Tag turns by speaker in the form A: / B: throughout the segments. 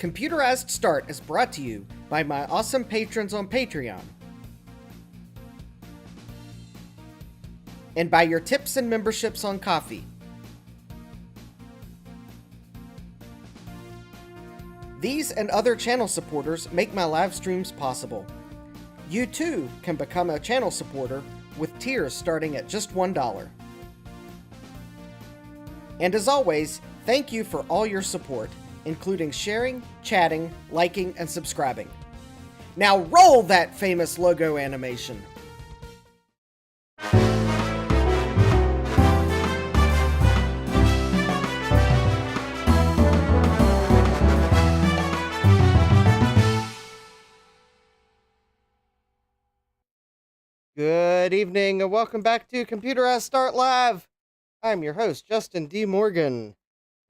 A: Computerized Start is brought to you by my awesome patrons on Patreon, and by your tips and memberships on Ko-fi. These and other channel supporters make my live streams possible. You too can become a channel supporter with tiers starting at just $1. And as always, thank you for all your support, including sharing, chatting, liking, and subscribing. Now roll that famous logo animation! Good evening and welcome back to Computerized Start Live! I'm your host, Justin D. Morgan,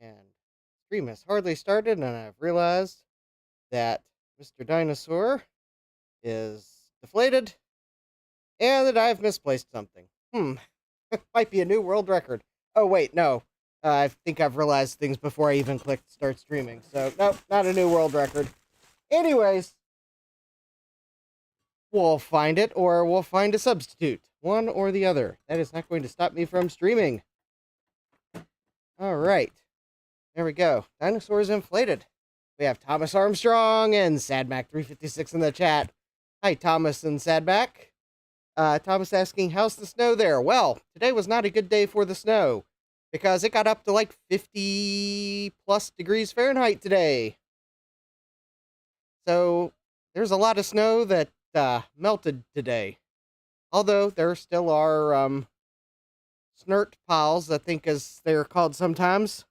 A: and the stream has hardly started and I've realized that Mr. Dinosaur is deflated and that I've misplaced something. Might be a new world record. Oh wait, no. I think I've realized things before I even clicked start streaming, so nope, not a new world record. Anyways, we'll find it, or we'll find a substitute. One or the other. That is not going to stop me from streaming. Alright. There we go. Dinosaurs inflated. We have Thomas Armstrong and Sadmac356 in the chat. Hi, Thomas and Sadmac. Thomas asking, how's the snow there? Well, today was not a good day for the snow, because it got up to like 50 plus degrees Fahrenheit today. So, there's a lot of snow that melted today. Although there still are snert piles, I think as they're called sometimes.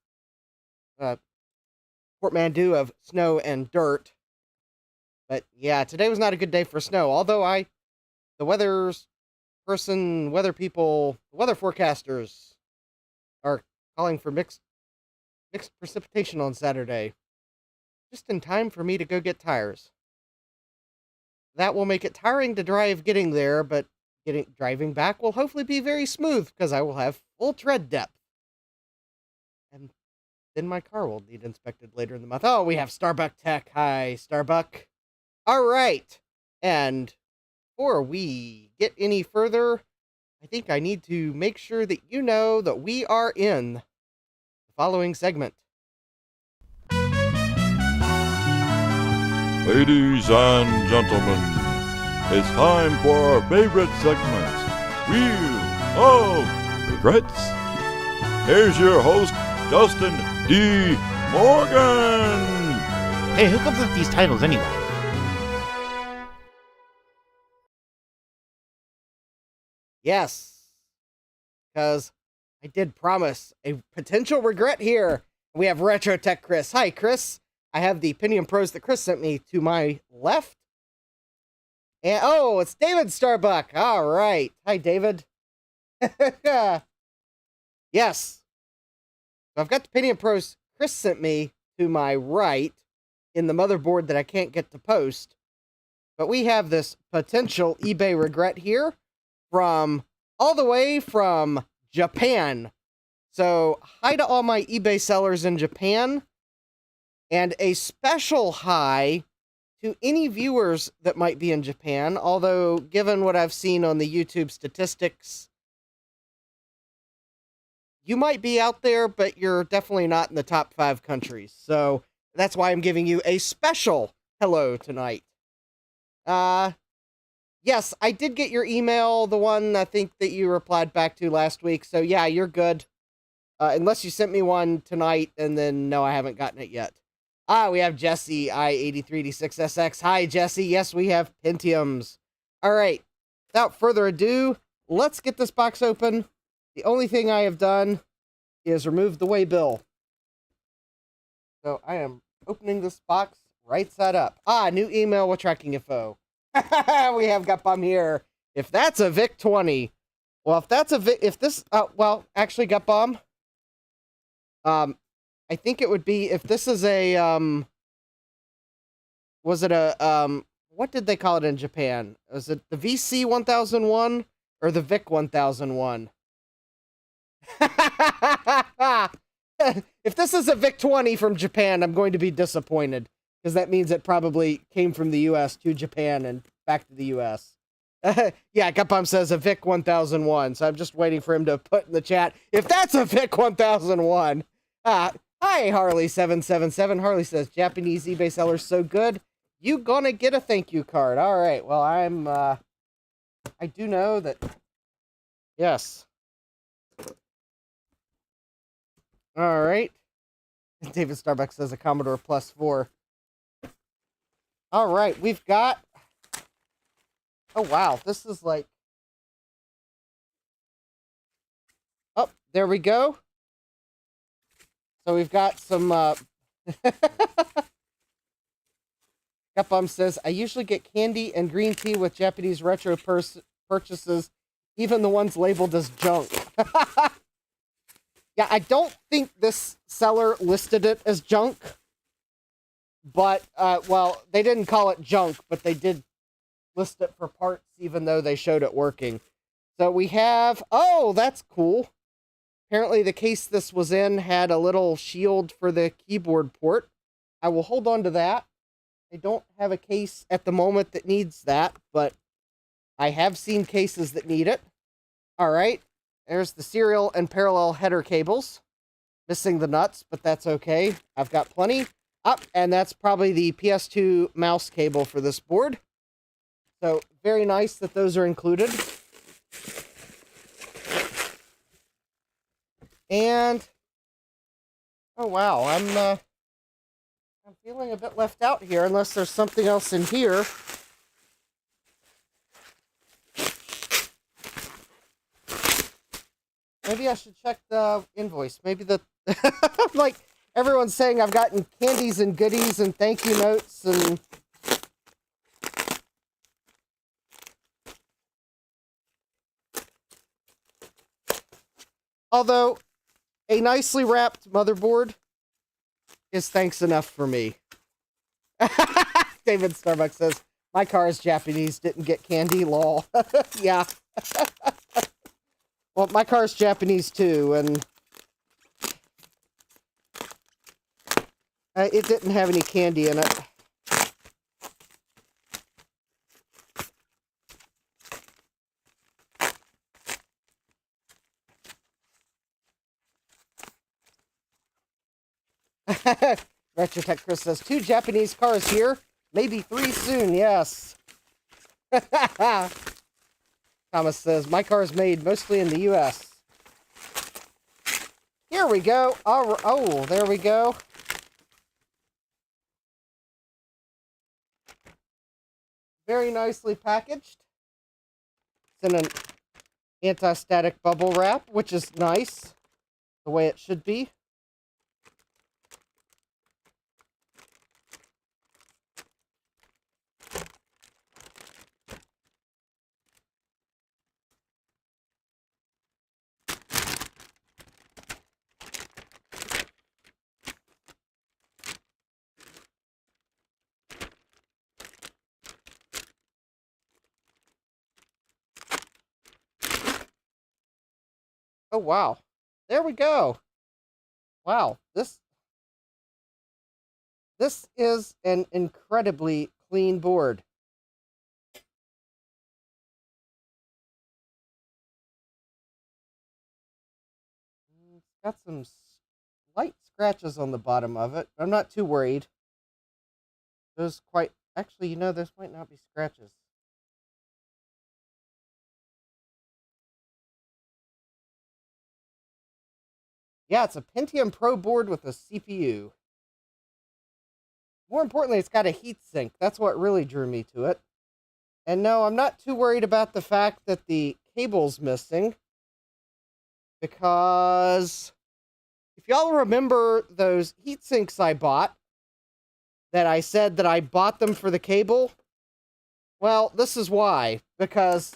A: Portmanteau of snow and dirt. But yeah, today was not a good day for snow. Although the weather forecasters are calling for mixed precipitation on Saturday. Just in time for me to go get tires. That will make it tiring to drive getting there, but driving back will hopefully be very smooth, because I will have full tread depth. And then my car will need inspected later in the month. Oh, we have Starbuck Tech. Hi, Starbuck. Alright. And before we get any further, I think I need to make sure that you know that we are in the following segment.
B: Ladies and gentlemen, it's time for our favorite segment, Wheel of Regrets. Here's your host, Justin D. Morgan.
C: Hey, who comes up with these titles anyway?
A: Yes, because I did promise a potential regret here. We have Retro Tech Chris. Hi, Chris. I have the Pentium Pros that Chris sent me to my left. And oh, it's David Starbuck. All right. Hi, David. Yes. I've got the Pentium Pros Chris sent me to my right in the motherboard that I can't get to post. But we have this potential eBay regret here from all the way from Japan. So hi to all my eBay sellers in Japan. And a special hi to any viewers that might be in Japan, although given what I've seen on the YouTube statistics, you might be out there, but you're definitely not in the top 5 countries. So that's why I'm giving you a special hello tonight. Yes, I did get your email, the one I think that you replied back to last week. So yeah, you're good. Unless you sent me one tonight, and then no, I haven't gotten it yet. We have Jesse, I83D6SX. Hi, Jesse. Yes, we have Pentiums. All right. Without further ado, let's get this box open. The only thing I have done is remove the waybill. So I am opening this box right side up. New email with tracking info. We have got Bum here. If that's a VIC-20, well, if that's a Vic, if this, well, actually got Bum. I think it would be if this is a, was it a, what did they call it in Japan? Was it the VC 1001 or the VIC 1001? If this is a VIC-20 from Japan, I'm going to be disappointed. because that means it probably came from the U.S. to Japan and back to the U.S. Yeah, Gutbomb says a VIC 1001, so I'm just waiting for him to put in the chat if that's a VIC 1001. Hi, Harley777. Harley says, Japanese eBay sellers so good, you gonna get a thank you card. All right, well, I do know that, yes. All right. David Starbucks says a Commodore Plus 4. All right, we've got... Oh, wow, this is like... Oh, there we go. So we've got some... Gutbomb says, I usually get candy and green tea with Japanese retro purchases, even the ones labeled as junk. Yeah, I don't think this seller listed it as junk. But, well, they didn't call it junk, but they did list it for parts, even though they showed it working. So we have... Oh, that's cool. Apparently the case this was in had a little shield for the keyboard port. I will hold on to that. I don't have a case at the moment that needs that, but I have seen cases that need it. All right. There's the serial and parallel header cables. Missing the nuts, but that's okay. I've got plenty. And that's probably the PS2 mouse cable for this board. So, very nice that those are included. And, oh wow, I'm feeling a bit left out here, unless there's something else in here. Maybe I should check the invoice. Maybe the... like, everyone's saying I've gotten candies and goodies and thank you notes and... Although, a nicely wrapped motherboard is thanks enough for me. David Starbucks says, my car is Japanese, didn't get candy, lol. Yeah. Well, my car's Japanese too, and it didn't have any candy in it. Retrotech Chris says, 2 Japanese cars here, maybe 3 soon, yes. Thomas says, my car is made mostly in the U.S. Here we go. Oh, there we go. Very nicely packaged. It's in an anti-static bubble wrap, which is nice. The way it should be. Oh, wow. There we go. Wow. This is an incredibly clean board. It's got some slight scratches on the bottom of it. I'm not too worried. Those quite... Actually, you know, those might not be scratches. Yeah, it's a Pentium Pro board with a CPU. More importantly, it's got a heatsink. That's what really drew me to it. And no, I'm not too worried about the fact that the cable's missing. Because if y'all remember those heatsinks I bought, that I said that I bought them for the cable, well, this is why. Because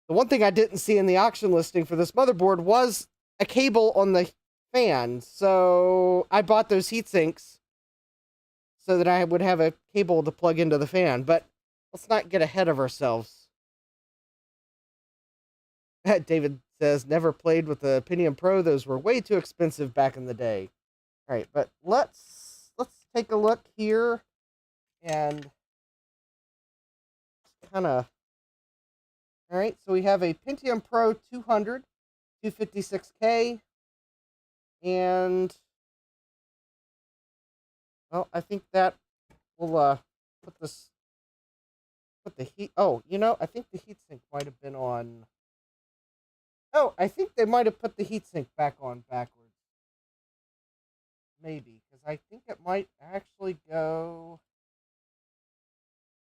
A: the one thing I didn't see in the auction listing for this motherboard was a cable on the fan. So I bought those heatsinks so that I would have a cable to plug into the fan. But let's not get ahead of ourselves. David says, never played with the Pentium Pro. Those were way too expensive back in the day. All right, but let's take a look here and kind of... All right, so we have a Pentium Pro 200, 256K, and, well, I think that will put the heat... Oh, I think the heatsink might have been on... Oh, I think they might have put the heatsink back on backwards. Maybe, because I think it might actually go...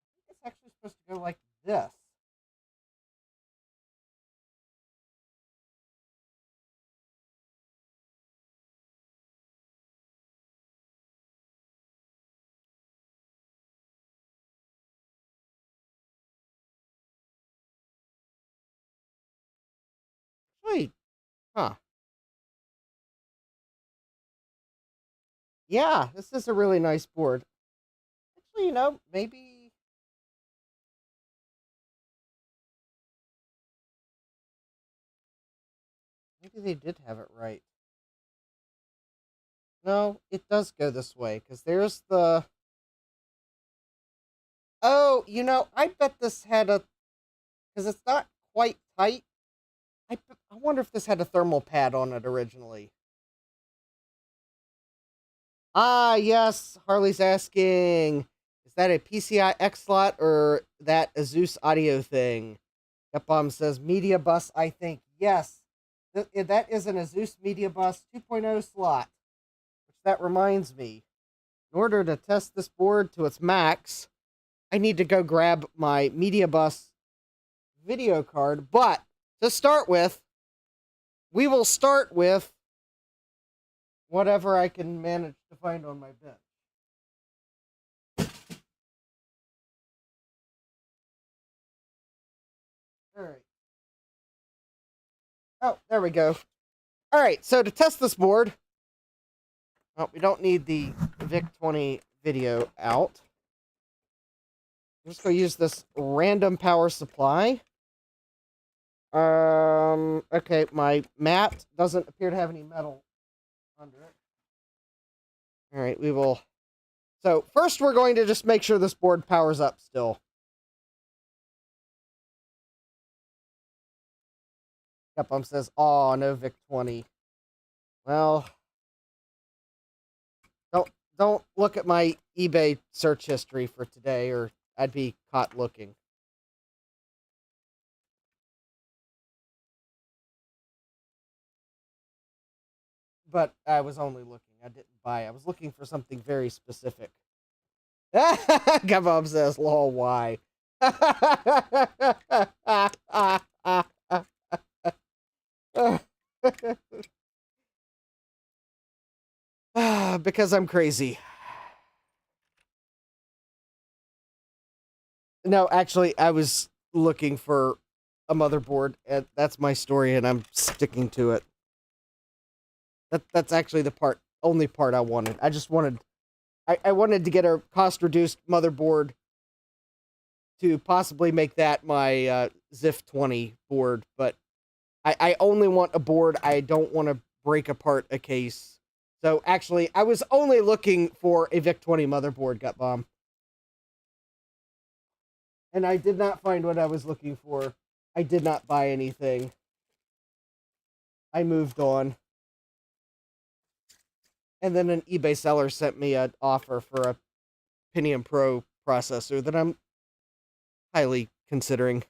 A: I think it's actually supposed to go like this. Wait, huh. Yeah, this is a really nice board. Actually, maybe they did have it right. No, it does go this way, because there's the... Oh, I bet this had a... Because it's not quite tight. I wonder if this had a thermal pad on it originally. Ah, yes, Harley's asking, is that a PCI X slot or that Asus audio thing? Gutbomb says Media Bus, I think. Yes, that is an Asus Media Bus 2.0 slot. Which that reminds me, in order to test this board to its max, I need to go grab my Media Bus video card. But to start with, we will start with whatever I can manage to find on my bench. All right. Oh, there we go. All right, so to test this board, well, we don't need the VIC-20 video out. I'm just going to use this random power supply. Okay, my mat doesn't appear to have any metal under it. All right, we will... So, first we're going to just make sure this board powers up still. Gutbomb says, "Oh, no VIC-20. Well, don't look at my eBay search history for today, or I'd be caught looking." But I was only looking. I didn't buy. I was looking for something very specific. Gutbomb says, "Lol, why?" Because I'm crazy. No, actually, I was looking for a motherboard, and that's my story, and I'm sticking to it. That's actually the only part I wanted. I wanted to get a cost-reduced motherboard to possibly make that my ZIF-20 board, but I only want a board. I don't want to break apart a case. So, actually, I was only looking for a VIC-20 motherboard, Gutbomb. And I did not find what I was looking for. I did not buy anything. I moved on. And then an eBay seller sent me an offer for a Pentium Pro processor that I'm highly considering.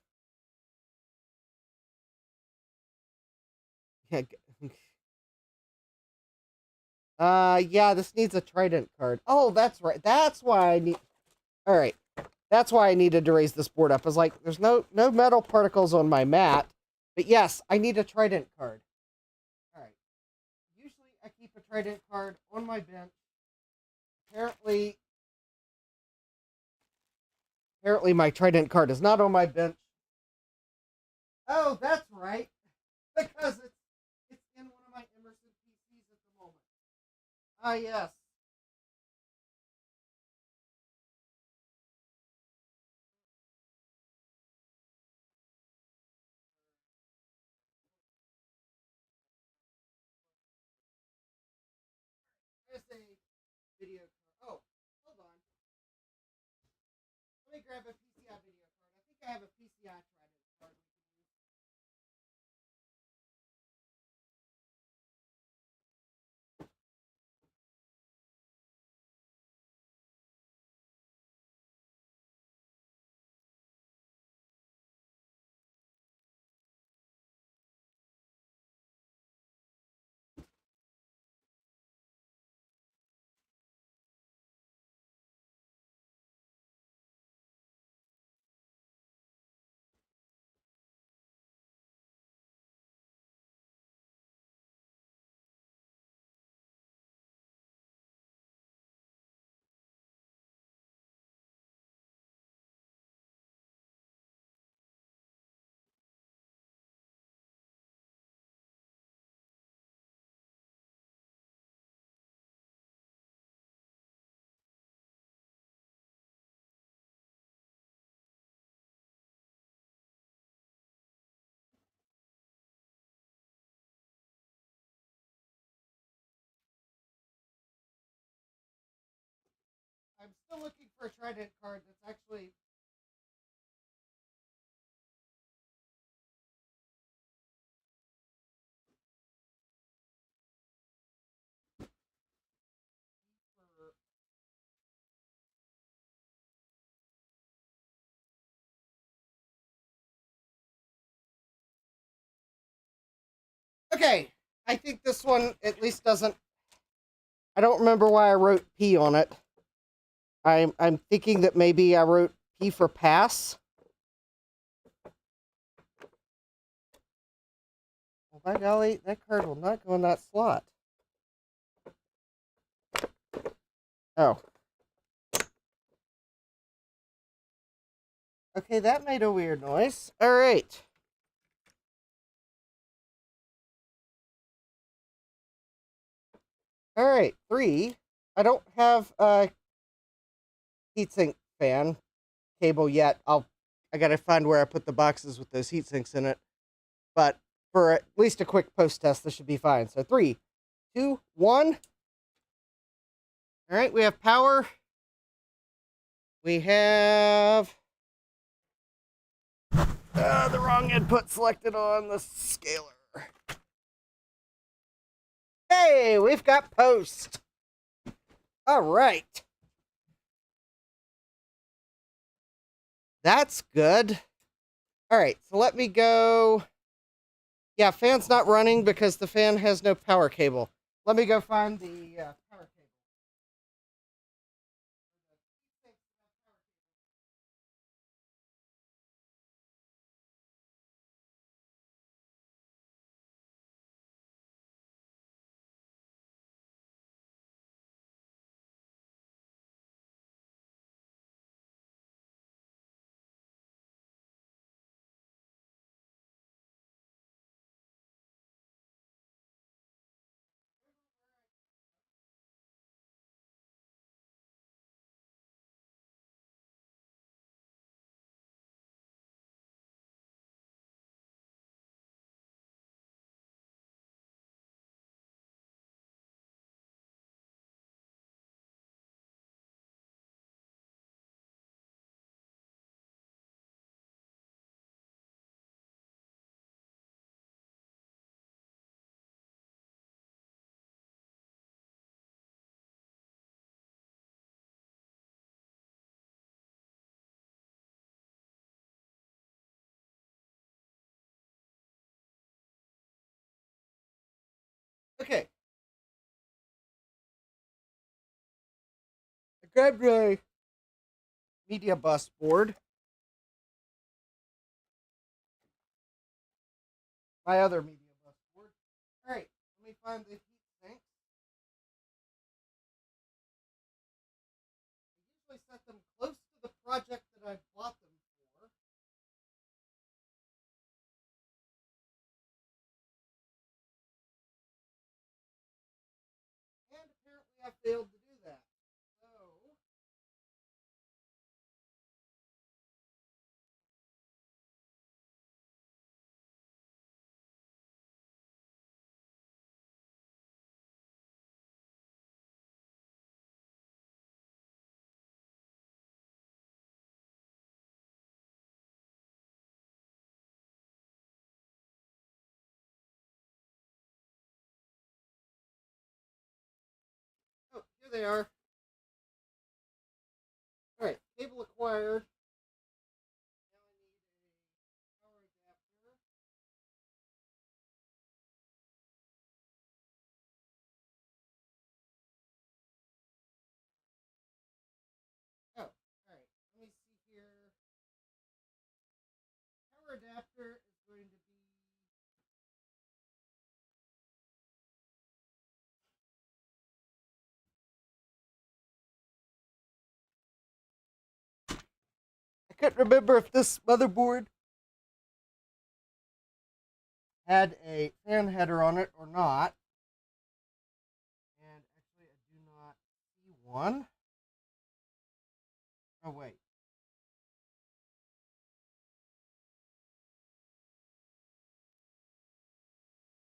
A: Yeah. Yeah, this needs a Trident card. Oh, that's right. That's why I need... All right. That's why I needed to raise this board up. I was like, there's no metal particles on my mat. But yes, I need a Trident card. All right. Usually I keep a Trident card on my bench. Apparently my Trident card is not on my bench. Oh, that's right. Because it's in one of my Emerson PCs at the moment. Ah, yes. There's a video. Oh, grab a PCI video card. I think I have a PCI Trident card. I'm still looking for a Trident card that's actually. For... Okay, I think this one at least doesn't. I don't remember why I wrote P on it. I'm thinking that maybe I wrote P for pass. Well, by golly, that card will not go in that slot. Oh. Okay, that made a weird noise. All right. All right, 3. I don't have a heatsink fan cable yet. I gotta find where I put the boxes with those heatsinks in it. But for at least a quick post test, this should be fine. So 3, 2, 1. All right, we have power. We have the wrong input selected on the scaler. Hey, we've got post. All right. That's good. All right, so let me go. Yeah, fan's not running because the fan has no power cable. Let me go find the power cable. Okay. I grabbed my media bus board. My other media bus board. All right, let me find the heat sinks. I usually set them close to the project that I bought them for. And apparently I failed to do that. So Here they are. Alright, cable acquired. Now I need a power adapter. Oh, alright. Let me see here. Power adapter is going to be I couldn't remember if this motherboard had a fan header on it or not. And actually, I do not see one. Oh, wait.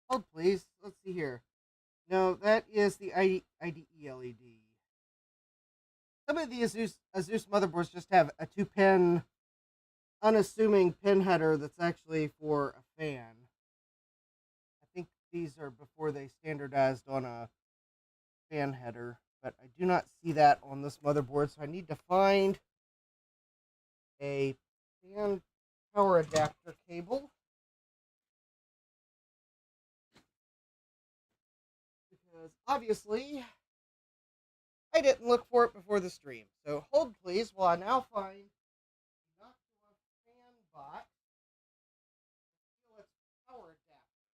A: Hold, please. Let's see here. No, that is the IDE LED. Some of the Asus motherboards just have a 2-pin, unassuming pin header that's actually for a fan. I think these are before they standardized on a fan header, but I do not see that on this motherboard, so I need to find a fan power adapter cable. Because obviously, I didn't look for it before the stream. So hold please while I now find the Noctua fan bot. Its power adapter.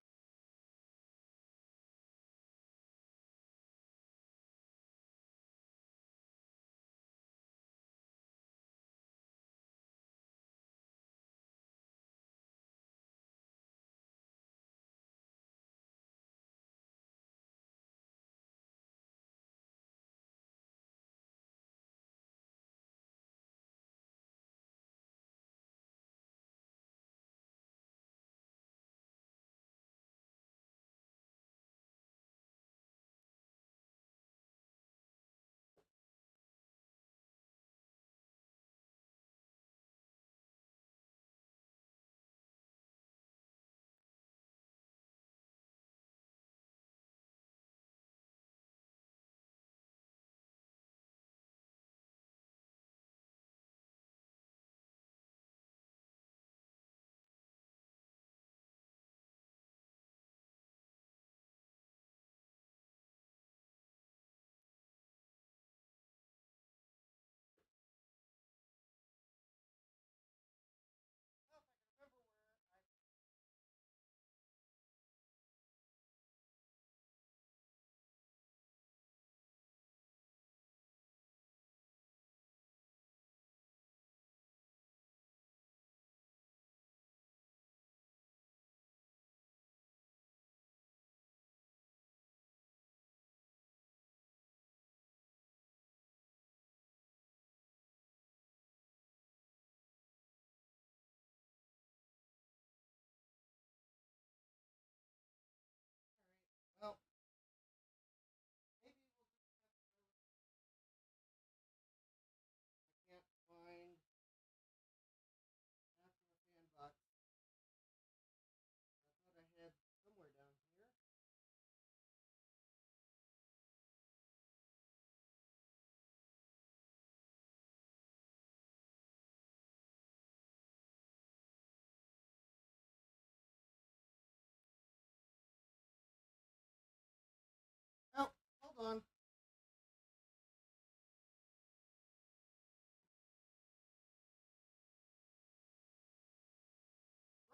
A: Well, maybe we'll just I can't find Noctua fan bot. I thought I had somewhere down here. Oh, hold on.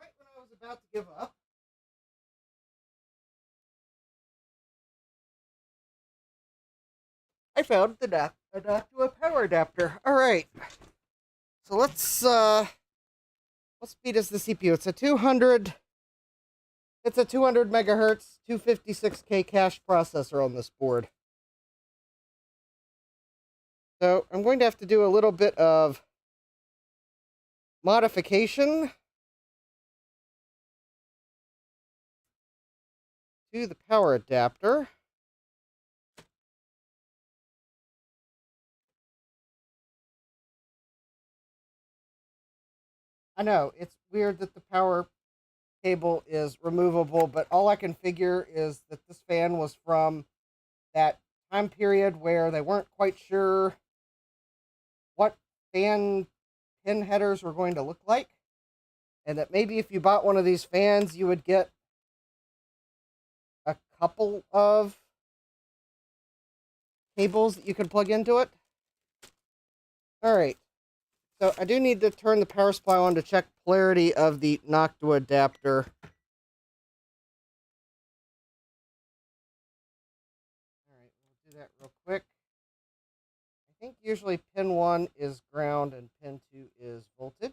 A: Right when I was about to give up, I found the Noctua power adapter. All right. So what speed is the CPU? It's a 200 megahertz 256K cache processor on this board. So I'm going to have to do a little bit of modification to the power adapter. I know, it's weird that the power cable is removable, but all I can figure is that this fan was from that time period where they weren't quite sure what fan pin headers were going to look like, and that maybe if you bought one of these fans, you would get a couple of cables that you could plug into it. Alright, so I do need to turn the power supply on to check polarity of the Noctua adapter. Alright, we'll do that real quick. I think usually pin 1 is ground and pin 2 is voltage.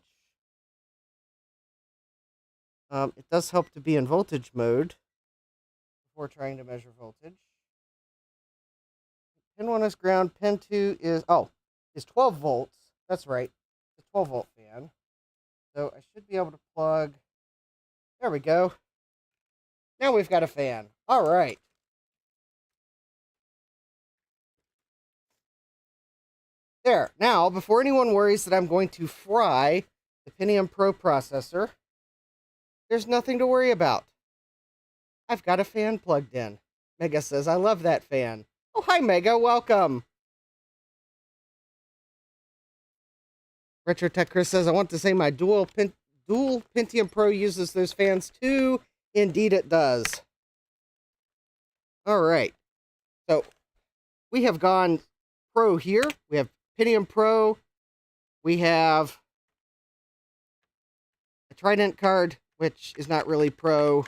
A: It does help to be in voltage mode before trying to measure voltage. Pin 1 is ground, pin 2 is 12 volts. That's right. It's a 12 volt fan. So I should be able to plug. There we go. Now we've got a fan. All right. There. Now, before anyone worries that I'm going to fry the Pentium Pro processor, there's nothing to worry about. I've got a fan plugged in. Mega says, I love that fan. Oh, hi, Mega. Welcome. Retro Tech Chris says, I want to say my dual Pentium Pro uses those fans too. Indeed it does. All right. So we have gone Pro here. We have Pentium Pro. We have a Trident card, which is not really Pro,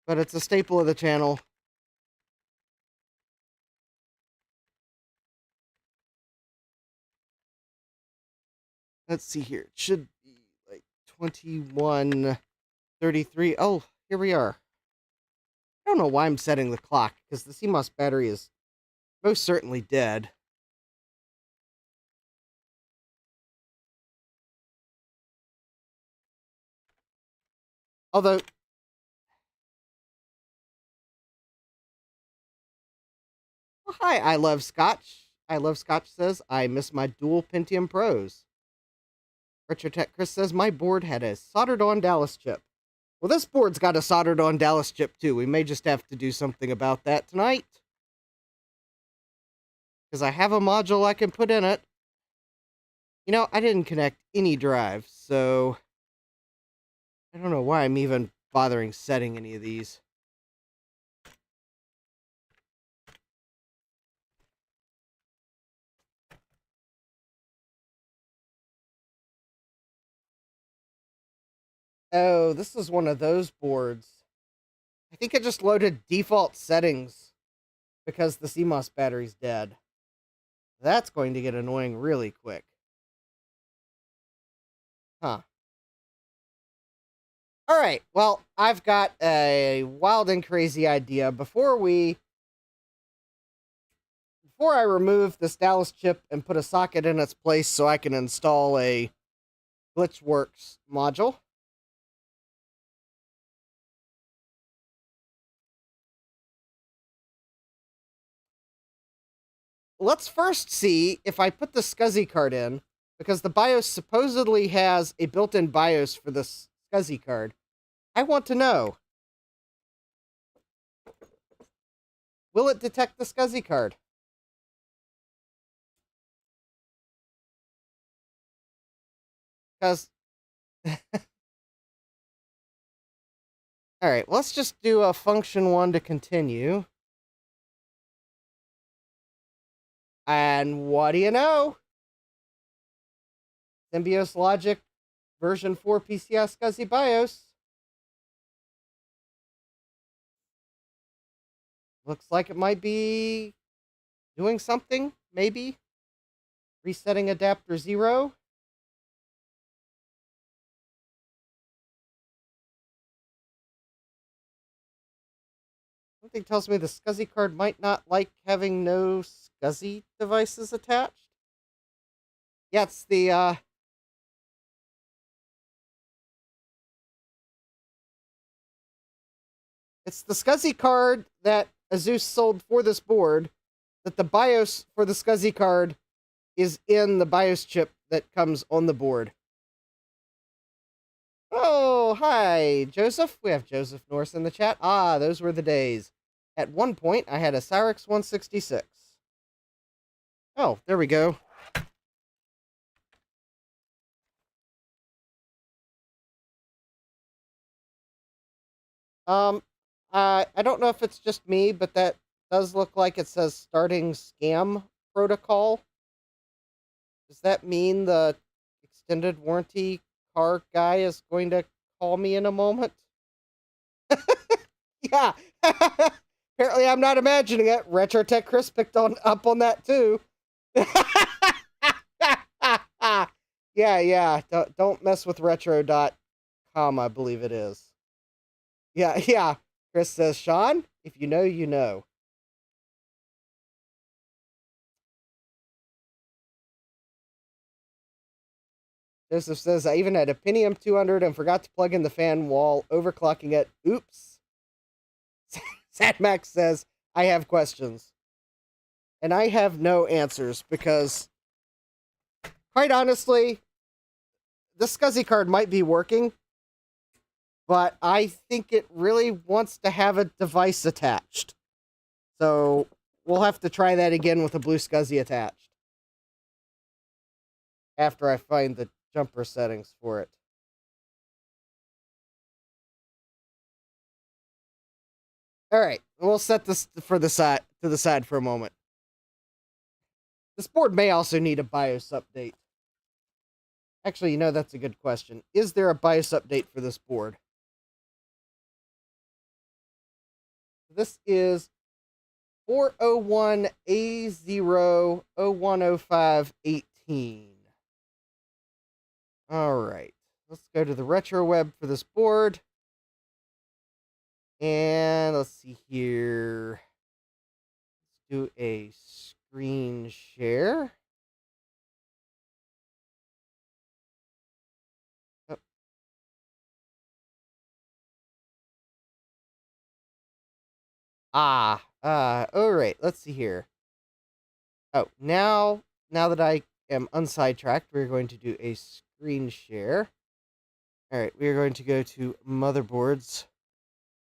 A: but it's a staple of the channel. Let's see here. It should be like 21:33. Oh, here we are. I don't know why I'm setting the clock, because the CMOS battery is most certainly dead. Although, oh, hi, I love Scotch. I love Scotch says, I miss my dual Pentium Pros. RetroTech Chris says, my board had a soldered-on Dallas chip. Well, this board's got a soldered-on Dallas chip, too. We may just have to do something about that tonight. Because I have a module I can put in it. You know, I didn't connect any drives, so I don't know why I'm even bothering setting any of these. Oh, this is one of those boards. I think I just loaded default settings because the CMOS battery's dead. That's going to get annoying really quick. Huh. Alright, well, I've got a wild and crazy idea. Before I remove this Dallas chip and put a socket in its place so I can install a Glitchworks module, let's first see if I put the SCSI card in, because the BIOS supposedly has a built-in BIOS for this SCSI card. I want to know, will it detect the SCSI card? Because, alright, let's just do a function 1 to continue. And what do you know? Symbios Logic version 4 PCI SCSI BIOS. Looks like it might be doing something, maybe. Resetting adapter 0. Something tells me the SCSI card might not like having no SCSI devices attached. Yeah, it's the, it's the SCSI card that Asus sold for this board, that the BIOS for the SCSI card is in the BIOS chip that comes on the board. Oh, hi, Joseph. We have Joseph Norris in the chat. Ah, those were the days. At one point, I had a Cyrix 166. Oh, there we go. Um, I don't know if it's just me, but that does look like it says starting scam protocol. Does that mean the extended warranty car guy is going to call me in a moment? Yeah. Apparently I'm not imagining it. Retrotech Chris picked up on that too. Yeah. Don't mess with retro.com, I believe it is. Yeah. Chris says, Sean, if you know, you know. Joseph says, I even had a Pentium 200 and forgot to plug in the fan while overclocking it. Oops. Sad Max says, I have questions. And I have no answers because, quite honestly, the SCSI card might be working, but I think it really wants to have a device attached. So we'll have to try that again with a blue SCSI attached after I find the jumper settings for it. All right, we'll set this to the side for a moment. This board may also need a BIOS update. Actually, that's a good question. Is there a BIOS update for this board? This is 401A0010518. All right, let's go to the retro web for this board. And let's see here. Let's do a screen share. All right, let's see here. Oh, now that I am unsidetracked, we're going to do a screen share. All right, we are going to go to motherboards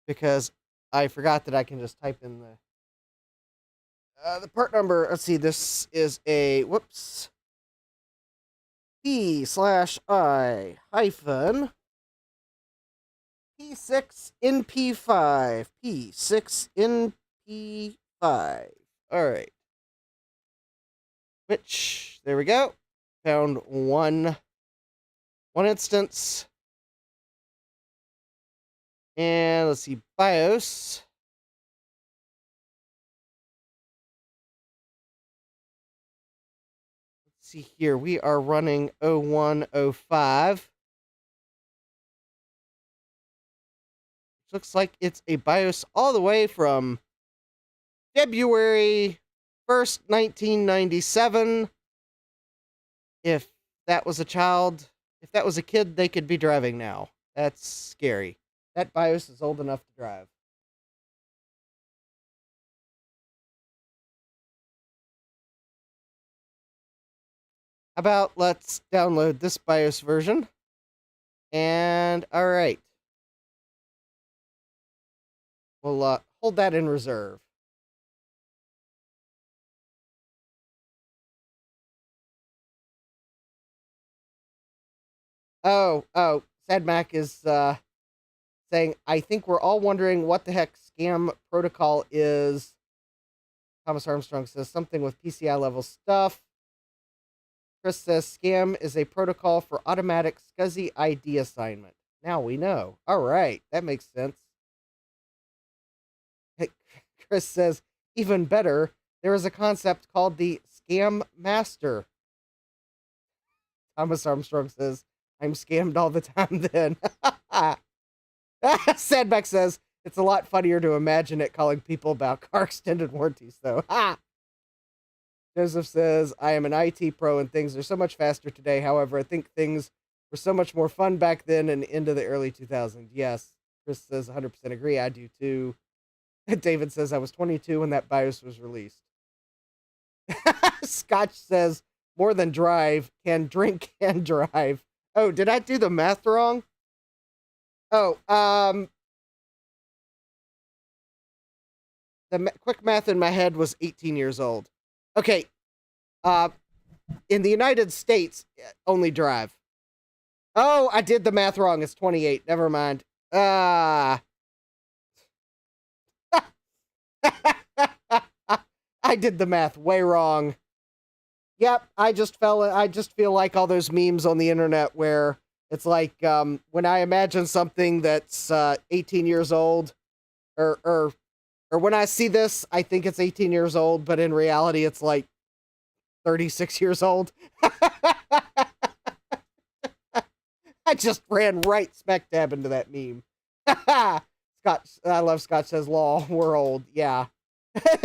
A: because I forgot that I can just type in the part number. Let's see, this is a, whoops, P/I hyphen P6NP5. P6NP5. All right. Which, there we go. Found one instance. And let's see, BIOS. Let's see here. We are running 0105. Looks like it's a BIOS all the way from February 1st, 1997. If that was a kid, they could be driving now. That's scary. That BIOS is old enough to drive. How about let's download this BIOS version. And all right. We'll hold that in reserve. Oh, Sad Mac is saying, I think we're all wondering what the heck scam protocol is. Thomas Armstrong says something with PCI level stuff. Chris says scam is a protocol for automatic SCSI ID assignment. Now we know. All right, that makes sense. Chris says, even better, there is a concept called the scam master. Thomas Armstrong says, I'm scammed all the time then. Sadback says, it's a lot funnier to imagine it calling people about car extended warranties, though. Joseph says, I am an IT pro and things are so much faster today. However, I think things were so much more fun back then and into the early 2000s. Yes, Chris says 100% agree. I do too. David says, I was 22 when that BIOS was released. Scotch says, more than drive, can drink and drive. Oh, did I do the math wrong? Oh, quick math in my head was 18 years old. Okay. In the United States, only drive. Oh, I did the math wrong. It's 28. Never mind. I did the math way wrong. Yep, I just feel like all those memes on the internet where it's like when I imagine something that's 18 years old, or when I see this, I think it's 18 years old, but in reality, it's like 36 years old. I just ran right smack dab into that meme. Scott, I love Scott says, lol, we're old. Yeah.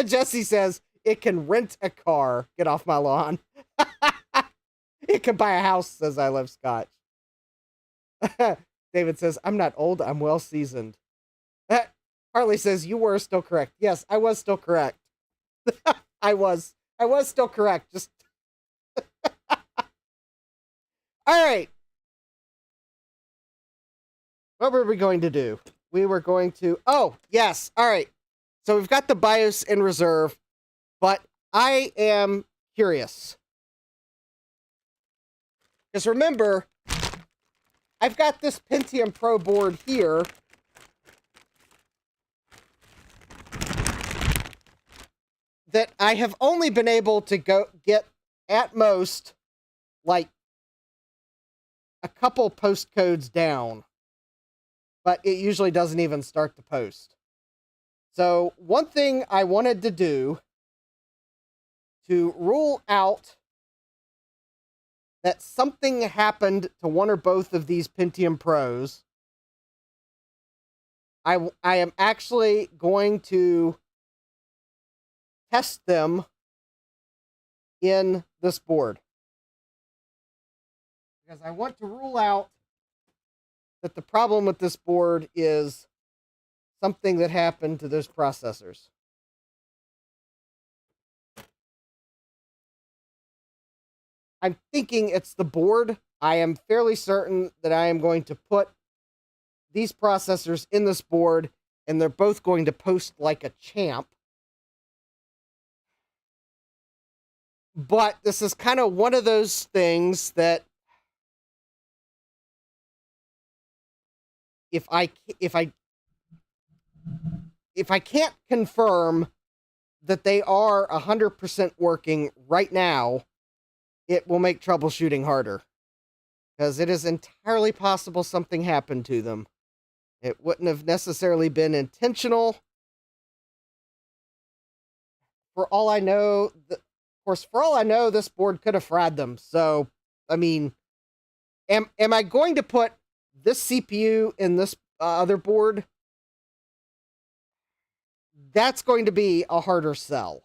A: Jesse says, it can rent a car. Get off my lawn. It can buy a house, says I love Scotch. David says, I'm not old, I'm well seasoned. Harley says, you were still correct. Yes, I was still correct. I was still correct. Just all right. What were we going to do? We were going to, oh, yes. All right. So we've got the BIOS in reserve, but I am curious. Because remember, I've got this Pentium Pro board here. That I have only been able to get at most like a couple postcodes down, but it usually doesn't even start to post. So one thing I wanted to do to rule out that something happened to one or both of these Pentium Pros, I am actually going to test them in this board. Because I want to rule out that the problem with this board is something that happened to those processors. I'm thinking it's the board. I am fairly certain that I am going to put these processors in this board, and they're both going to post like a champ. But this is kind of one of those things that if I can't confirm that they are 100% working right now, it will make troubleshooting harder. Because it is entirely possible something happened to them. It wouldn't have necessarily been intentional. For all I know, for all I know, this board could have fried them. So, I mean, am I going to put this CPU in this other board? That's going to be a harder sell.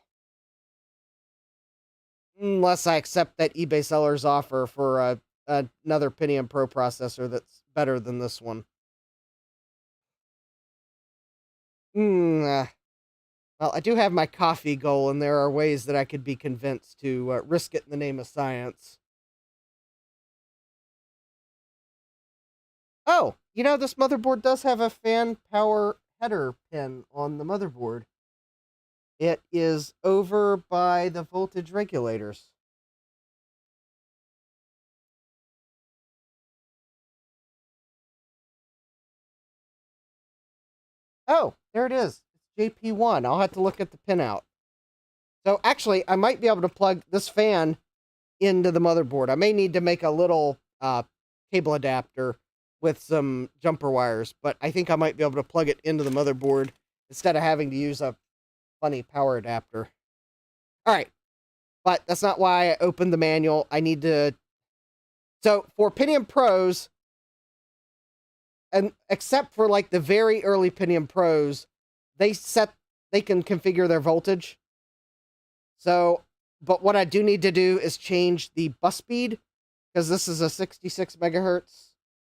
A: Unless I accept that eBay seller's offer for another Pentium Pro processor that's better than this one. Well, I do have my coffee goal, and there are ways that I could be convinced to risk it in the name of science. Oh, you know, this motherboard does have a fan power header pin on the motherboard. It is over by the voltage regulators. Oh, there it is. It's JP1. I'll have to look at the pinout. So actually, I might be able to plug this fan into the motherboard. I may need to make a little cable adapter with some jumper wires, but I think I might be able to plug it into the motherboard instead of having to use a funny power adapter. All right, but that's not why I opened the manual. I need to... So for Pentium Pros, and except for like the very early Pentium Pros, they can configure their voltage. So, but what I do need to do is change the bus speed, because this is a 66 megahertz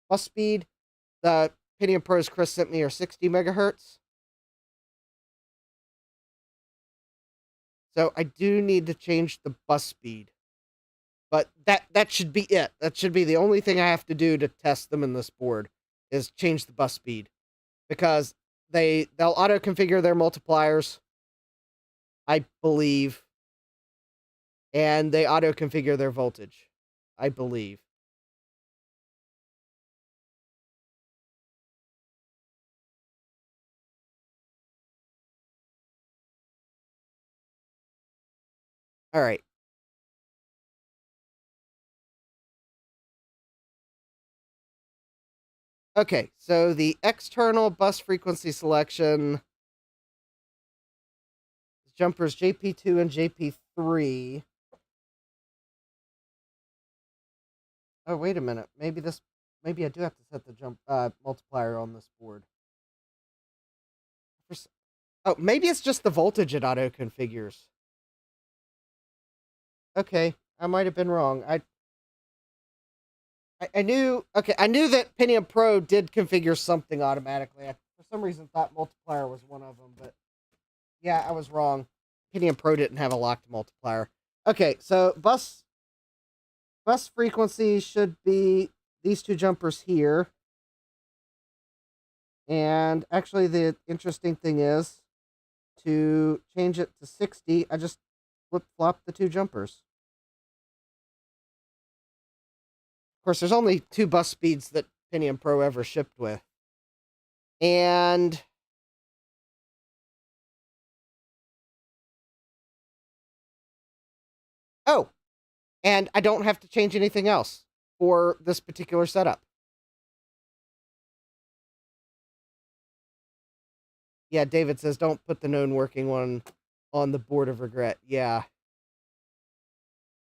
A: bus speed. The Pentium Pros Chris sent me are 60 megahertz. So I do need to change the bus speed. But that should be it. That should be the only thing I have to do to test them in this board, is change the bus speed. Because they'll auto-configure their multipliers. I believe. And they auto-configure their voltage, I believe. All right. Okay, so the external bus frequency selection jumpers JP2 and JP3. Oh, wait a minute. Maybe I do have to set the jump multiplier on this board. Oh, maybe it's just the voltage it auto configures. Okay, I might have been wrong. I knew that Pentium Pro did configure something automatically. I, for some reason, thought multiplier was one of them, but yeah, I was wrong. Pentium Pro didn't have a locked multiplier. Okay, so bus frequency should be these two jumpers here. And actually, the interesting thing is to change it to 60, I just flip-flop the two jumpers. Of course, there's only 2 bus speeds that Pentium Pro ever shipped with. And oh, and I don't have to change anything else for this particular setup. Yeah, David says don't put the known working one on the board of regret. Yeah.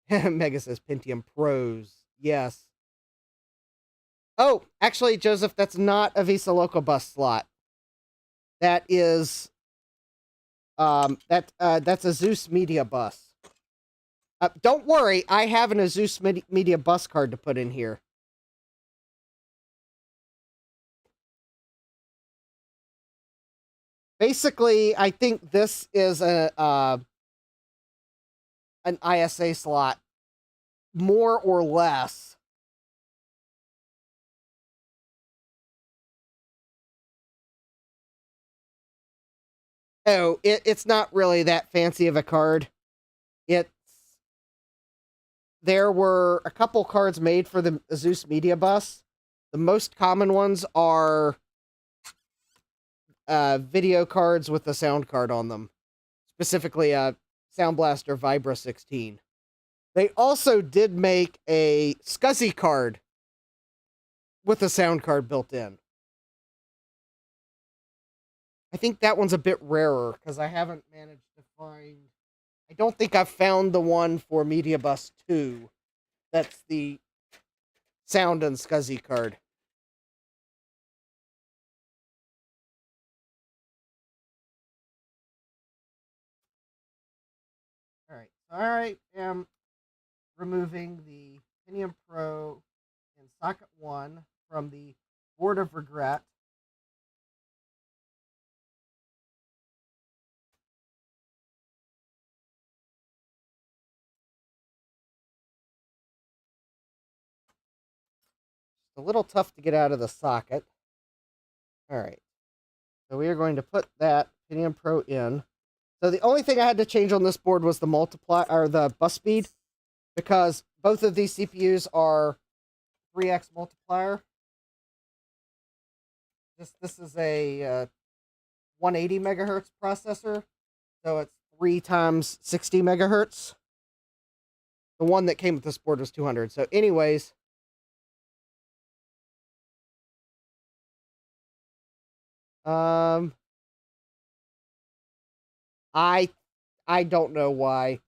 A: Mega says Pentium Pros. Yes. Oh, actually, Joseph, that's not a Visa Local Bus slot. That is, that's a Zeus Media Bus. Don't worry, I have an Azus Media Bus card to put in here. Basically, I think this is an ISA slot, more or less. Oh, it's not really that fancy of a card. There were a couple cards made for the Azus Media Bus. The most common ones are video cards with a sound card on them. Specifically, a Sound Blaster Vibra 16. They also did make a SCSI card with a sound card built in. I think that one's a bit rarer, because I haven't managed to find... I don't think I've found the one for Media Bus 2. That's the sound and SCSI card. Alright, so I am removing the Pentium Pro in socket 1 from the board of regret. It's a little tough to get out of the socket. Alright, so we are going to put that Pentium Pro in. So the only thing I had to change on this board was the the bus speed, because both of these CPUs are 3x multiplier. This is a 180 megahertz processor, so it's 3 times 60 megahertz. The one that came with this board was 200. So anyways, I don't know why.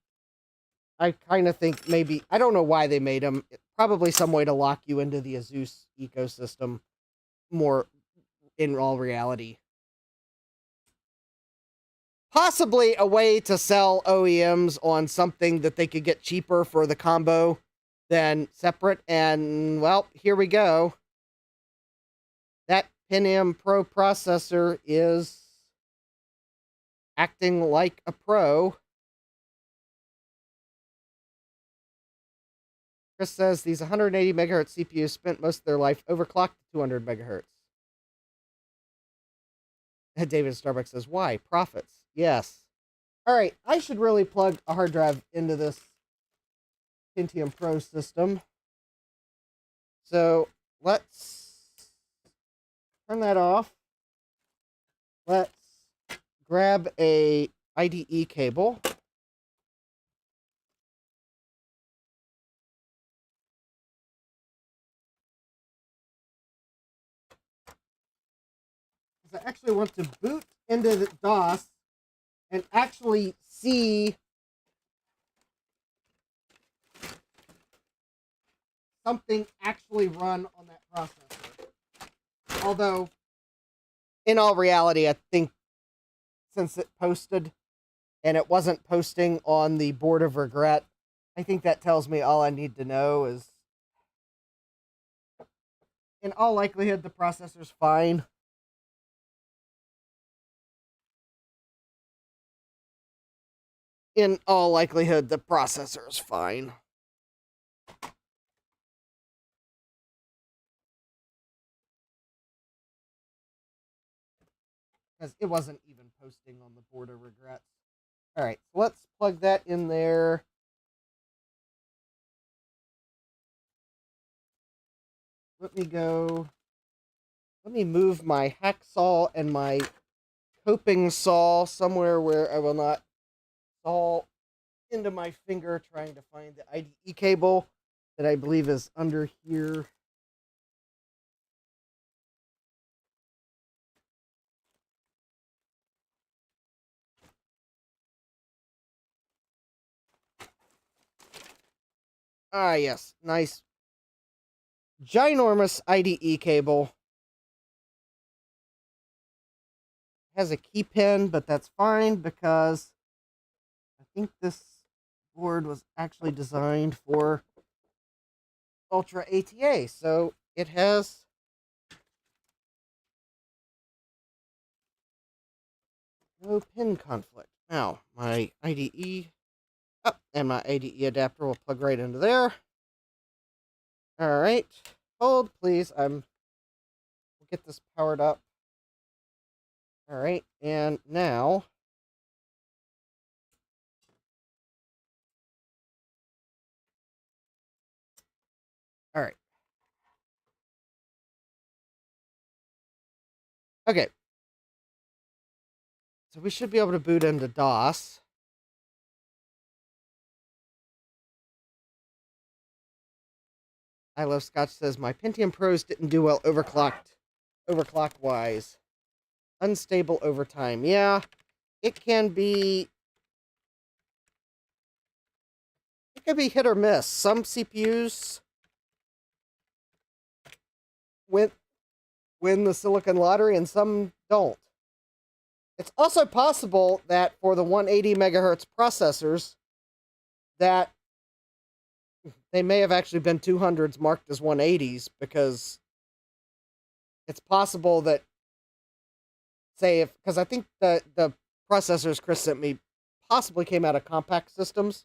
A: I kind of think maybe, I don't know why they made them. Probably some way to lock you into the Azus ecosystem more in all reality. Possibly a way to sell OEMs on something that they could get cheaper for the combo than separate. And, well, here we go. That Pentium Pro processor is acting like a pro. Chris says these 180 megahertz CPUs spent most of their life overclocked to 200 megahertz. David Starbucks says, why? Profits. Yes. Alright, I should really plug a hard drive into this Pentium Pro system. So, let's turn that off. Let's grab a IDE cable. I actually want to boot into the DOS and actually see something actually run on that processor. Although, in all reality, I think since it posted and it wasn't posting on the board of regret, I think that tells me all I need to know is, in all likelihood, the processor's fine. In all likelihood, the processor's fine. Because it wasn't even posting on the board of regrets. Alright, so let's plug that in there. Let me move my hacksaw and my coping saw somewhere where I will not saw into my finger trying to find the IDE cable that I believe is under here. Ah, yes. Nice. Ginormous IDE cable. Has a key pin, but that's fine because I think this board was actually designed for Ultra ATA, so it has no pin conflict. Now, my IDE, and my IDE adapter will plug right into there. Alright, hold please, we'll get this powered up. Alright, and now, alright. Okay. So we should be able to boot into DOS. I Love Scotch says, my Pentium Pros didn't do well overclock-wise. Unstable over time. Yeah, it can be hit or miss. Some CPUs win the Silicon Lottery and some don't. It's also possible that for the 180 megahertz processors, that they may have actually been 200s marked as 180s, because it's possible that, say, because I think the processors Chris sent me possibly came out of compact systems.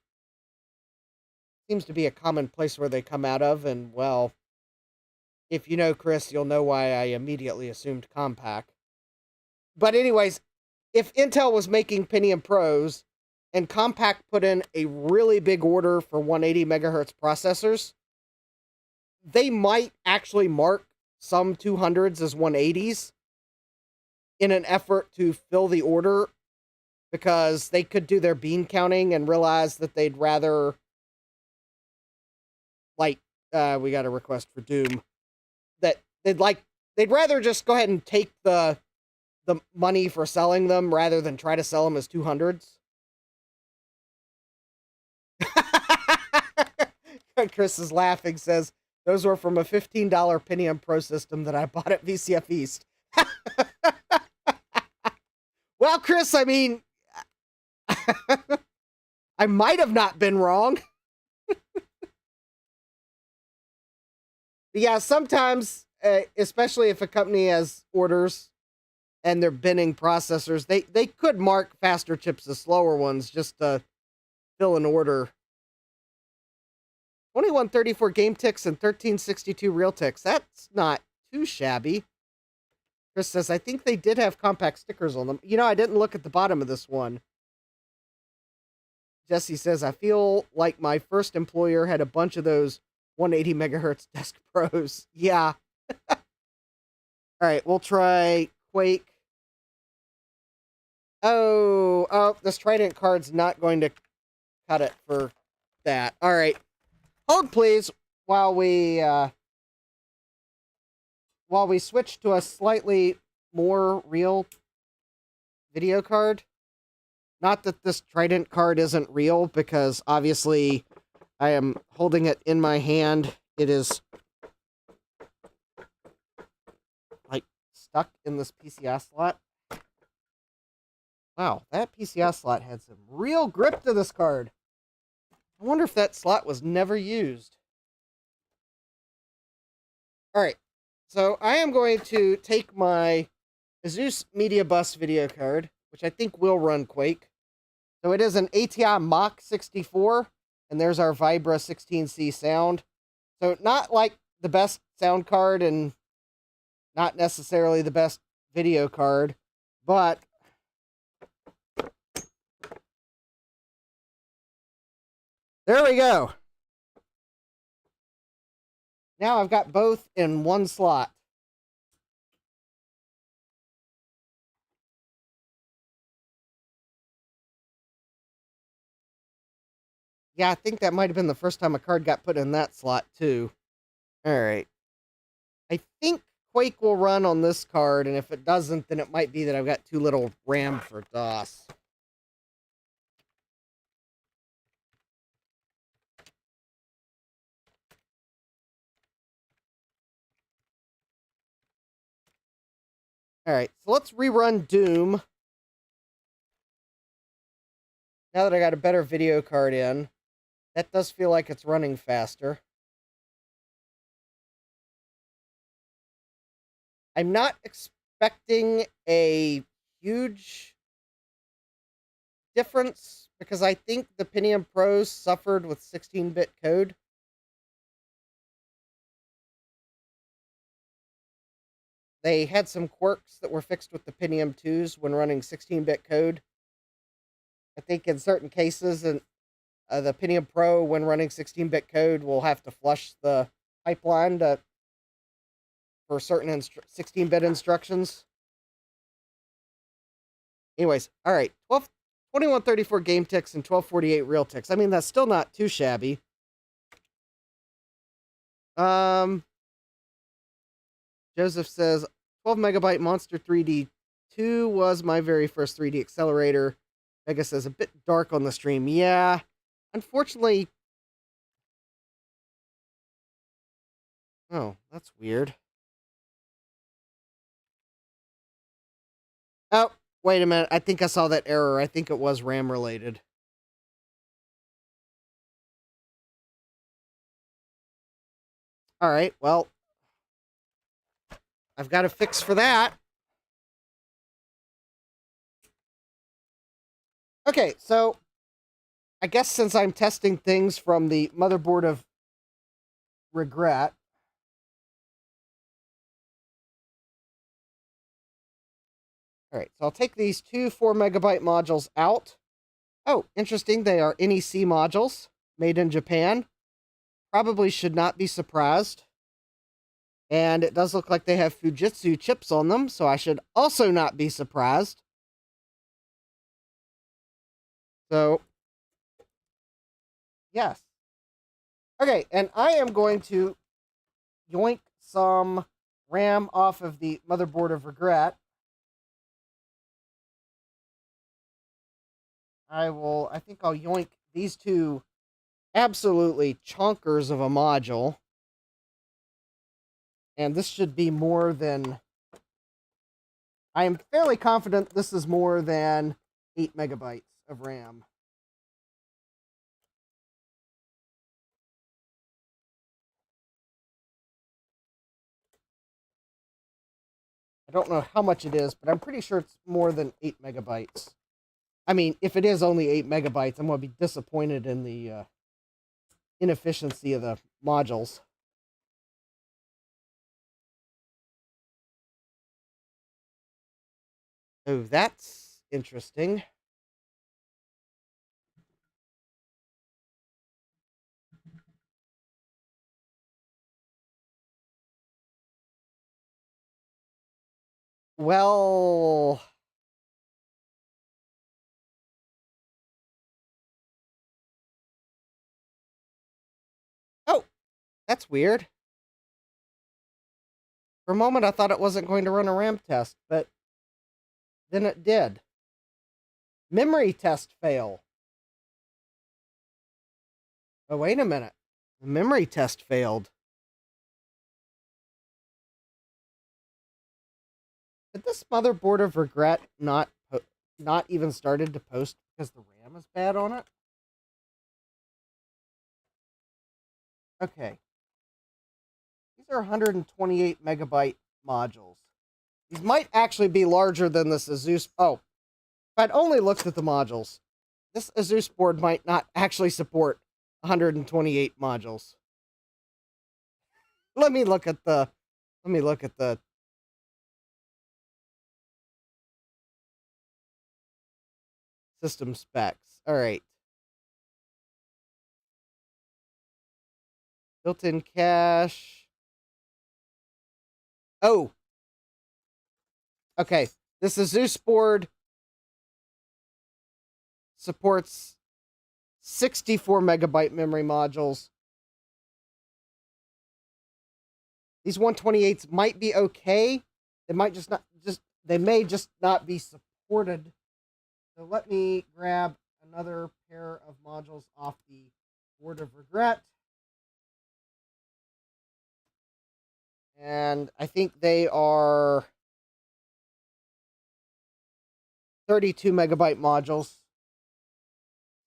A: Seems to be a common place where they come out of, and, well, if you know Chris, you'll know why I immediately assumed compact. But anyways, if Intel was making Pentium Pros and Compaq put in a really big order for 180 megahertz processors, they might actually mark some 200s as 180s in an effort to fill the order, because they could do their bean counting and realize that they'd rather, like, we got a request for Doom, that they'd rather just go ahead and take the money for selling them rather than try to sell them as 200s. Chris is laughing, says, those were from a $15 Pentium Pro system that I bought at VCF East. Well, Chris, I mean, I might have not been wrong. Yeah, sometimes, especially if a company has orders and they're binning processors, they could mark faster chips as slower ones just to fill an order. 2134 game ticks and 1362 real ticks. That's not too shabby. Chris says, I think they did have compact stickers on them. You know, I didn't look at the bottom of this one. Jesse says, I feel like my first employer had a bunch of those 180 megahertz Desk Pros. Yeah. All right, we'll try Quake. Oh, this Trident card's not going to cut it for that. All right. Hold, please, while we switch to a slightly more real video card. Not that this Trident card isn't real, because obviously I am holding it in my hand. It is like stuck in this PCI slot. Wow, that PCI slot had some real grip to this card. I wonder if that slot was never used. All right, so I am going to take my Asus Media Bus video card, which I think will run Quake. So it is an ATI Mach 64, and there's our Vibra 16C sound. So not like the best sound card and not necessarily the best video card, but there we go. Now I've got both in one slot. Yeah, I think that might have been the first time a card got put in that slot, too. All right. I think Quake will run on this card, and if it doesn't, then it might be that I've got too little RAM for DOS. All right, so let's rerun Doom. Now that I got a better video card in, that does feel like it's running faster. I'm not expecting a huge difference because I think the Pentium Pros suffered with 16-bit code. They had some quirks that were fixed with the Pentium 2s when running 16-bit code. I think in certain cases, and the Pentium Pro, when running 16-bit code, will have to flush the pipeline for certain 16-bit instructions. Anyways, all right, 2134 game ticks and 1248 real ticks. I mean, that's still not too shabby. Joseph says, 12 megabyte Monster 3D 2 was my very first 3D accelerator. Vega says, a bit dark on the stream. Yeah, unfortunately. Oh, that's weird. Oh, wait a minute. I think I saw that error. I think it was RAM related. All right, well, I've got a fix for that. Okay, so I guess since I'm testing things from the motherboard of regret, all right, so I'll take these two 4 megabyte modules out. Oh, interesting. They are NEC modules made in Japan. Probably should not be surprised. And it does look like they have Fujitsu chips on them, so I should also not be surprised. So, yes. Okay, and I am going to yoink some RAM off of the motherboard of regret. I think I'll yoink these two absolutely chonkers of a module. And this should be more than... I am fairly confident this is more than 8 megabytes of RAM. I don't know how much it is, but I'm pretty sure it's more than 8 megabytes. I mean, if it is only 8 megabytes, I'm going to be disappointed in the inefficiency of the modules. Oh, that's interesting. Well, oh, that's weird. For a moment, I thought it wasn't going to run a RAM test, but then it did. Memory test fail. Oh, wait a minute. The memory test failed. Did this motherboard of regret not even started to post because the RAM is bad on it? Okay. These are 128 megabyte modules. These might actually be larger than this Asus. Oh, if I'd only looked at the modules, this Asus board might not actually support 128 modules. Let me look at the system specs. All right. Built-in cache. Oh. Okay. This Asus board supports 64 megabyte memory modules. These 128s might be okay. They might they may just not be supported. So let me grab another pair of modules off the board of regret. And I think they are 32 megabyte modules.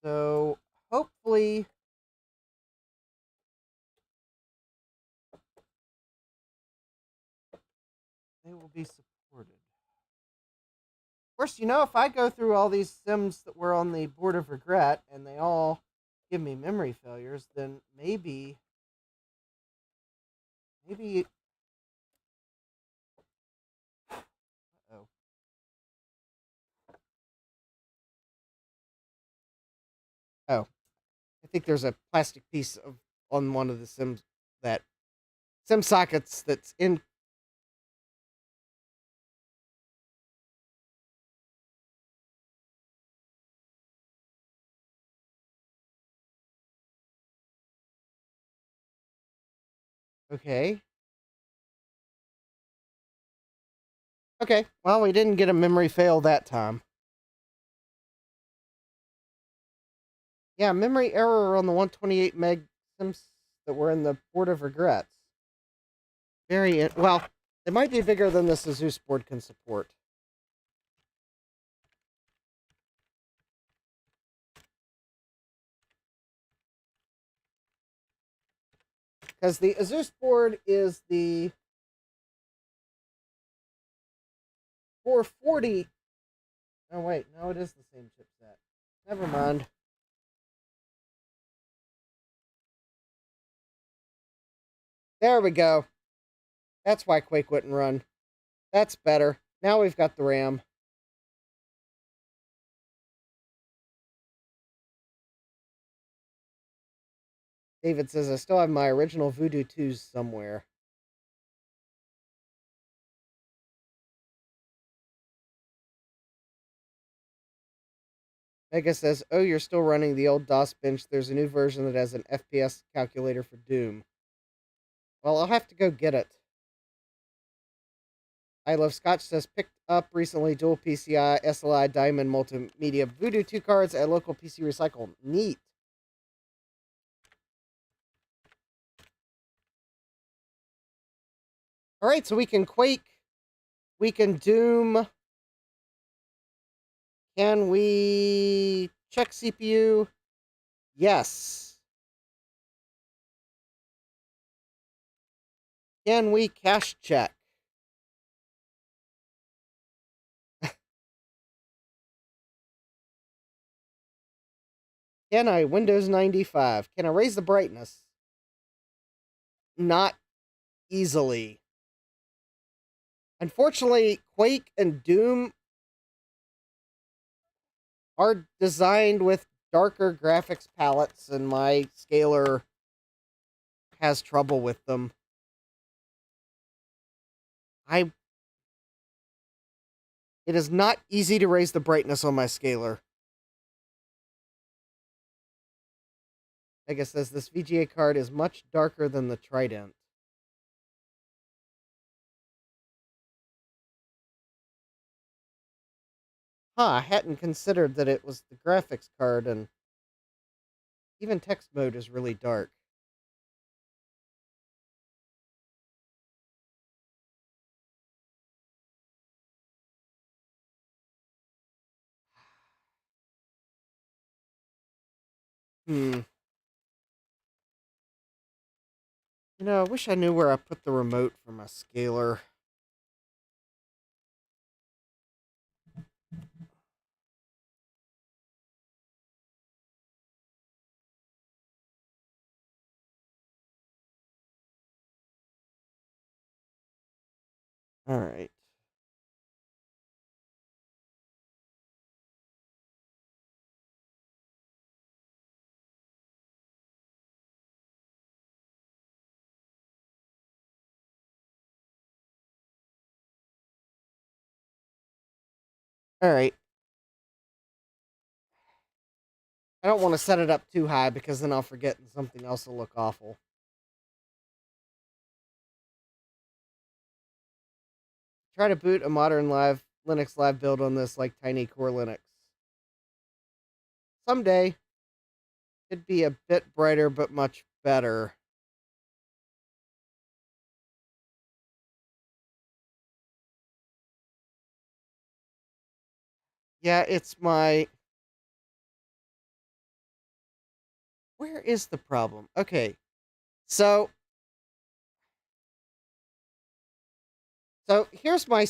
A: So hopefully they will be supported. Of course, if I go through all these sims that were on the board of regret and they all give me memory failures, then maybe uh-oh. Oh, I think there's a plastic piece on one of the sim sockets that's in. Okay. Okay, well, we didn't get a memory fail that time. Yeah, memory error on the 128 meg sims that were in the board of regrets. Well, they might be bigger than the Asus board can support. Because the Asus board is the 440. Oh, wait. No, it is the same chipset. Never mind. There we go. That's why Quake wouldn't run. That's better. Now we've got the RAM. David says, I still have my original Voodoo 2s somewhere. Mega says, oh, you're still running the old DOS bench. There's a new version that has an FPS calculator for Doom. Well, I'll have to go get it. I Love Scotch says, picked up recently dual PCI SLI Diamond Multimedia Voodoo 2 cards at local PC Recycle. Neat. All right, so we can Quake. We can Doom. Can we check CPU? Yes. Can we cache check? Can I Windows 95? Can I raise the brightness? Not easily. Unfortunately, Quake and Doom are designed with darker graphics palettes, and my scaler has trouble with them. It is not easy to raise the brightness on my scaler. I guess says this VGA card is much darker than the Trident. I hadn't considered that it was the graphics card, and even text mode is really dark. You know, I wish I knew where I put the remote for my scaler. Alright. Alright. I don't want to set it up too high because then I'll forget and something else will look awful. Try to boot a modern Linux live build on this like Tiny Core Linux. Someday. It'd be a bit brighter but much better. Yeah, it's my... Where is the problem? Okay. So here's my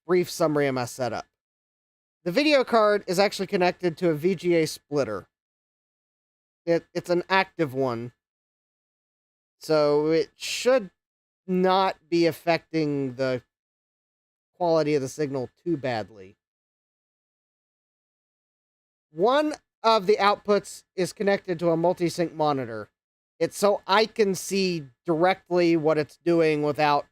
A: brief summary of my setup. The video card is actually connected to a VGA splitter. It's an active one. So it should not be affecting the quality of the signal too badly. One of the outputs is connected to a multi-sync monitor. It's so I can see directly what it's doing without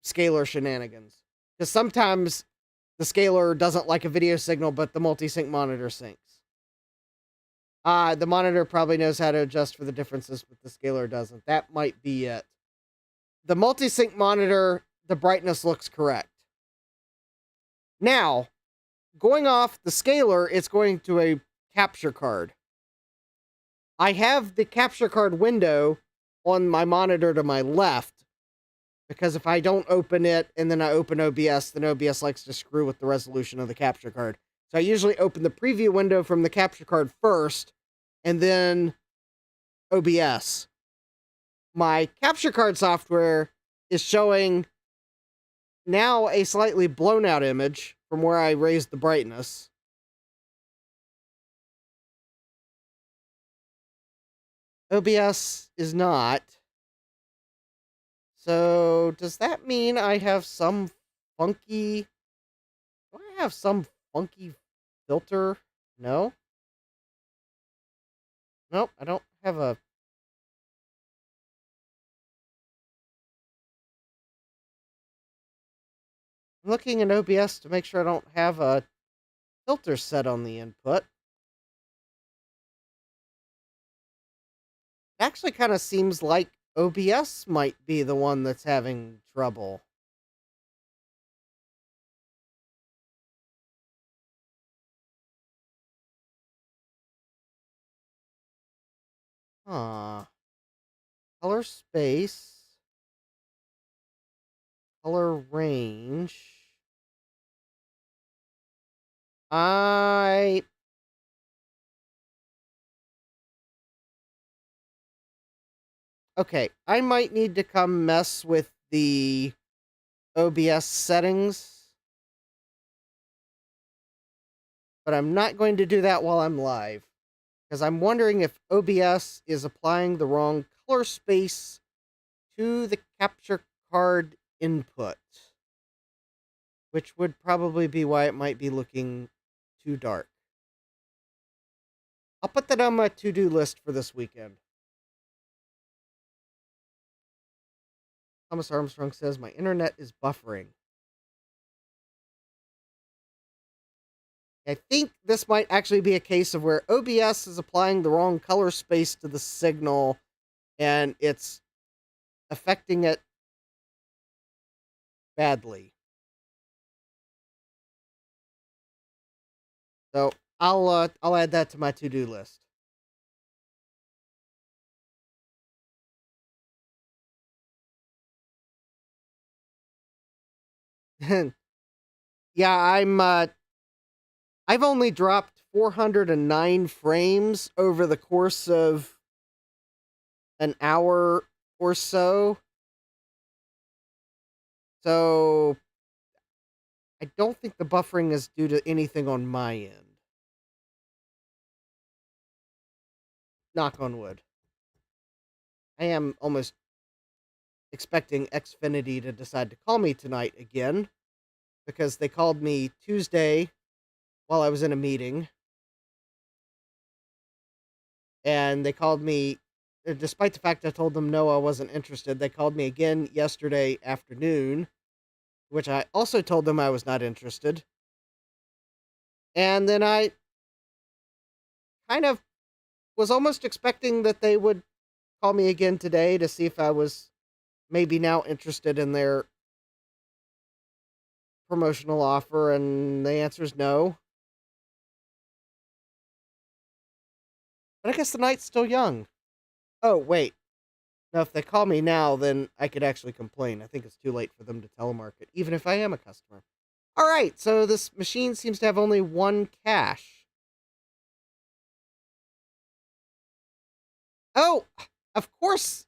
A: scaler shenanigans. Because sometimes the scaler doesn't like a video signal, but the multi-sync monitor syncs. The monitor probably knows how to adjust for the differences, but the scaler doesn't. That might be it. The multi-sync monitor, the brightness looks correct. Now, going off the scaler, it's going to a capture card. I have the capture card window on my monitor to my left, because if I don't open it and then I open OBS, then OBS likes to screw with the resolution of the capture card. So I usually open the preview window from the capture card first, and then OBS. My capture card software is showing now a slightly blown out image from where I raised the brightness. OBS is not. So, does that mean I have some funky... Do I have some funky filter? No? Nope, I don't have a... I'm looking in OBS to make sure I don't have a filter set on the input. It actually kind of seems like OBS might be the one that's having trouble. Huh. Color space. Color range. Okay, I might need to come mess with the OBS settings. But I'm not going to do that while I'm live. Because I'm wondering if OBS is applying the wrong color space to the capture card input. Which would probably be why it might be looking too dark. I'll put that on my to-do list for this weekend. Thomas Armstrong says, my internet is buffering. I think this might actually be a case of where OBS is applying the wrong color space to the signal and it's affecting it badly. So I'll add that to my to-do list. Yeah, I've only dropped 409 frames over the course of an hour or so. So I don't think the buffering is due to anything on my end. Knock on wood. I am almost expecting Xfinity to decide to call me tonight again, because they called me Tuesday while I was in a meeting. And they called me, despite the fact I told them no, I wasn't interested, they called me again yesterday afternoon, which I also told them I was not interested. And then I kind of was almost expecting that they would call me again today to see if I was maybe now interested in their promotional offer, and the answer is no. But I guess the night's still young. Oh, wait. Now, if they call me now, then I could actually complain. I think it's too late for them to telemarket, even if I am a customer. All right, so this machine seems to have only one cache. Oh, of course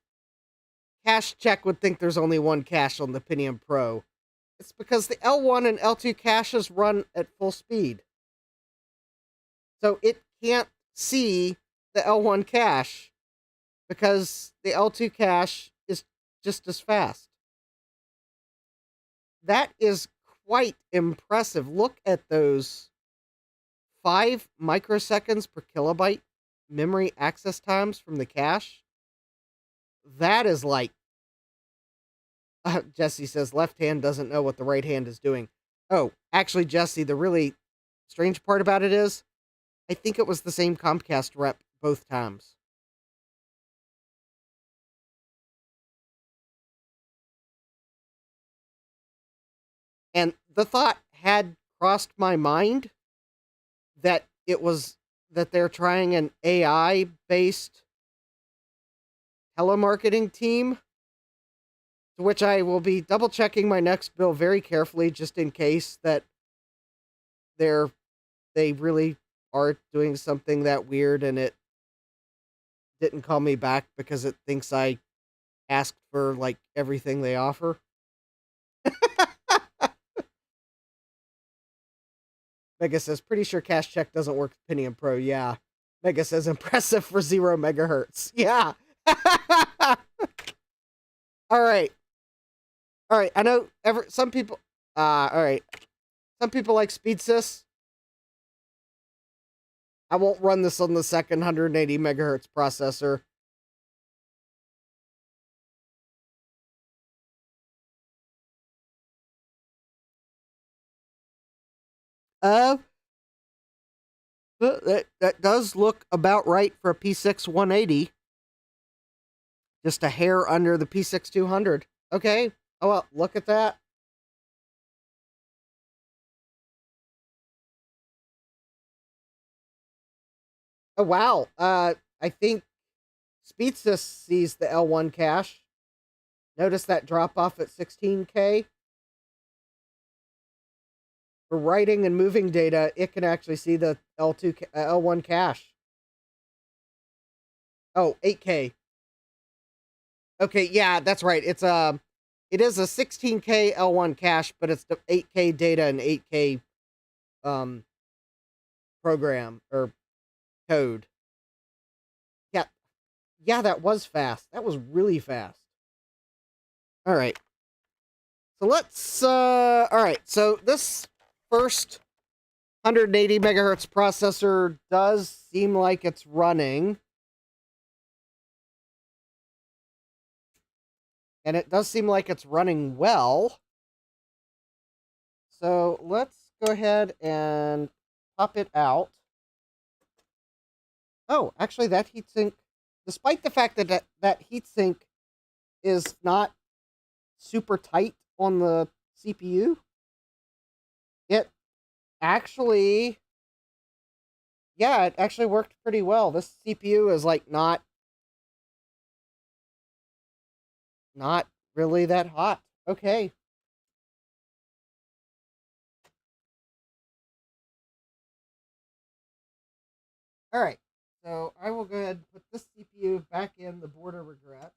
A: Cache Check would think there's only one cache on the Pentium Pro. It's because the L1 and L2 caches run at full speed. So it can't see the L1 cache because the L2 cache is just as fast. That is quite impressive. Look at those 5 microseconds per kilobyte memory access times from the cache. That is like, Jesse says left hand doesn't know what the right hand is doing. Oh, actually, Jesse, the really strange part about it is, I think it was the same Comcast rep both times. And the thought had crossed my mind that they're trying an AI-based telemarketing team, to which I will be double checking my next bill very carefully just in case that they really are doing something that weird and it didn't call me back because it thinks I asked for like everything they offer. Mega says, pretty sure Cache Check doesn't work with Pentium Pro. Yeah. Mega says, impressive for 0 megahertz. Yeah. All right. All right. I know some people, all right. Some people like SpeedSys. I won't run this on the second 180 megahertz processor. That does look about right for a P6 180. Just a hair under the P6 200. Okay. Oh, well, look at that. Oh, wow. I think SpeedSys sees the L1 cache. Notice that drop off at 16K. For writing and moving data, it can actually see the L1 cache. Oh, 8K. Okay, yeah, that's right. It is a 16K L1 cache, but it's the 8K data and 8K program or code. Yeah, that was fast. That was really fast. All right. So let's all right. So this first 180 megahertz processor does seem like it's running. And it does seem like it's running well. So let's go ahead and pop it out. Oh, actually, that heatsink, despite the fact that that heatsink is not super tight on the CPU, it actually, yeah, it actually worked pretty well. This CPU is like not really that hot. Okay. All right. So I will go ahead and put this CPU back in the board of regrets.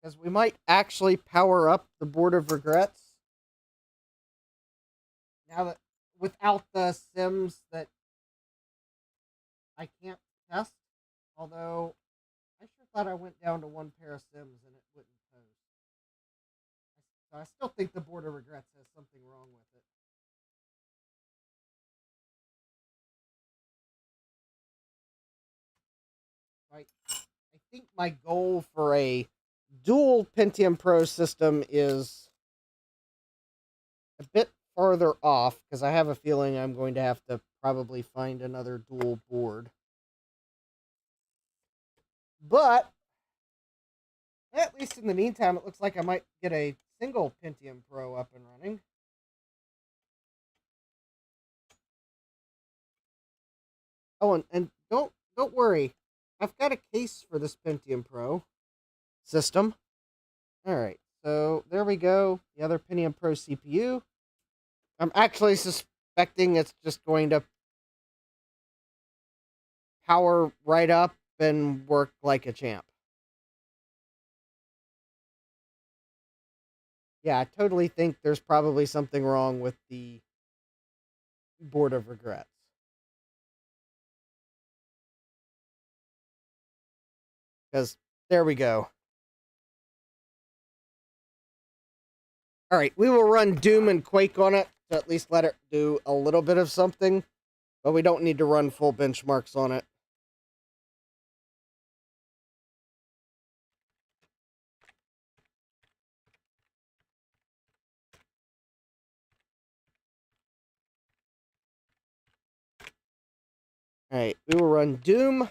A: Because we might actually power up the board of regrets now that without the sims that I can't test. Although I sure thought I went down to one pair of sims and it wouldn't post. So I still think the board of regrets has something wrong with it. Right. I think my goal for a dual Pentium Pro system is a bit farther off because I have a feeling I'm going to have to probably find another dual board. But at least in the meantime, it looks like I might get a single Pentium Pro up and running. Oh, and don't worry, I've got a case for this Pentium Pro system. All right, so there we go. The other Pentium Pro CPU. I'm actually suspecting it's just going to power right up and work like a champ. Yeah, I totally think there's probably something wrong with the board of regrets. Because there we go. All right, we will run Doom and Quake on it to at least let it do a little bit of something, but we don't need to run full benchmarks on it. All right, we will run Doom.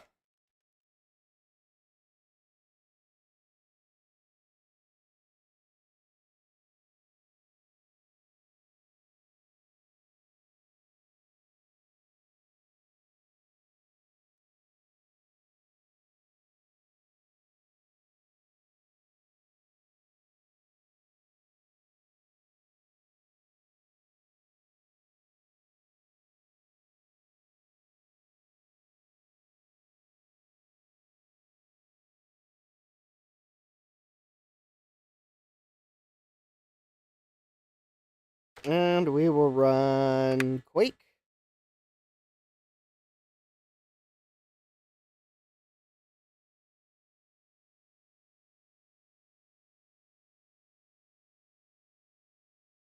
A: And we will run Quake.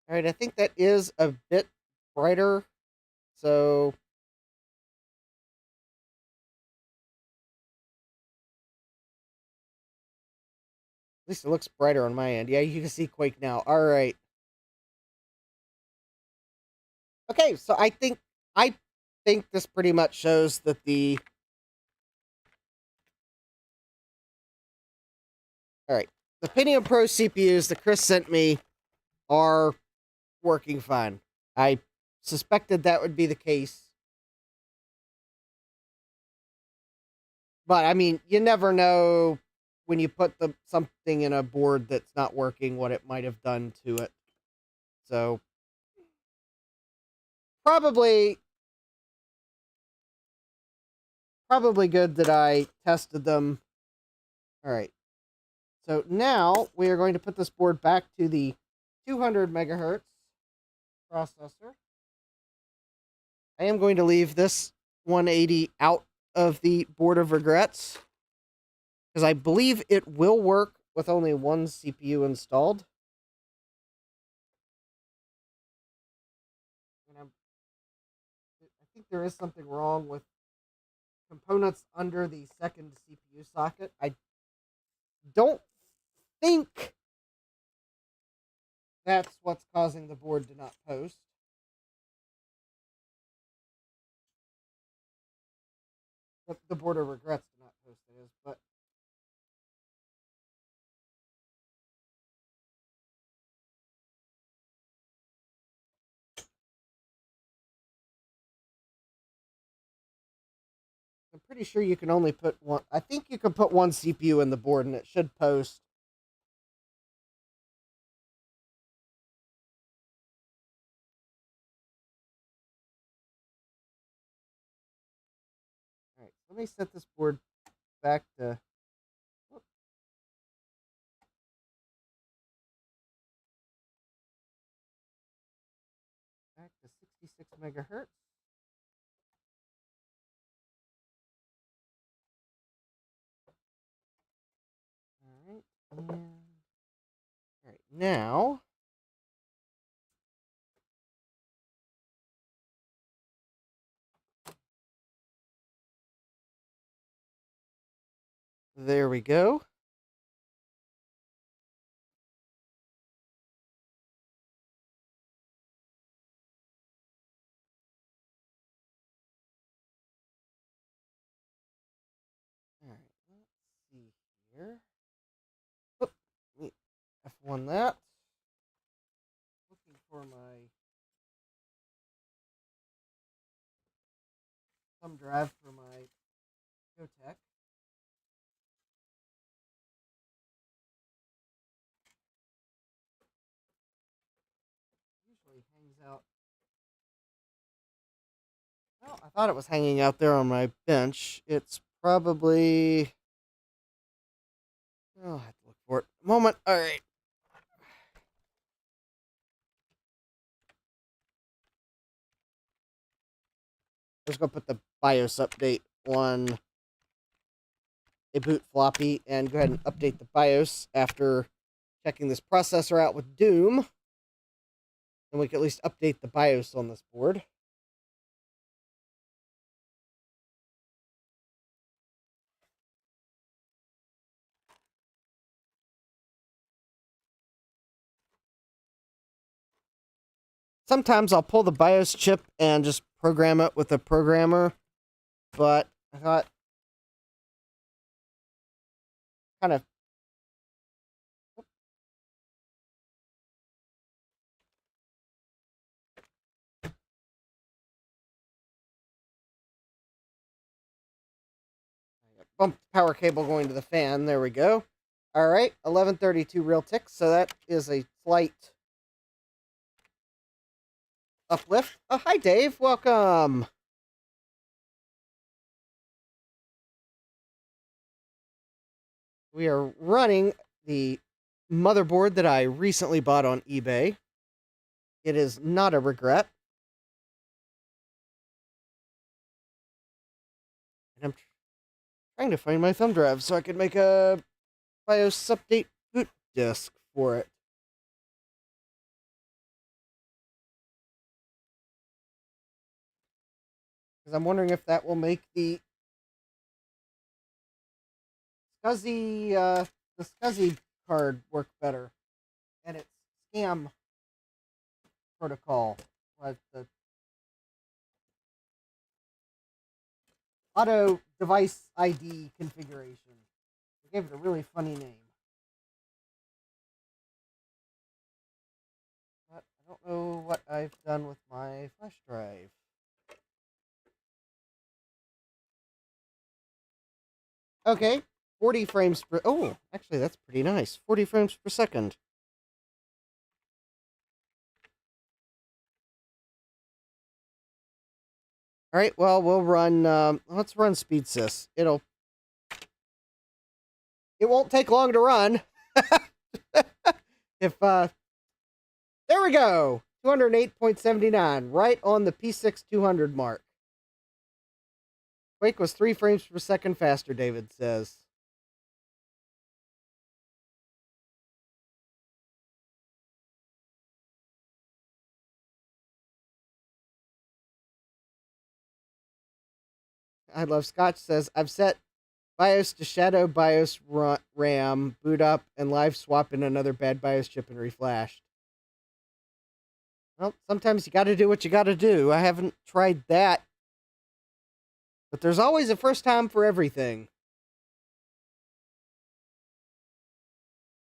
A: All right, I think that is a bit brighter. So at least it looks brighter on my end. Yeah, you can see Quake now. All right. Okay, so I think this pretty much shows that the all right, the Pentium Pro CPUs that Chris sent me are working fine. I suspected that would be the case. But I mean, you never know when you put something in a board that's not working what it might have done to it. So probably good that I tested them. All right. So now we are going to put this board back to the 200 megahertz processor. I am going to leave this 180 out of the board of regrets because I believe it will work with only one CPU installed. And I think there is something wrong with components under the second CPU socket. I don't think that's what's causing the board to not post. The board of regrets to not post it is, but I'm pretty sure you can only put one. I think you can put one CPU in the board and it should post. All right, let me set this board back to. Back to 66 megahertz. All right, and all right now. There we go. All right, let's see here. Oop, F1 that. Looking for my thumb drive for my GoTech. Usually hangs out. Well, I thought it was hanging out there on my bench. It's probably. Oh, I have to look for it. A moment. All right. I was going to put the BIOS update on a boot floppy and go ahead and update the BIOS after checking this processor out with Doom. And we can at least update the BIOS on this board. Sometimes I'll pull the BIOS chip and just program it with a programmer, but I thought kind of bump the power cable going to the fan. There we go. All right, 1132 real ticks, so that is a slight uplift. Oh, hi, Dave. Welcome. We are running the motherboard that I recently bought on eBay. It is not a regret. And I'm trying to find my thumb drive so I can make a BIOS update boot disk for it. Because I'm wondering if that will make the SCSI card work better. And its scam protocol. Like the auto device ID configuration. They gave it a really funny name. But I don't know what I've done with my flash drive. Okay, 40 frames per... Oh, actually, that's pretty nice. 40 frames per second. All right, well, we'll run... let's run SpeedSys. It won't take long to run. If, there we go! 208.79, right on the P6 200 mark. Quake was 3 frames per second faster, David says. I Love Scotch says, I've set BIOS to shadow BIOS RAM, boot up, and live swap in another bad BIOS chip and reflash. Well, sometimes you got to do what you got to do. I haven't tried that. But there's always a first time for everything.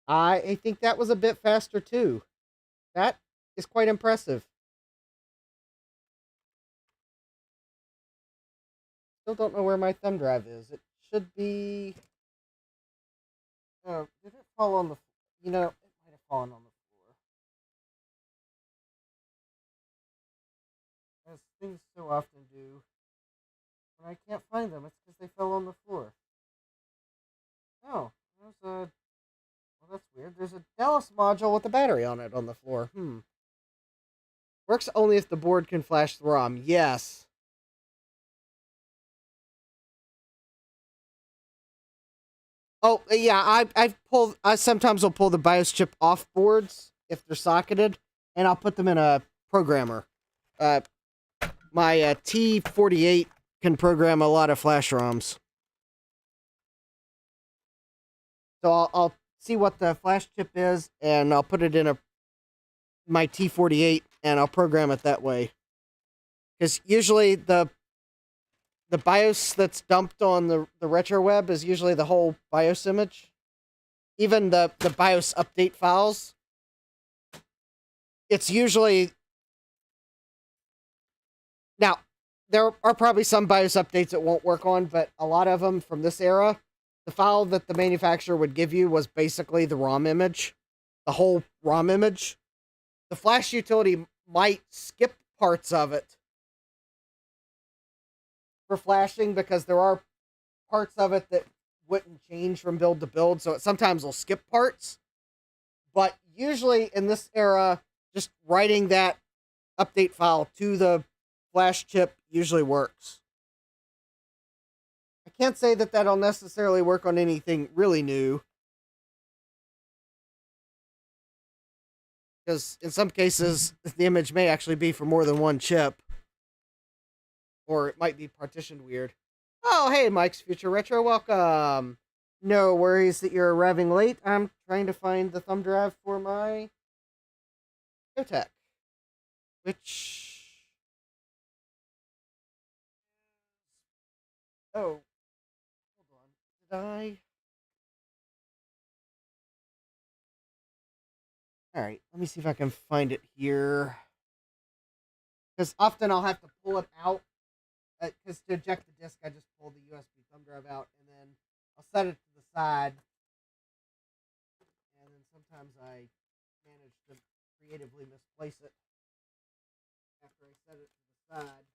A: I think that was a bit faster too. That is quite impressive. Still don't know where my thumb drive is. It should be... Oh, did it fall on the... You know, it might have fallen on the floor. As things so often do. When I can't find them, it's because they fell on the floor. Oh, there's a... Well, that's weird. There's a Dallas module with a battery on it on the floor. Works only if the board can flash the ROM. Yes. Oh, yeah, I sometimes will pull the BIOS chip off boards if they're socketed, and I'll put them in a programmer. My T48 can program a lot of flash ROMs. So I'll see what the flash chip is, and I'll put it in my T48, and I'll program it that way. Because usually the BIOS that's dumped on the retro web is usually the whole BIOS image. Even the BIOS update files. It's usually... Now, there are probably some BIOS updates it won't work on, but a lot of them from this era, the file that the manufacturer would give you was basically the ROM image. The whole ROM image. The Flash utility might skip parts of it for flashing because there are parts of it that wouldn't change from build to build, so it sometimes will skip parts. But usually in this era, just writing that update file to the flash chip usually works. I can't say that that'll necessarily work on anything really new, because in some cases the image may actually be for more than one chip, or it might be partitioned weird. Oh, hey, Mike's Future Retro, welcome. No worries that you're arriving late. I'm trying to find the thumb drive for my Kotek, which... Oh, hold on. Did I... Alright, let me see if I can find it here. Because often I'll have to pull it out. Because to eject the disk, I just pull the USB thumb drive out, and then I'll set it to the side. And then sometimes I manage to creatively misplace it after I set it to the side.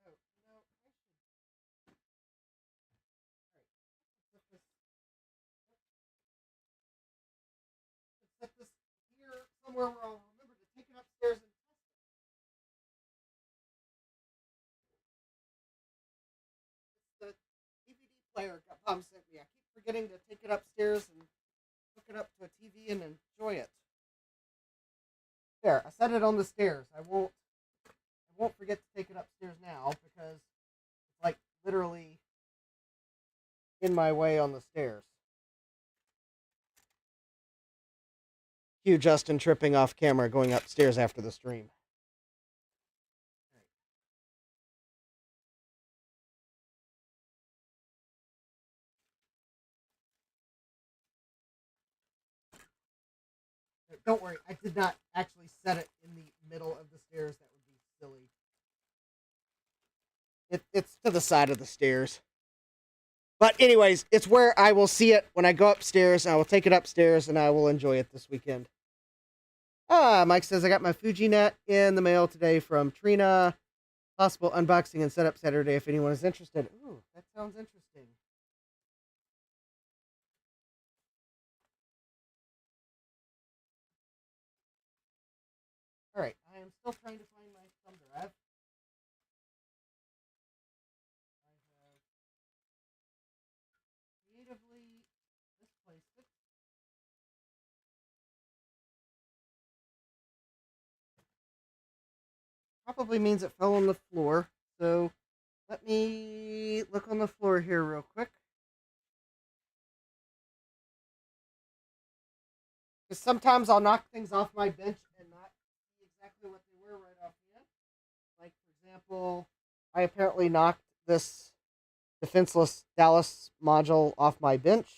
A: Oh, no, I should... Alright, set this here somewhere where I'll remember to take it upstairs and test it. It's the DVD player Mom sent me. I keep forgetting to take it upstairs and hook it up to a TV and enjoy it. There, I set it on the stairs. I won't forget to take it upstairs now because it's like literally in my way on the stairs. Cue Justin tripping off camera going upstairs after the stream. Don't worry, I did not actually set it in the middle of the stairs. That would be silly. It's to the side of the stairs. But anyways, it's where I will see it when I go upstairs. I will take it upstairs and I will enjoy it this weekend. Mike says, I got my FujiNet in the mail today from Trina. Possible unboxing and setup Saturday if anyone is interested. Ooh, that sounds interesting. Alright, I am still trying to find my thumb drive. I have creatively misplaced it. probably means it fell on the floor. So let me look on the floor here real quick. Because sometimes I'll knock things off my bench and not see exactly what they were right offhand. Like, for example, I apparently knocked this defenseless Dallas module off my bench.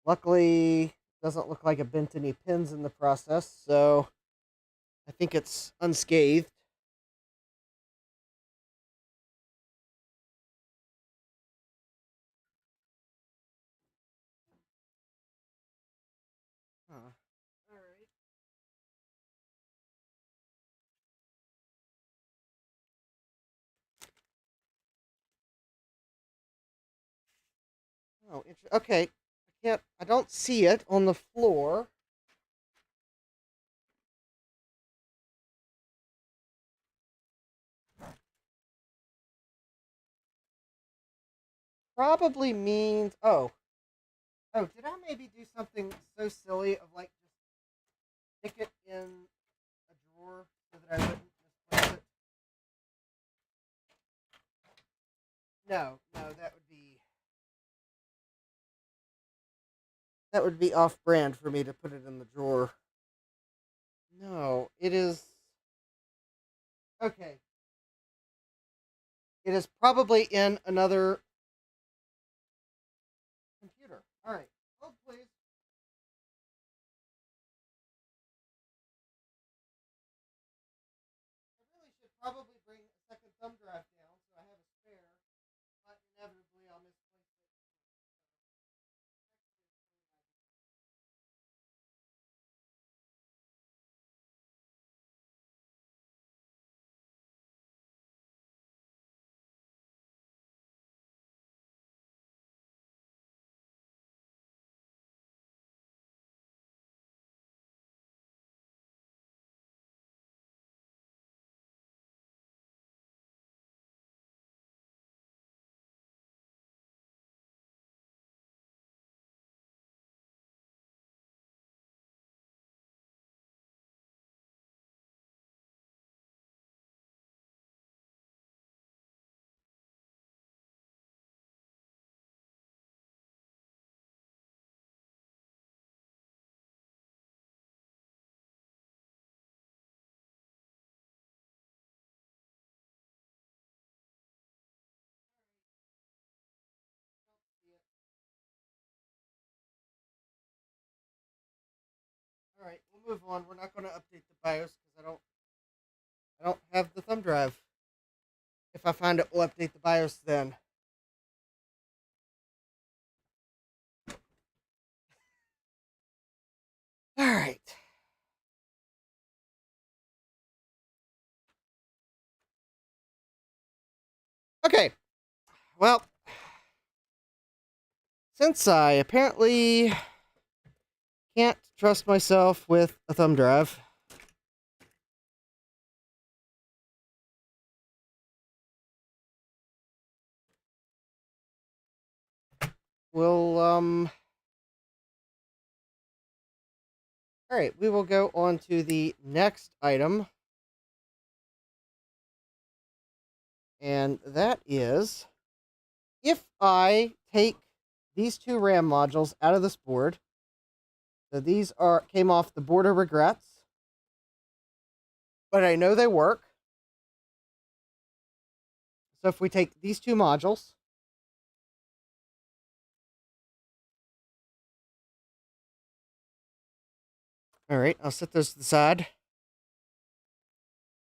A: Luckily, doesn't look like it bent any pins in the process, so I think it's unscathed. Huh. All right. Oh, okay. I don't see it on the floor. Probably means, oh, did I maybe do something so silly of like just stick it in a drawer so that I wouldn't misplace it? No, that would be off brand for me to put it in the drawer. No, it is okay. It is probably in another computer. All right. Hold, please. I really should probably bring a second thumb drive down so I have a spare, but inevitably I'll misplace it. All right, we'll move on. We're not going to update the BIOS because I don't have the thumb drive. If I find it, we'll update the BIOS then. All right. Okay. Well, since I apparently can't trust myself with a thumb drive, we'll all right, we will go on to the next item. And that is if I take these two RAM modules out of this board. So these came off the board of regrets, but I know they work. So if we take these two modules, all right, I'll set those to the side.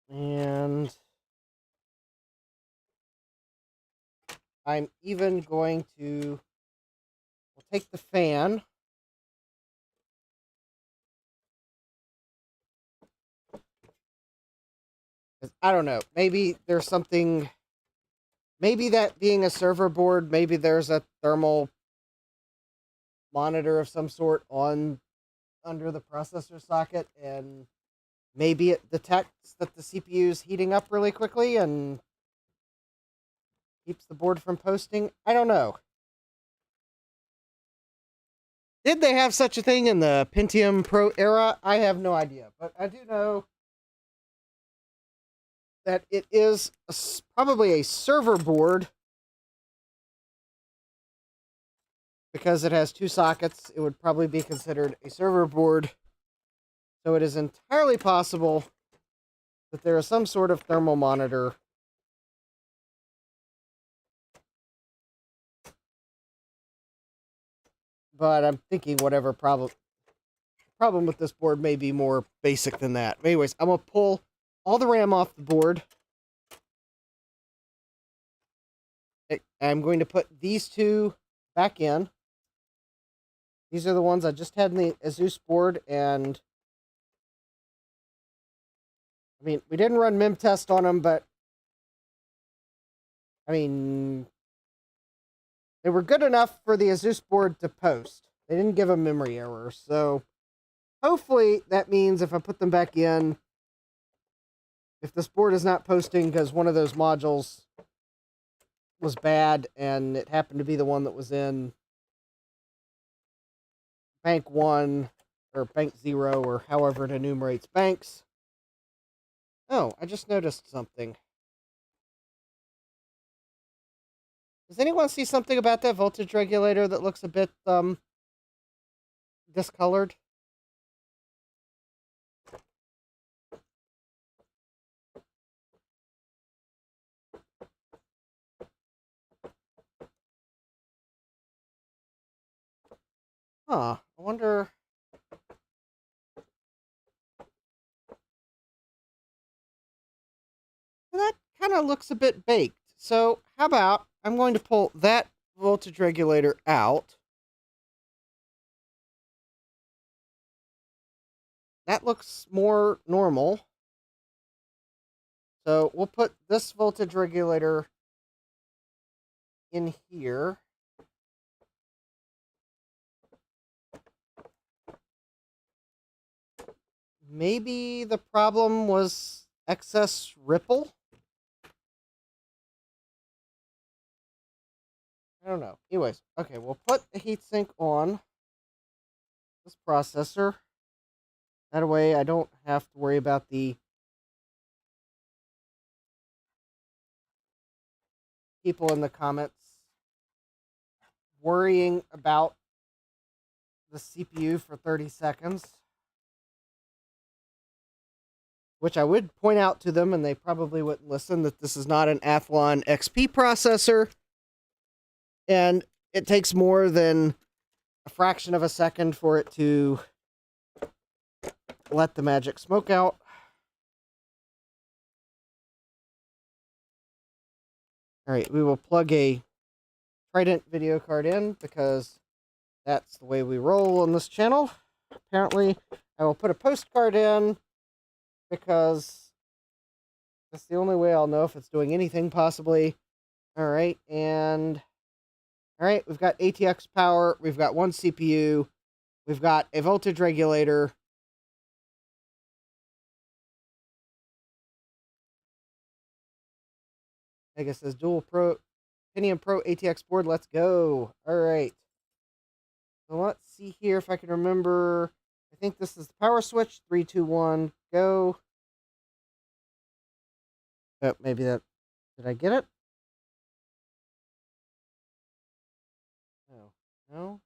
A: And I'm even going to we'll take the fan. I don't know. Maybe there's something. Maybe that being a server board, maybe there's a thermal monitor of some sort on under the processor socket, and maybe it detects that the CPU is heating up really quickly and keeps the board from posting. I don't know. Did they have such a thing in the Pentium Pro era? I have no idea, but I do know that it is probably a server board because it has 2 sockets. It would probably be considered a server board. So it is entirely possible that there is some sort of thermal monitor but I'm thinking whatever problem with this board may be more basic than that. Anyways, I'm going to pull all the RAM off the board. I'm going to put these 2 back in. These are the ones I just had in the Asus board, and I mean, we didn't run mem test on them, but I mean, they were good enough for the Asus board to post. They didn't give a memory error, so hopefully that means if I put them back in, if this board is not posting because one of those modules was bad and it happened to be the one that was in bank 1 or bank 0 or however it enumerates banks. Oh, I just noticed something. Does anyone see something about that voltage regulator that looks a bit discolored? Huh, I wonder. That kind of looks a bit baked. So, how about I'm going to pull that voltage regulator out. That looks more normal. So, we'll put this voltage regulator in here. Maybe the problem was excess ripple? I don't know. Anyways, okay, we'll put the heatsink on this processor. That way I don't have to worry about the people in the comments worrying about the CPU for 30 seconds. Which I would point out to them, and they probably wouldn't listen, that this is not an Athlon XP processor. And it takes more than a fraction of a second for it to let the magic smoke out. Alright, we will plug a Trident video card in because that's the way we roll on this channel. Apparently, I will put a postcard in because that's the only way I'll know if it's doing anything, possibly. Alright, and alright, we've got ATX power, we've got 1 CPU, we've got a voltage regulator. I guess says dual Pro Pentium Pro ATX board. Let's go. Alright. So let's see here if I can remember. I think this is the power switch. 3, 2, 1, go. Oh, maybe that. Did I get it? No. No?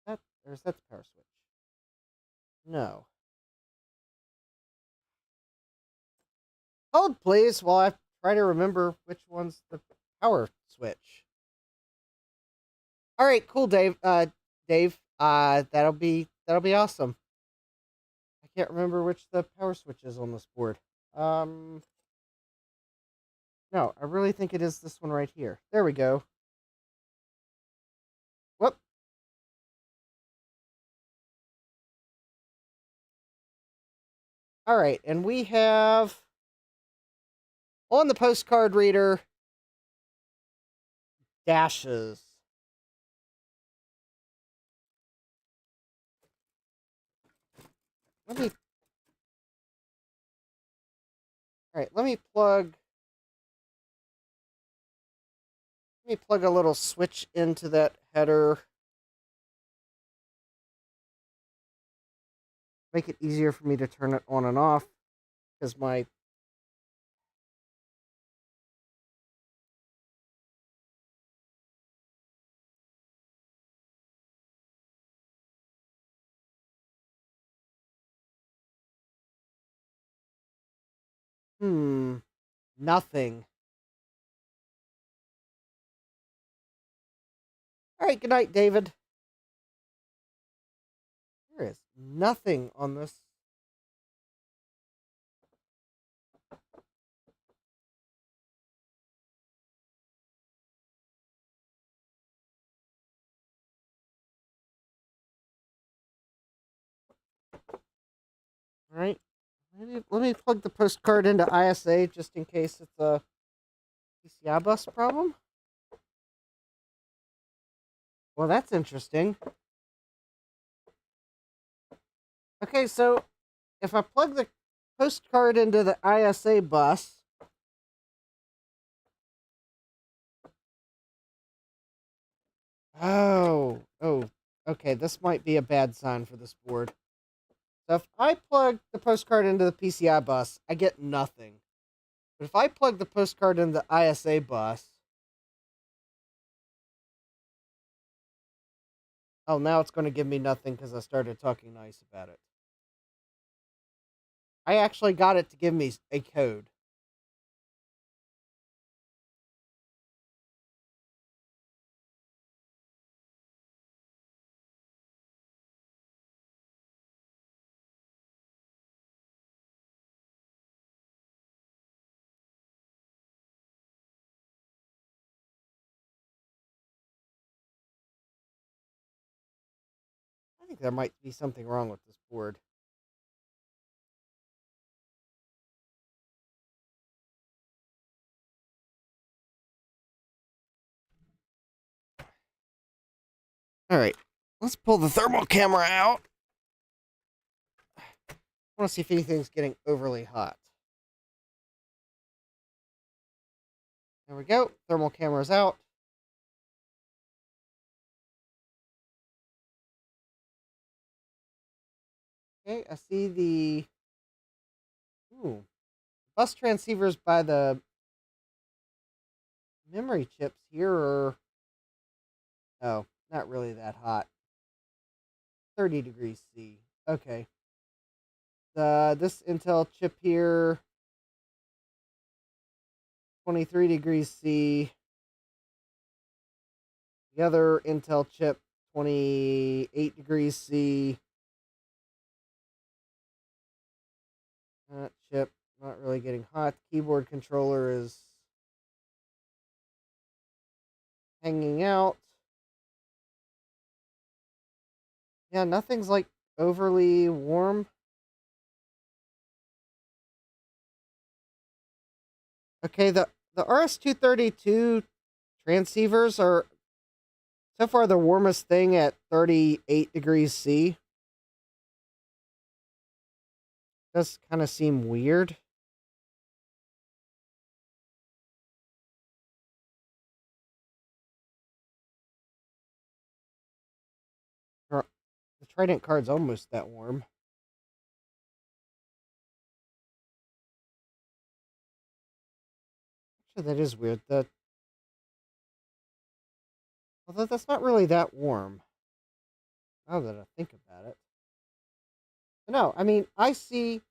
A: Or is that the power switch? No. Hold, please, while I try to remember which one's the power switch. All right, cool, Dave. That'll be awesome. I can't remember which the power switch is on this board. No, I really think it is this one right here. There we go. Whoop. All right, and we have on the postcard reader dashes. All right, let me plug a little switch into that header. Make it easier for me to turn it on and off because my Nothing. All right, good night, David. There is nothing on this. All right. Let me plug the postcard into ISA just in case it's a PCI bus problem. Well, that's interesting. Okay, so if I plug the postcard into the ISA bus, okay, this might be a bad sign for this board. So if I plug the postcard into the PCI bus, I get nothing. But if I plug the postcard into the ISA bus, oh, now it's going to give me nothing because I started talking nice about it. I actually got it to give me a code. I think there might be something wrong with this board. All right, let's pull the thermal camera out. I want to see if anything's getting overly hot. There we go. Thermal camera's out. Okay, I see the bus transceivers by the memory chips here are not really that hot. 30 degrees C. Okay. This Intel chip here, 23 degrees C. The other Intel chip, 28 degrees C. That chip, not really getting hot. The keyboard controller is hanging out. Yeah, nothing's like overly warm. Okay, the RS-232 transceivers are so far the warmest thing at 38 degrees C. Does kind of seem weird. The Trident card's almost that warm. Actually, that is weird. Although that's not really that warm. Now that I think about it. No, I mean, I see.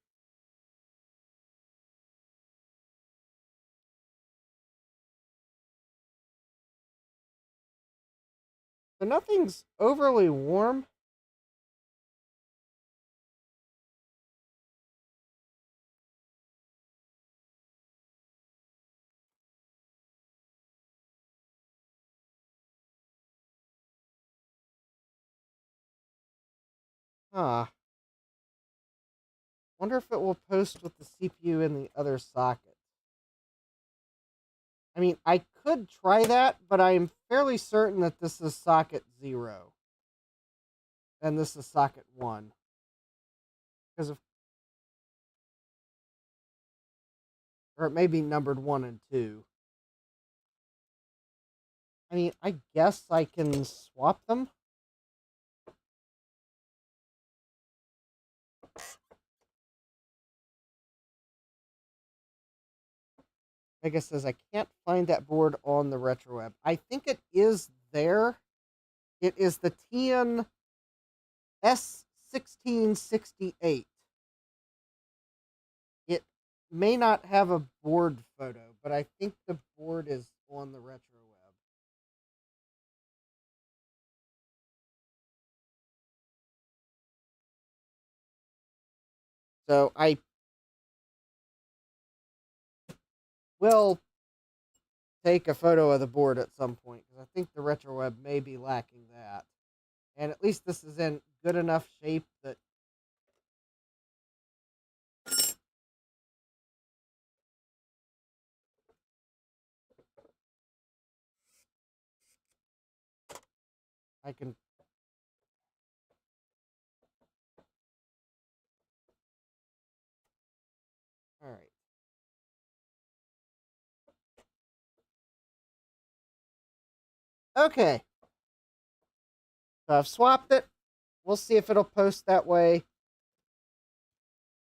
A: So nothing's overly warm. Huh. Wonder if it will post with the CPU in the other socket. I mean, I could try that, but I am fairly certain that this is socket 0. And this is socket 1. Because of. Or it may be numbered 1 and 2. I mean, I guess I can swap them. Like I says, I can't find that board on the RetroWeb. I think it is there. It is the TN S1668. may not have a board photo, but I think the board is on the retro web. So I will take a photo of the board at some point because I think the retro web may be lacking that. And at least this is in good enough shape that I can. All right. Okay. So I've swapped it. We'll see if it'll post that way.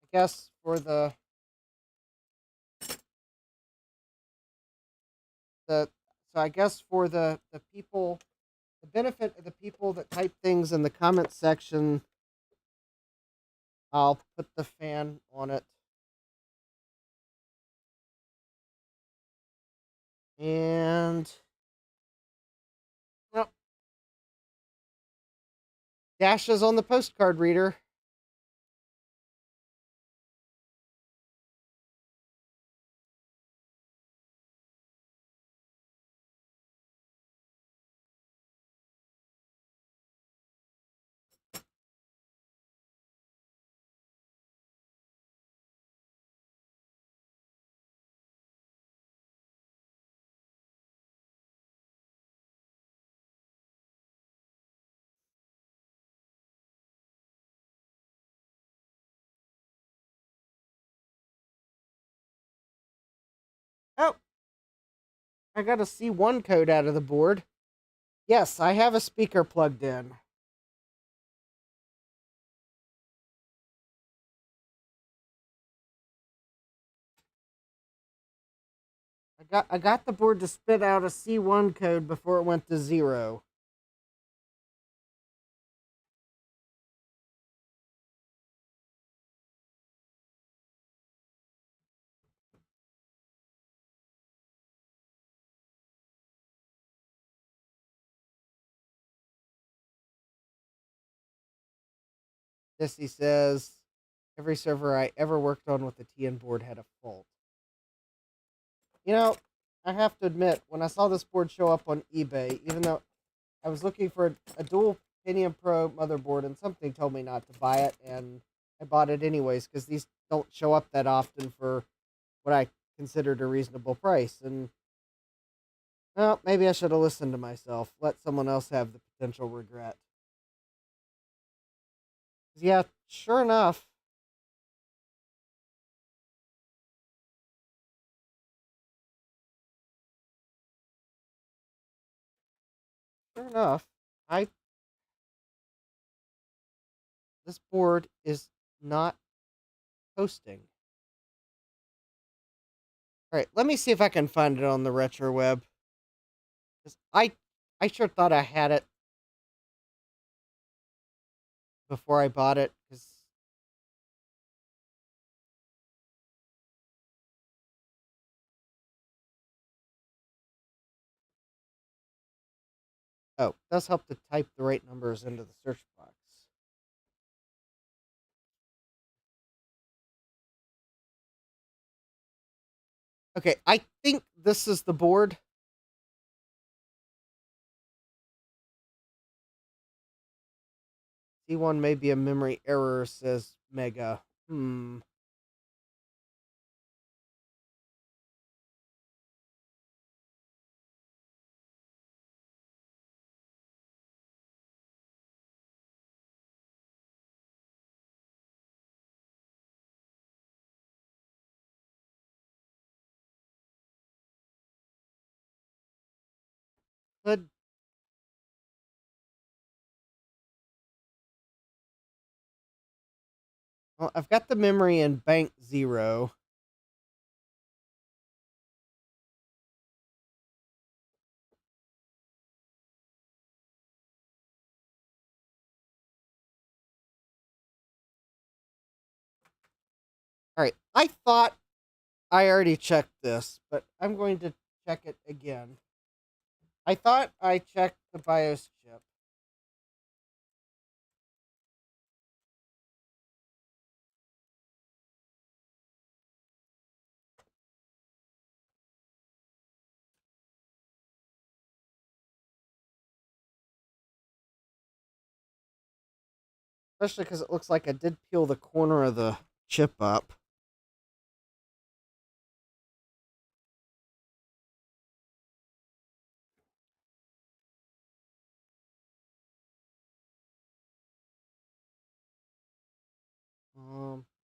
A: I guess for the so I guess for the people, the benefit of the people that type things in the comment section, I'll put the fan on it. And well, dashes on the postcard reader. Oh, I got a C1 code out of the board. Yes, I have a speaker plugged in. I got the board to spit out a C1 code before it went to 0. Jesse says every server I ever worked on with the TN board had a fault. You know, I have to admit, when I saw this board show up on eBay, even though I was looking for a dual Pentium Pro motherboard and something told me not to buy it, and I bought it anyways because these don't show up that often for what I considered a reasonable price. And well, maybe I should have listened to myself. Let someone else have the potential regret. Yeah, sure enough. Sure enough, I this board is not posting. All right, let me see if I can find it on the retro web. 'Cause I sure thought I had it before I bought it. Cause oh, it does help to type the right numbers into the search box. Okay, I think this is the board. C1 may be a memory error, says Mega. Could well, I've got the memory in bank 0. All right, I thought I already checked this, but I'm going to check it again. I thought I checked the BIOS chip. Especially because it looks like I did peel the corner of the chip up.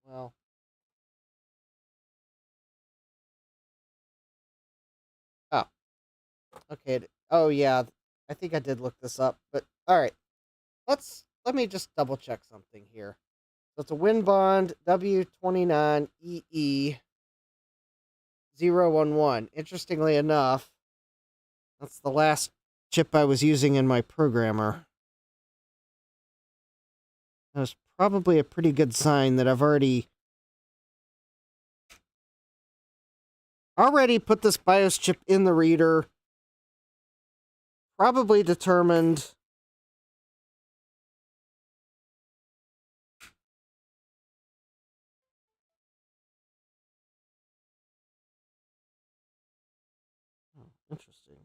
A: Well. Oh, okay. Oh, yeah. I think I did look this up, but all right. Let me just double check something here. So it's a WinBond W29EE011. Interestingly enough, that's the last chip I was using in my programmer. That was probably a pretty good sign that I've already put this BIOS chip in the reader. Probably determined interesting.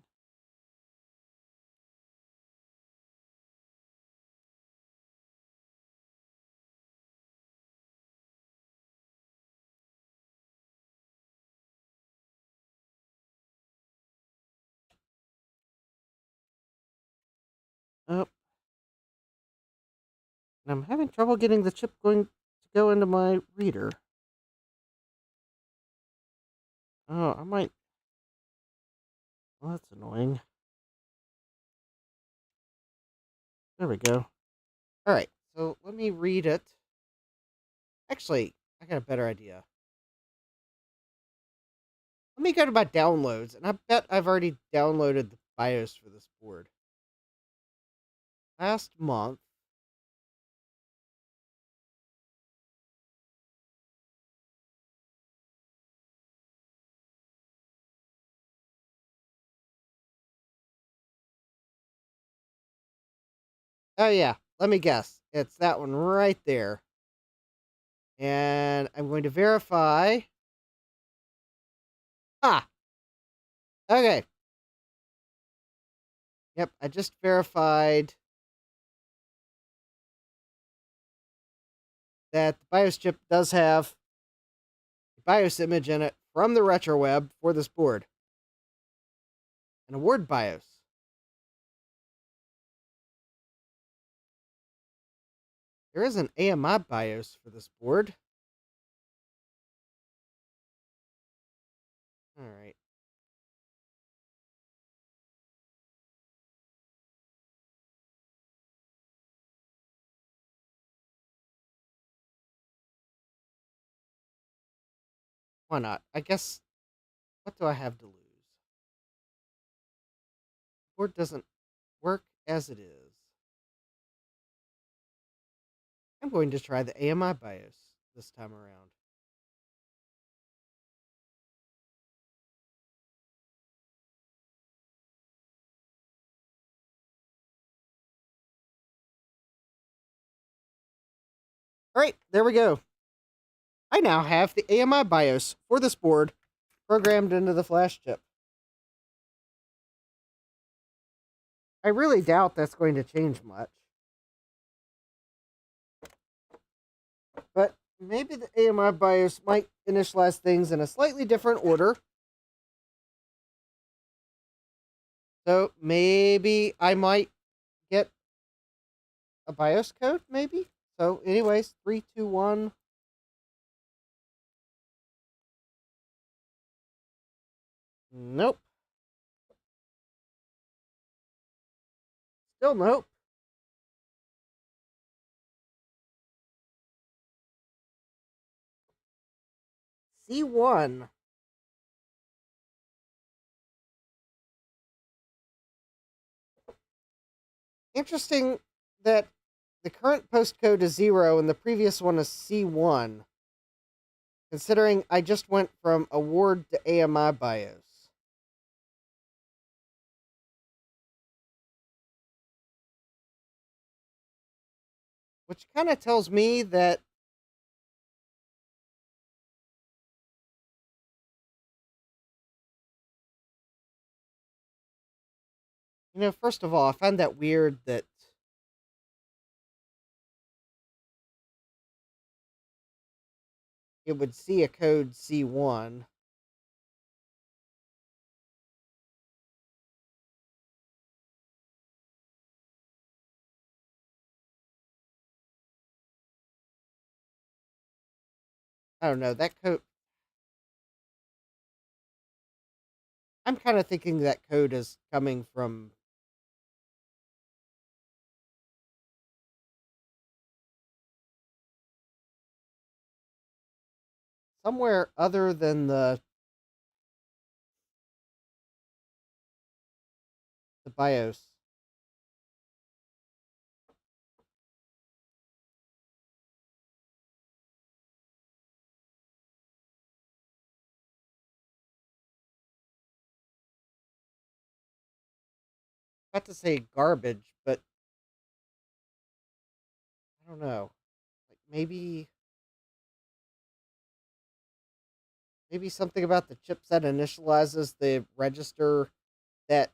A: Oh, and I'm having trouble getting the chip going to go into my reader. Oh, I might. Well, that's annoying. There we go. All right, so let me read it. Actually, I got a better idea. Let me go to my downloads, and I bet I've already downloaded the BIOS for this board. Last month. Oh, yeah. Let me guess. It's that one right there. And I'm going to verify. Ah, okay. Yep, I just verified that the BIOS chip does have a BIOS image in it from the RetroWeb for this board. An award BIOS. There is an AMI BIOS for this board. All right. Why not? I guess, what do I have to lose? The board doesn't work as it is. I'm going to try the AMI BIOS this time around. All right, there we go. I now have the AMI BIOS for this board programmed into the flash chip. I really doubt that's going to change much. But maybe the AMI BIOS might initialize things in a slightly different order. So maybe I might get a BIOS code, maybe? So anyways, 3, 2, 1. Nope. Still nope. C1. Interesting that the current postcode is 0 and the previous one is C1. considering I just went from Award to AMI BIOS. Which kind of tells me that first of all, I find that weird that it would see a code C1. I don't know, that code. I'm kind of thinking that code is coming from somewhere other than the BIOS. About to say garbage, but I don't know. Like maybe something about the chipset initializes the register that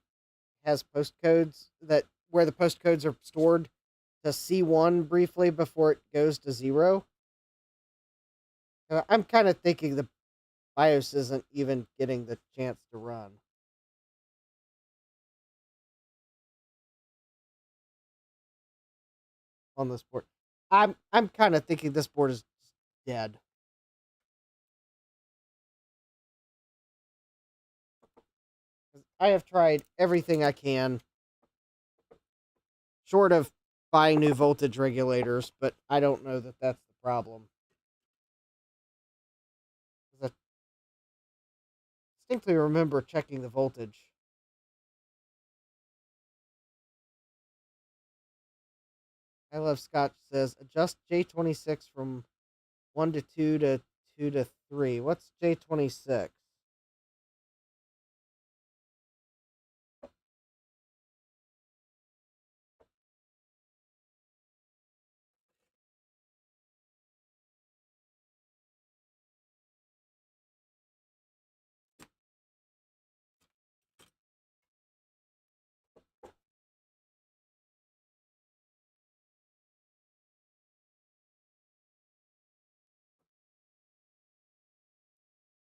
A: has postcodes that where the postcodes are stored to C1 briefly before it goes to 0. I'm kind of thinking the BIOS isn't even getting the chance to run on this board. I'm kind of thinking this board is dead. I have tried everything I can, short of buying new voltage regulators, but I don't know that that's the problem. I distinctly remember checking the voltage. I Love Scotch says adjust J26 from 1 to 2 to 2 to 3. What's J26?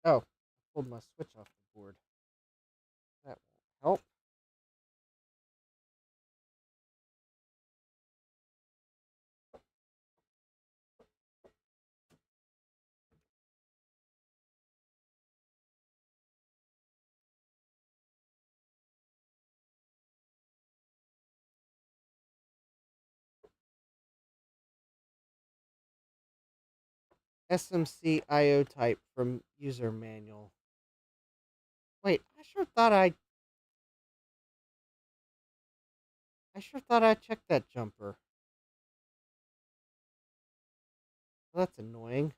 A: Oh, I pulled my switch off the board. That won't help. SMC IO type from user manual. Wait, I sure thought I checked that jumper. Well, that's annoying.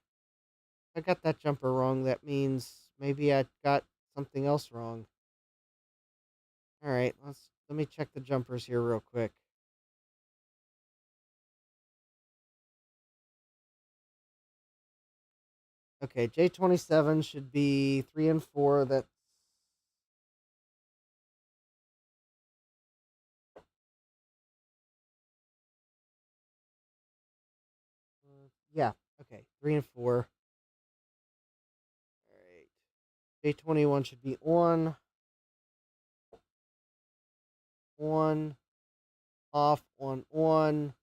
A: If I got that jumper wrong, that means maybe I got something else wrong. All right, let me check the jumpers here real quick. Okay, J27 should be 3 and 4. That's yeah. Okay, 3 and 4. All right. J21 should be on, off, on.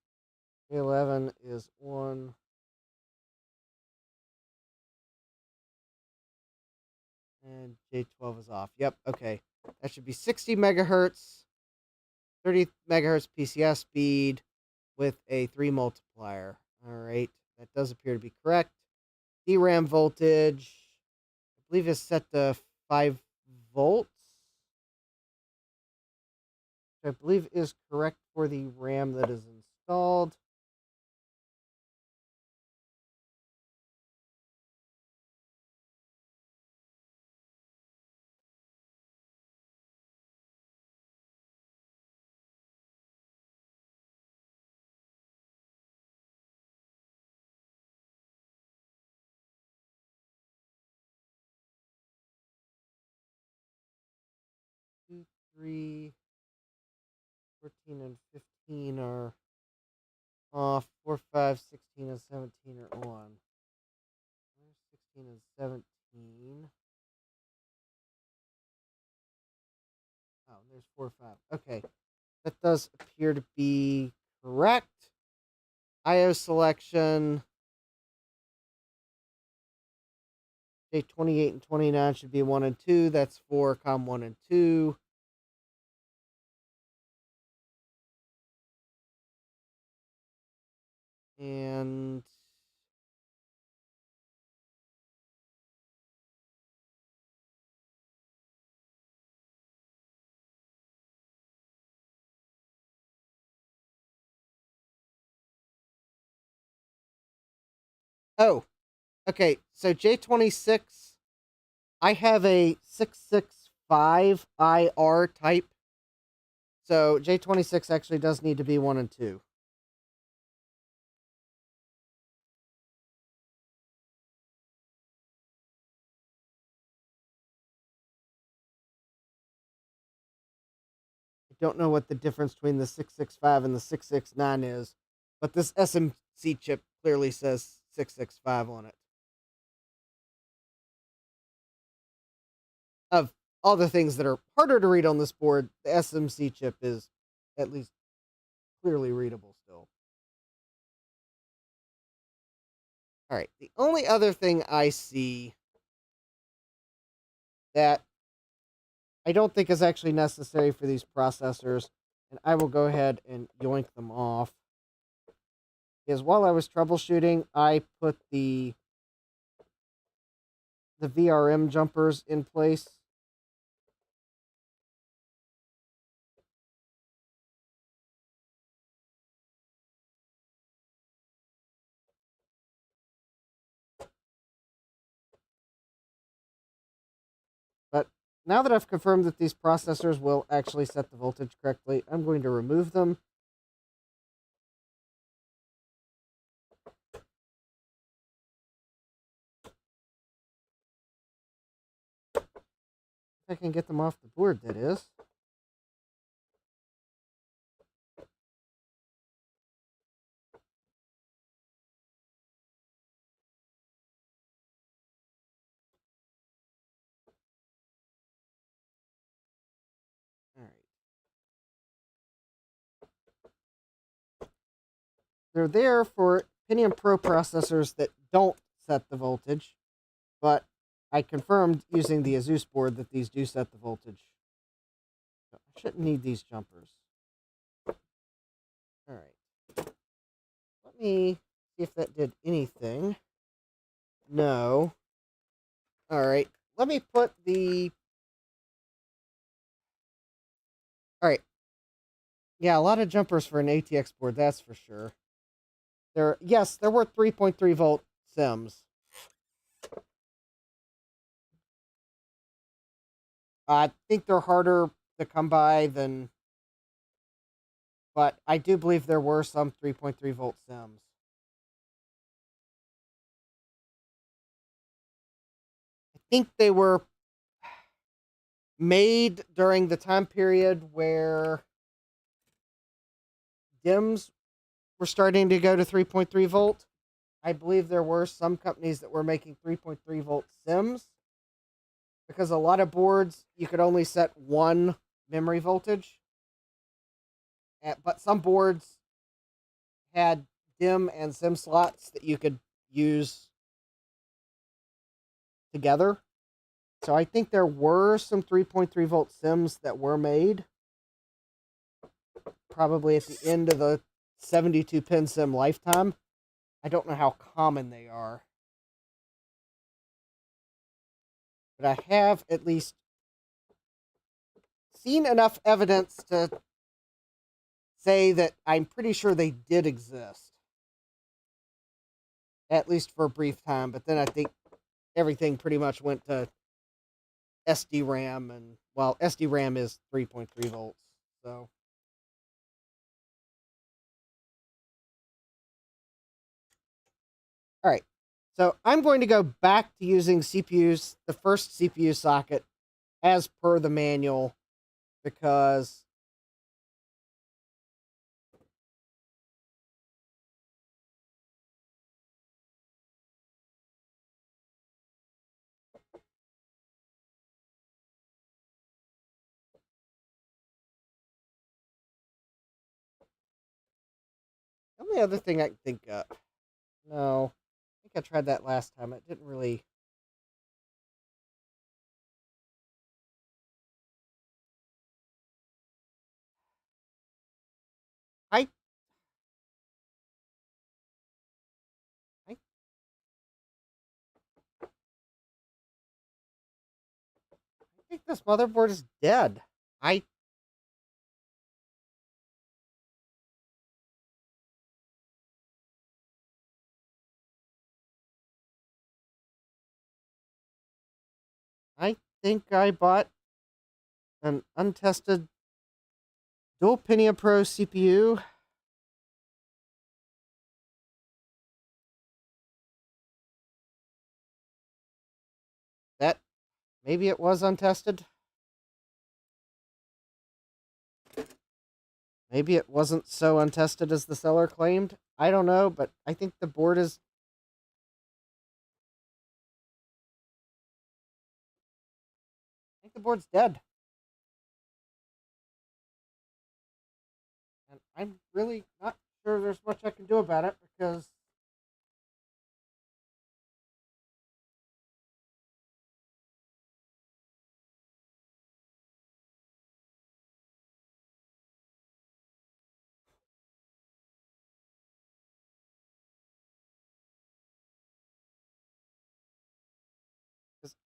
A: J11 is on. And J12 is off. Yep, okay. That should be 60 megahertz, 30 megahertz PCS speed with a 3 multiplier. All right, that does appear to be correct. DRAM voltage, I believe, is set to 5 volts, which I believe is correct for the RAM that is installed. 3, 14, and 15 are off. 4, 5, 16, and 17 are on. Where's 16 and 17? Oh, there's 4, 5. Okay. That does appear to be correct. IO selection. J28 and 29 should be 1 and 2. That's for COM 1 and 2. And oh, okay. So J26, I have a 665 IR type. So J26 actually does need to be 1 and 2. I don't know what the difference between the 665 and the 669 is, but this SMC chip clearly says 665 on it. Of all the things that are harder to read on this board, the SMC chip is at least clearly readable still. All right, the only other thing I see that I don't think is actually necessary for these processors, and I will go ahead and yoink them off, is while I was troubleshooting, I put the VRM jumpers in place. But now that I've confirmed that these processors will actually set the voltage correctly, I'm going to remove them. If I can get them off the board, that is. All right. They're there for Pentium Pro processors that don't set the voltage, but I confirmed using the Asus board that these do set the voltage. So I shouldn't need these jumpers. All right. Let me see if that did anything. No. All right. Let me put the... All right. Yeah, a lot of jumpers for an ATX board, that's for sure. Yes, there were 3.3 volt sims. I think they're harder to come by than... But I do believe there were some 3.3 volt sims. I think they were made during the time period where DIMMs were starting to go to 3.3 volt. I believe there were some companies that were making 3.3 volt sims, because a lot of boards you could only set one memory voltage, but some boards had DIMM and sim slots that you could use together. So I think there were some 3.3 volt sims that were made, probably at the end of the 72 pin sim lifetime. I don't know how common they are, but I have at least seen enough evidence to say that I'm pretty sure they did exist, at least for a brief time. But then I think everything pretty much went to SD-RAM, and well, SD-RAM is 3.3 volts, so. All right, so I'm going to go back to using CPUs, the first CPU socket, as per the manual, because the only other thing I can think of. No, I think I tried that last time. It didn't really. I I think this motherboard is dead. I I think I bought an untested dual Pentium Pro CPU. That maybe it was untested. Maybe it wasn't so untested as the seller claimed. I don't know, but I think the board is. I think the board's dead, and I'm really not sure there's much I can do about it because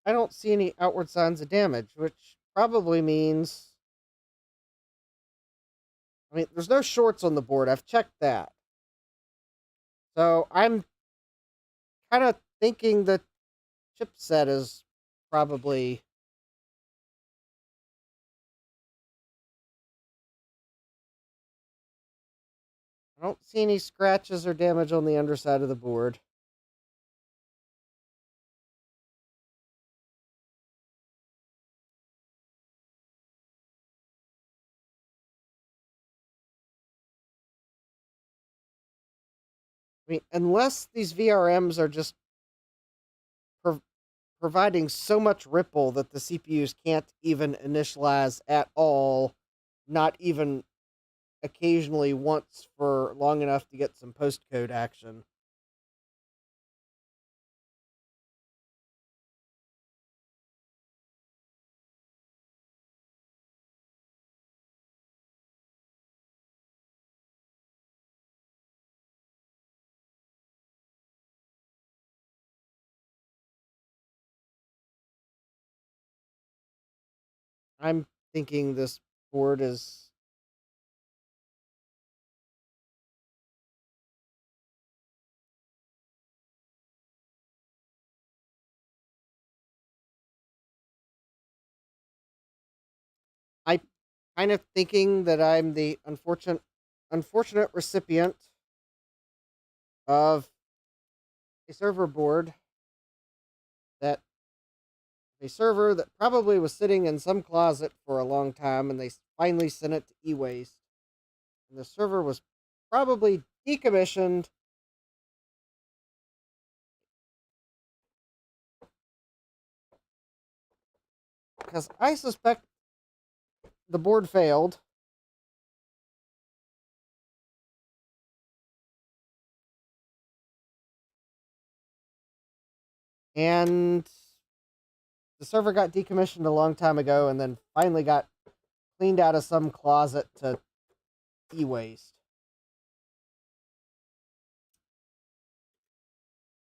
A: I don't see any outward signs of damage, which probably means. I mean, there's no shorts on the board. I've checked that. So I'm kind of thinking the chipset is probably. I don't see any scratches or damage on the underside of the board. I mean, unless these VRMs are just prov- providing so much ripple that the CPUs can't even initialize at all, not even occasionally once for long enough to get some postcode action. I'm thinking this board is. I kind of thinking that I'm the unfortunate recipient of a server board that a server that probably was sitting in some closet for a long time, and they finally sent it to e-waste. And the server was probably decommissioned because I suspect the board failed. And the server got decommissioned a long time ago and then finally got cleaned out of some closet to e-waste.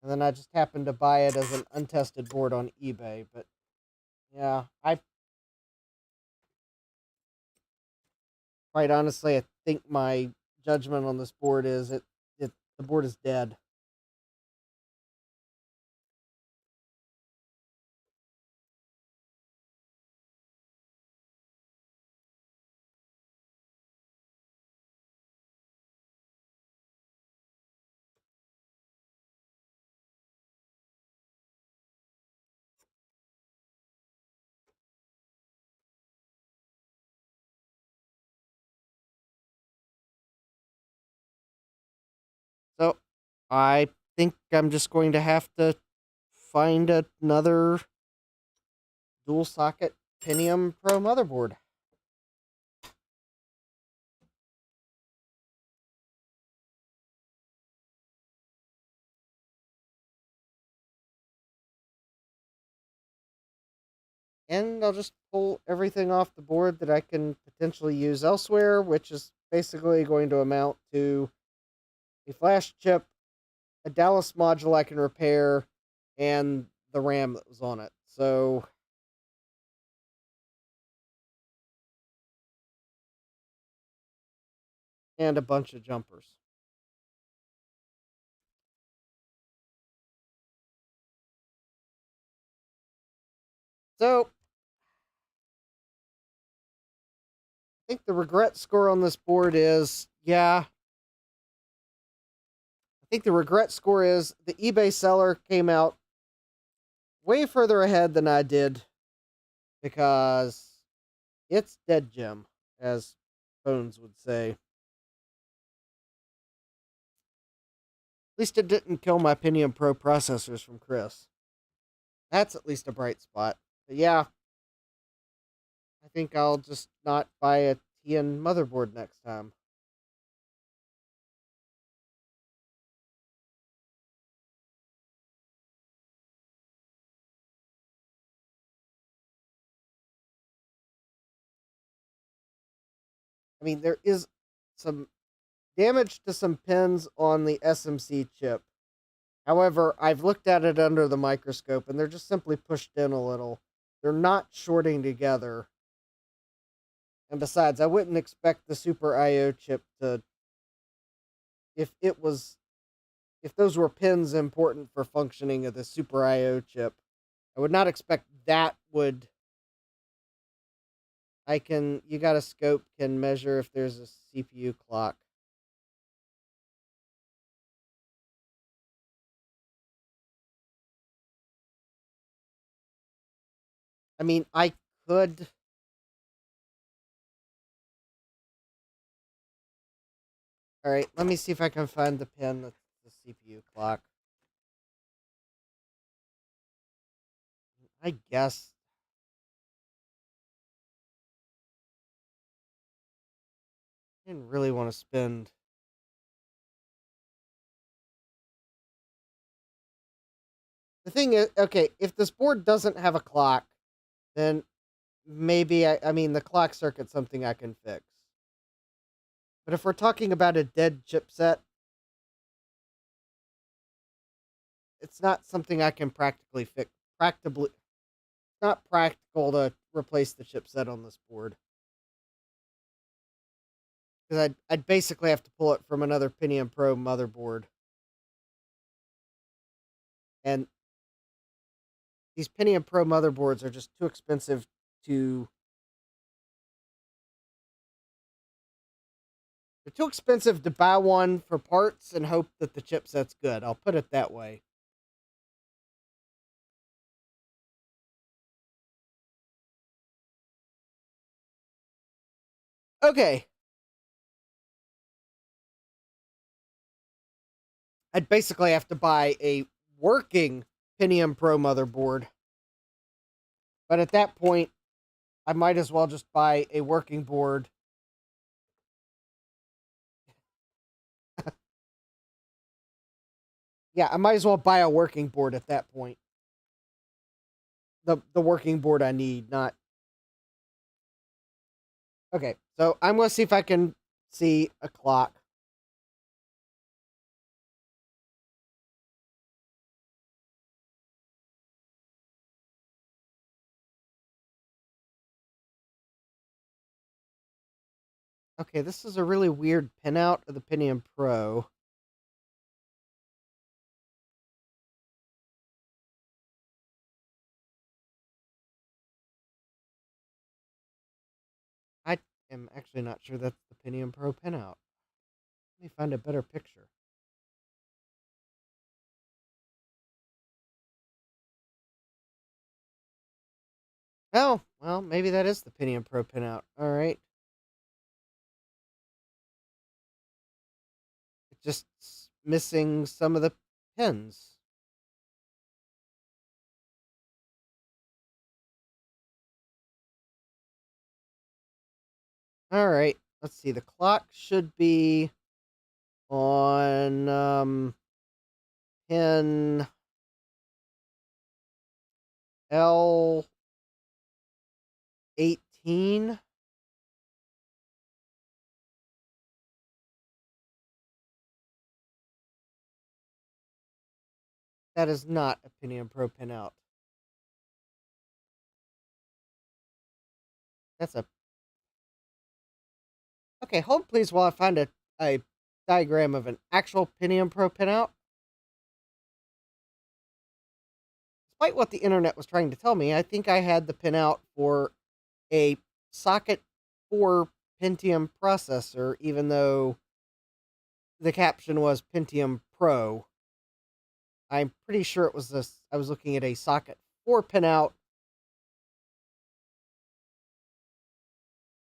A: And then I just happened to buy it as an untested board on eBay. But yeah, I quite honestly, I think my judgment on this board is it the board is dead. I think I'm just going to have to find another dual socket Pentium Pro motherboard. And I'll just pull everything off the board that I can potentially use elsewhere, which is basically going to amount to a flash chip, a Dallas module I can repair, and the RAM that was on it. So, and a bunch of jumpers. So, I think the regret score on this board is, yeah. I think the regret score is the eBay seller came out way further ahead than I did because it's dead Jim, as Bones would say. At least it didn't kill my Pentium Pro processors from Chris. That's at least a bright spot. But yeah, I think I'll just not buy a TN motherboard next time. I mean, there is some damage to some pins on the SMC chip. However, I've looked at it under the microscope and they're just simply pushed in a little. They're not shorting together. And besides, I wouldn't expect the Super IO chip to, if those were pins important for functioning of the Super IO chip, I would not expect that would. You got a scope, can measure if there's a CPU clock. I mean, I could. All right, let me see if I can find the pin that's the CPU clock. I guess. I didn't really want to spend. The thing is, okay, if this board doesn't have a clock, then maybe I mean the clock circuit's something I can fix. But if we're talking about a dead chipset, it's not something I can practically fix. Practically, it's not practical to replace the chipset on this board because I'd basically have to pull it from another Pentium Pro motherboard, and these Pentium Pro motherboards are just too expensive to. They're too expensive to buy one for parts and hope that the chipset's good. I'll put it that way. Okay. I'd basically have to buy a working Pentium Pro motherboard. But at that point, I might as well just buy a working board. Yeah, I might as well buy a working board at that point. The working board I need, not. Okay, so I'm going to see if I can see a clock. Okay, this is a really weird pinout of the Pentium Pro. I am actually not sure that's the Pentium Pro pinout. Let me find a better picture. Oh, well, maybe that is the Pentium Pro pinout. All right. It just missing some of the pins. All right, let's see. The clock should be on pin L18. That is not a Pentium Pro pinout. That's a... Okay, hold please while I find a diagram of an actual Pentium Pro pinout. Despite what the internet was trying to tell me, I think I had the pinout for a socket 4 Pentium processor, even though the caption was Pentium Pro. I'm pretty sure it was this. I was looking at a socket 4 pinout.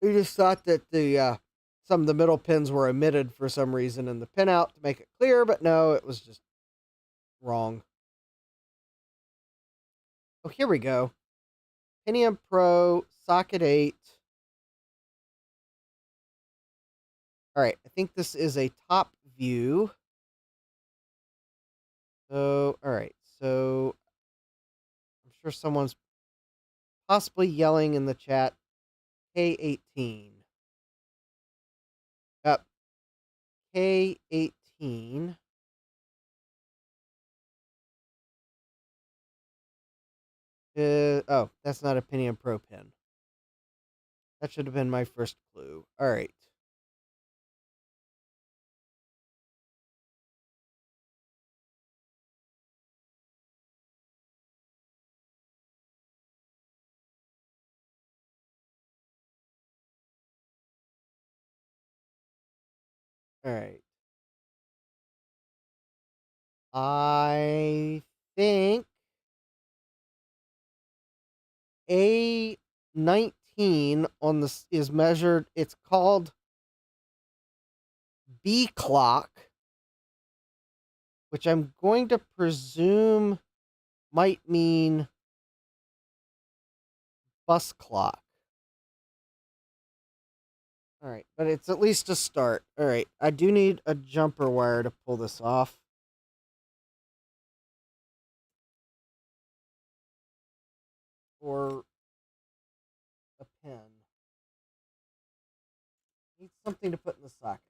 A: We just thought that the some of the middle pins were omitted for some reason in the pinout to make it clear, but no, it was just wrong. Oh, here we go. Pentium Pro socket 8. All right, I think this is a top view. So, all right. So, I'm sure someone's possibly yelling in the chat K18. Up. K18. Oh, that's not a Pentium Pro pin. That should have been my first clue. All right. All right. I think A19 on this is measured. It's called B clock, which I'm going to presume might mean bus clock. All right, but it's at least a start. All right, I do need a jumper wire to pull this off. Or a pin. Need something to put in the socket.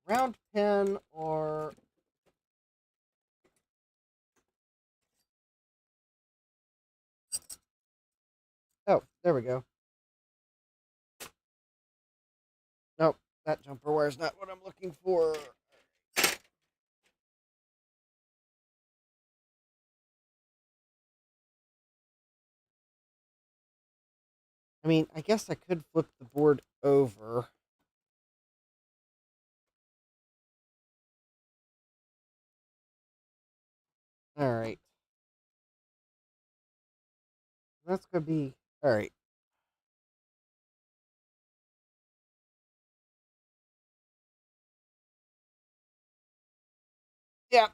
A: Round pin or... Oh, there we go. Nope, that jumper wire is not what I'm looking for. I mean, I guess I could flip the board over. All right. That's going to be... All right. Yeah.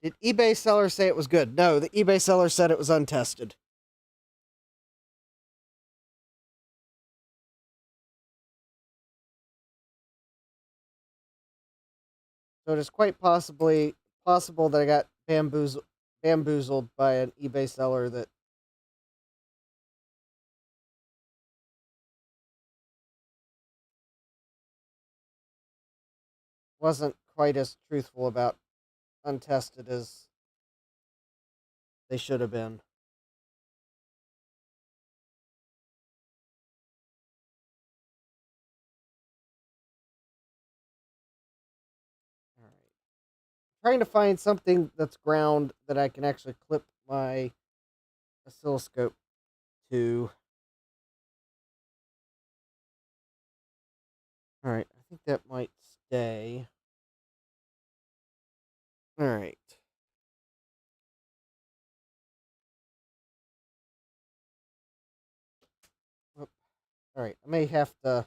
A: Did eBay seller say it was good? No, the eBay seller said it was untested. So it is quite possible that I got bamboozled by an eBay seller that wasn't quite as truthful about untested as they should have been. All right. Trying to find something that's ground that I can actually clip my oscilloscope to. All right, I think that might stay. All right. All right, I may have to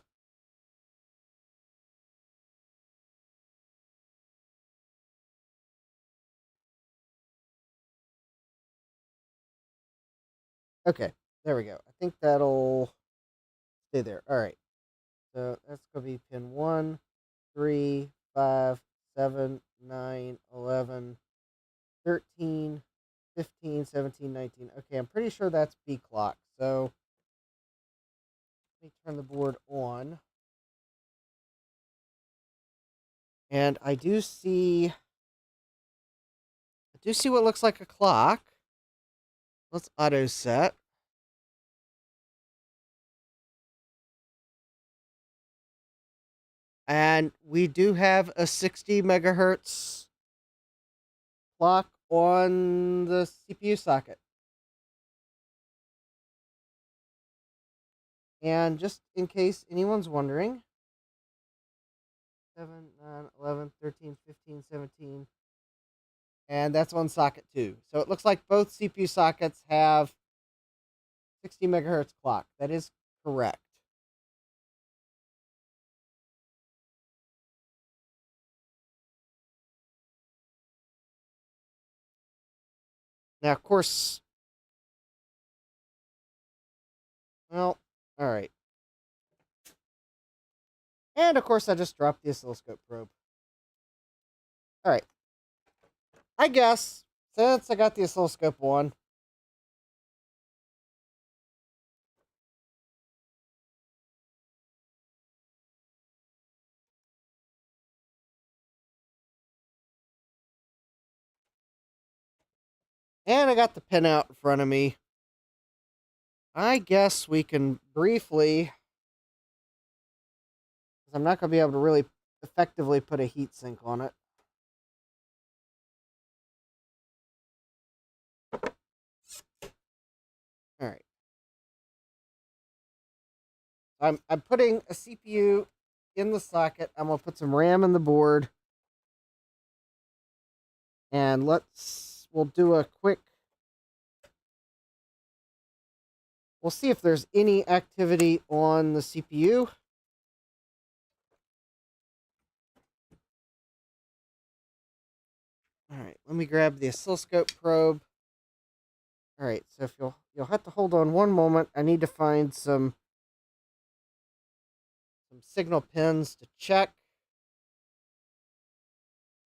A: Okay, there we go. I think that'll stay there. All right. So that's going to be pin 1, 3, 5, 7, 9, 11, 13, 15, 17, 19. Okay, I'm pretty sure that's B clock. So let me turn the board on. And I do see what looks like a clock. Let's auto set. And we do have a 60 megahertz clock on the CPU socket. And just in case anyone's wondering, 7, 9, 11, 13, 15, 17, and that's on socket 2. So it looks like both CPU sockets have 60 megahertz clock. That is correct. Now, of course, well, all right. And of course, I just dropped the oscilloscope probe. All right. I guess since I got the oscilloscope on, and I got the pin out in front of me, I guess we can briefly, because I'm not going to be able to really effectively put a heat sink on it. All right. I'm putting a CPU in the socket. I'm going to put some RAM in the board. And we'll do a quick, we'll see if there's any activity on the CPU. All right, let me grab the oscilloscope probe. All right, so if you'll have to hold on one moment. I need to find some signal pins to check.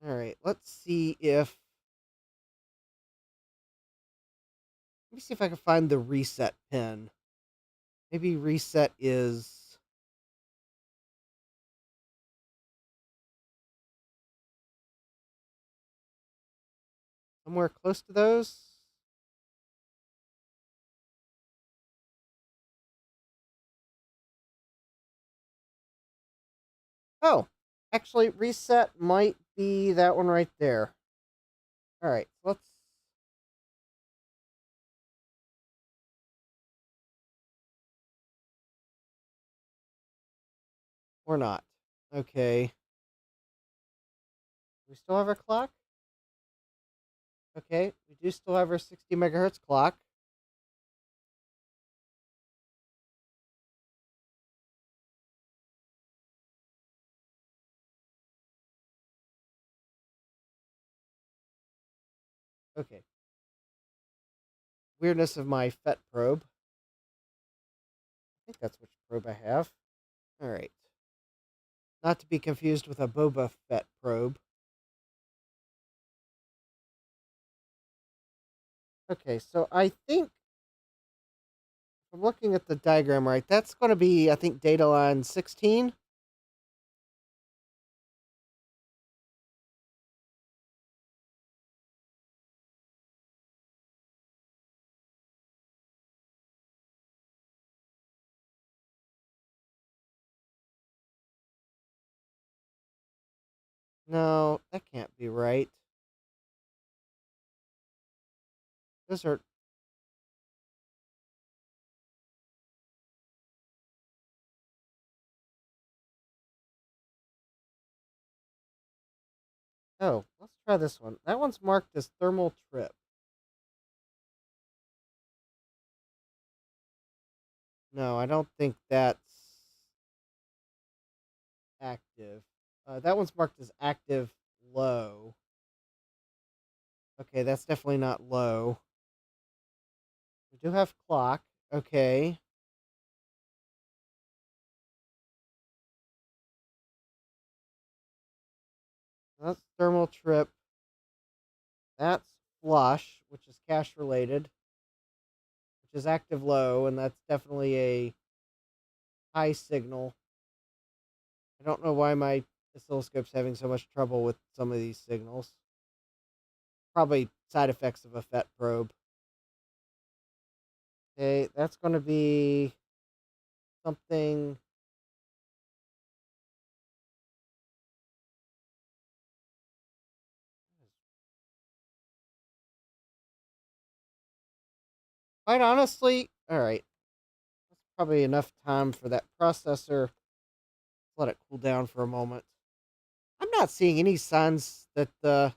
A: All right, let's see if, let me see if I can find the reset pin. Maybe reset is somewhere close to those. Oh, actually, reset might be that one right there. All right, let's. Or not. Okay. We still have our clock? Okay, we do still have our 60 megahertz clock. Okay. Weirdness of my FET probe. I think that's which probe I have. All right. Not to be confused with a Boba Fett probe. Okay, so I think if I'm looking at the diagram right, that's going to be, I think, data line 16. No, that can't be right. Those are. Oh, let's try this one. That one's marked as thermal trip. No, I don't think that's active. That one's marked as active low. Okay, that's definitely not low. We do have clock. Okay. That's thermal trip. That's flush, which is cache related, which is active low, and that's definitely a high signal. I don't know why my oscilloscope's having so much trouble with some of these signals. Probably side effects of a FET probe. Okay, that's going to be something. Quite honestly, all right. That's probably enough time for that processor. Let it cool down for a moment. I'm not seeing any signs that the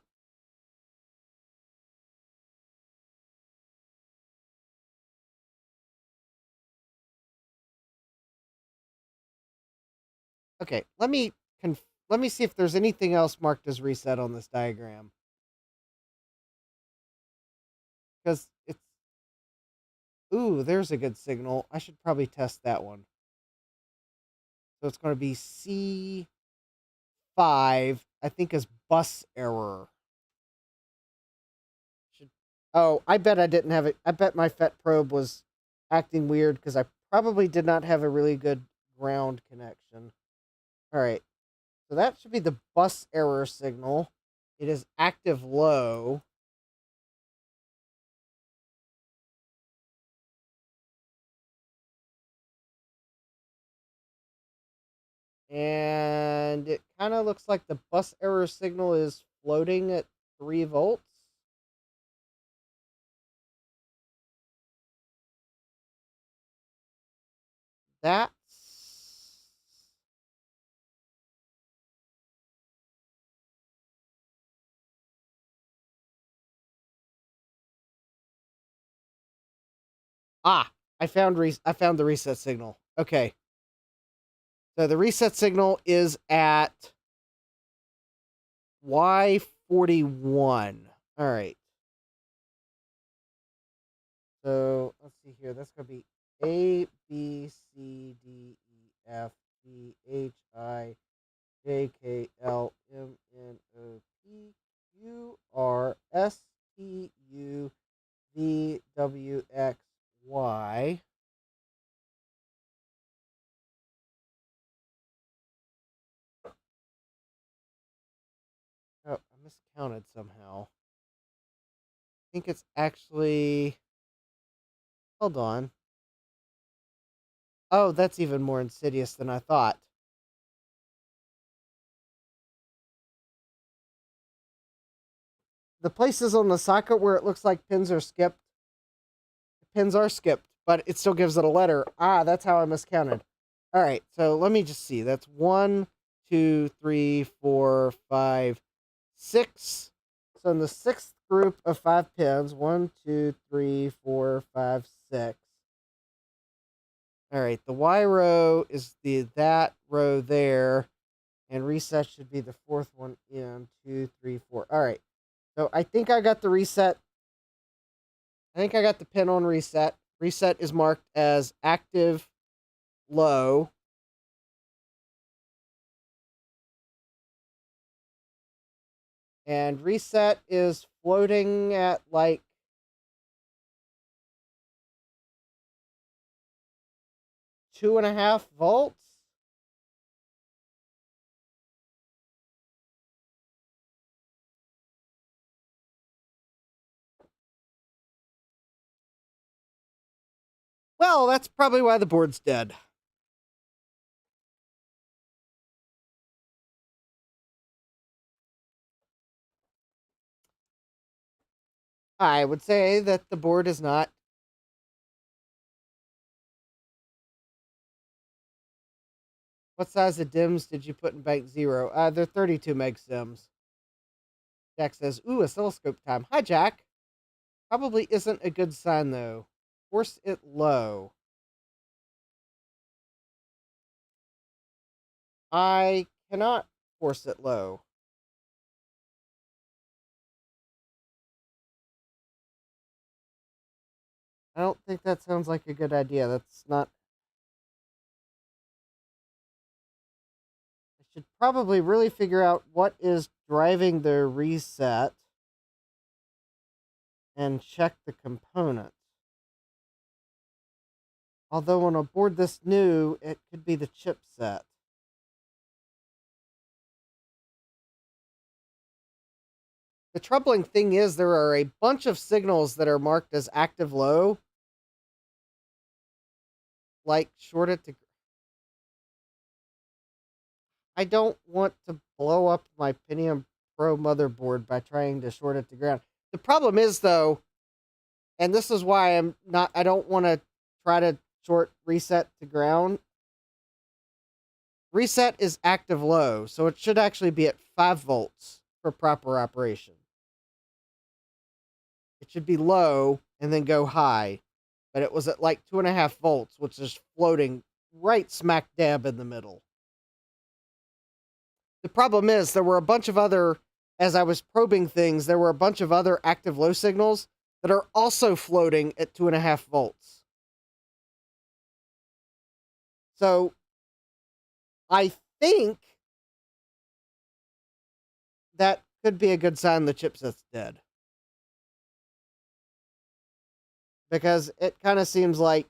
A: okay, let me see if there's anything else marked as reset on this diagram. Because it's ooh, there's a good signal. I should probably test that one. So it's going to be C5, I think is bus error. Oh, I bet I didn't have it. I bet my FET probe was acting weird because I probably did not have a really good ground connection. All right. So that should be the bus error signal. It is active low. And it kind of looks like the bus error signal is floating at 3 volts. That's I found the reset signal. Okay. So the reset signal is at Y41. All right. So let's see here. That's going to be A, B, C, D, E, F, G, H, I, J, K, L, M, N, O, P, Q, R, S, T, U, V, W, X, Y. Oh, I miscounted somehow. I think it's actually. Hold on. Oh, that's even more insidious than I thought. The places on the socket where it looks like pins are skipped, but it still gives it a letter. That's how I miscounted. All right, so let me just see. That's 1, 2, 3, 4, 5, 6. So in the sixth group of 5 pins, 1, 2, 3, 4, 5, 6. All right, the Y row is that row there, and reset should be the fourth one in 2, 3, 4. All right, so I think I got the reset. I think I got the pin on reset. Reset is marked as active low. And reset is floating at like 2.5 volts. Well, that's probably why the board's dead. I would say that the board is not. What size of DIMMs did you put in bank 0? They're 32 meg sims. Jack says, ooh, oscilloscope time. Hi, Jack. Probably isn't a good sign, though. Force it low. I cannot force it low. I don't think that sounds like a good idea. That's not... I should probably really figure out what is driving the reset and check the components. Although on a board this new, it could be the chipset. The troubling thing is there are a bunch of signals that are marked as active low, like shorted to... I don't want to blow up my Pentium Pro motherboard by trying to short it to ground. The problem is, though, and this is why I don't want to try to short reset to ground. Reset is active low, so it should actually be at 5 volts for proper operation. It should be low and then go high, but it was at like 2.5 volts, which is floating right smack dab in the middle. The problem is there were a bunch of other, as I was probing things, there were a bunch of other active low signals that are also floating at 2.5 volts. So I think that could be a good sign the chipset's dead. Because it kind of seems like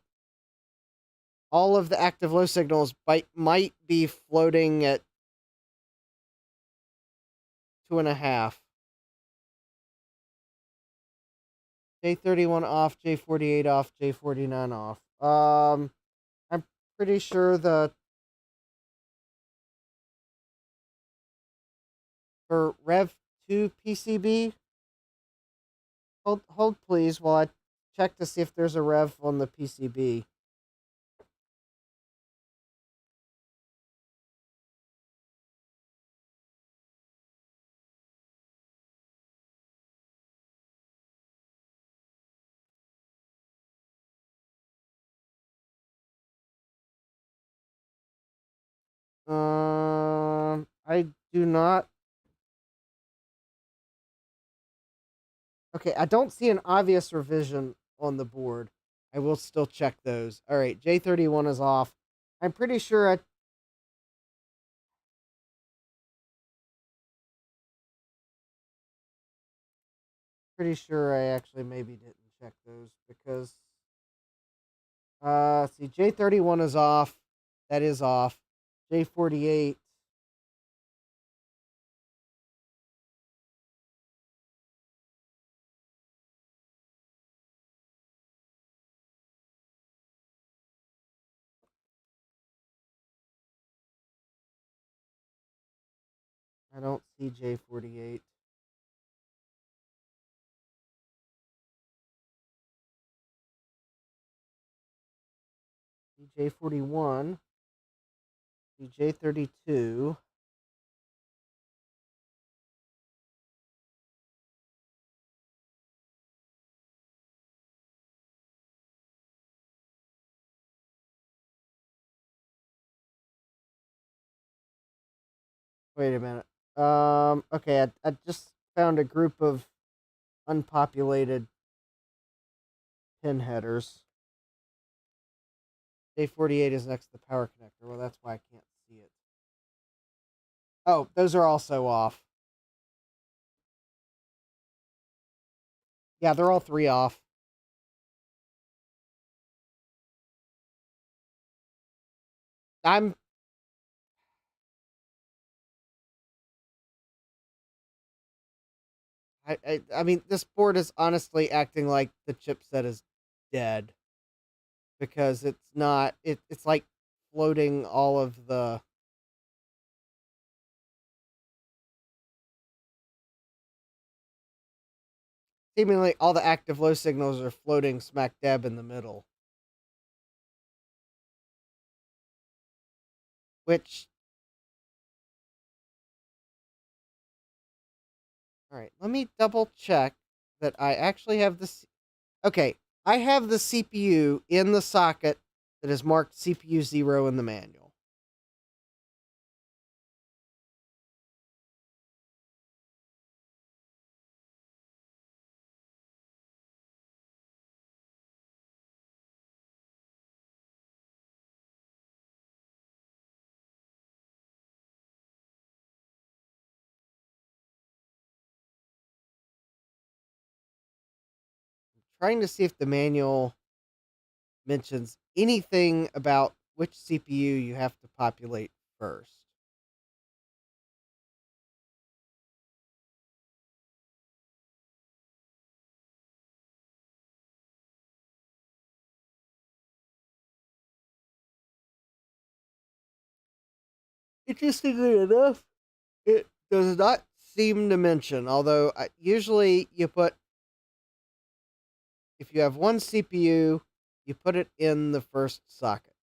A: all of the active low signals might be floating at 2.5. J31 off, J48 off, J49 off. I'm pretty sure for Rev 2 PCB, hold please while I check to see if there's a rev on the PCB. I do not. Okay, I don't see an obvious revision on the board. I will still check those. All right, J31 is off. I'm pretty sure I actually maybe didn't check those because see, J31 is off. That is off. J48. I don't see J48. J41. J32. Wait a minute. Okay, I just found a group of unpopulated pin headers. J48 is next to the power connector. Well, that's why I can't see it. Oh, those are also off. Yeah, they're all 3 off. I mean, this board is honestly acting like the chipset is dead because it's not. It's like floating all of the. Seemingly, all the active low signals are floating smack dab in the middle. Which. Alright, let me double check that I actually have this. Okay, I have the CPU in the socket that is marked CPU 0 in the manual. trying to see if the manual mentions anything about which CPU you have to populate first. Interestingly enough, it does not seem to mention, although usually you put, if you have one CPU, you put it in the first socket.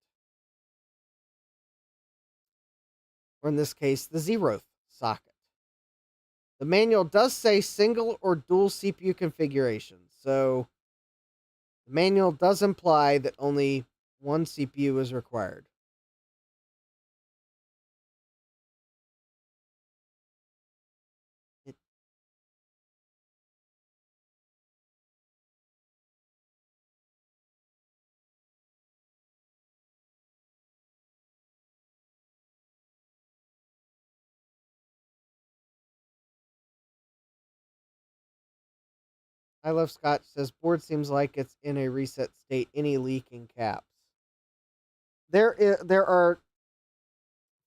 A: Or in this case, the 0th socket. The manual does say single or dual CPU configuration, so the manual does imply that only one CPU is required. I Love Scotch says board seems like it's in a reset state. Any leaking caps? There are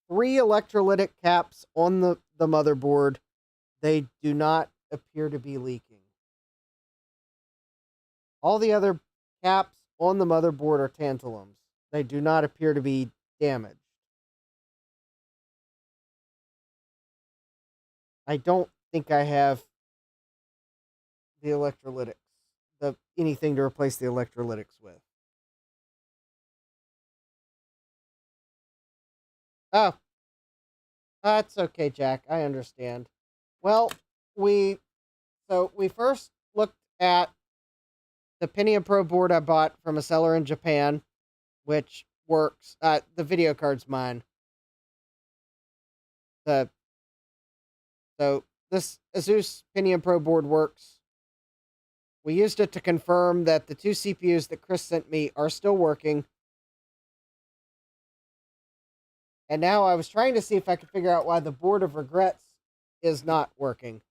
A: 3 electrolytic caps on the motherboard. They do not appear to be leaking. All the other caps on the motherboard are tantalums. They do not appear to be damaged. I don't think I have the electrolytics, anything to replace the electrolytics with. Oh, that's okay, Jack. I understand. Well, we first looked at the Pentium Pro board I bought from a seller in Japan, which works. The video card's mine. So this Asus Pentium Pro board works. We used it to confirm that the 2 CPUs that Chris sent me are still working. And now I was trying to see if I could figure out why the board of regrets is not working.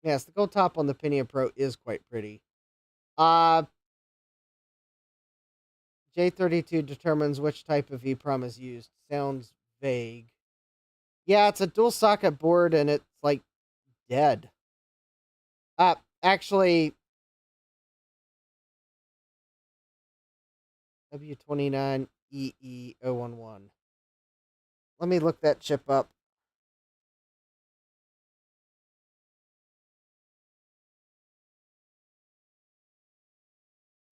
A: Yes, the gold top on the Pentium Pro is quite pretty. J32 determines which type of EEPROM is used. Sounds vague. Yeah, it's a dual socket board and it's like dead. Actually, W29EE011. Let me look that chip up.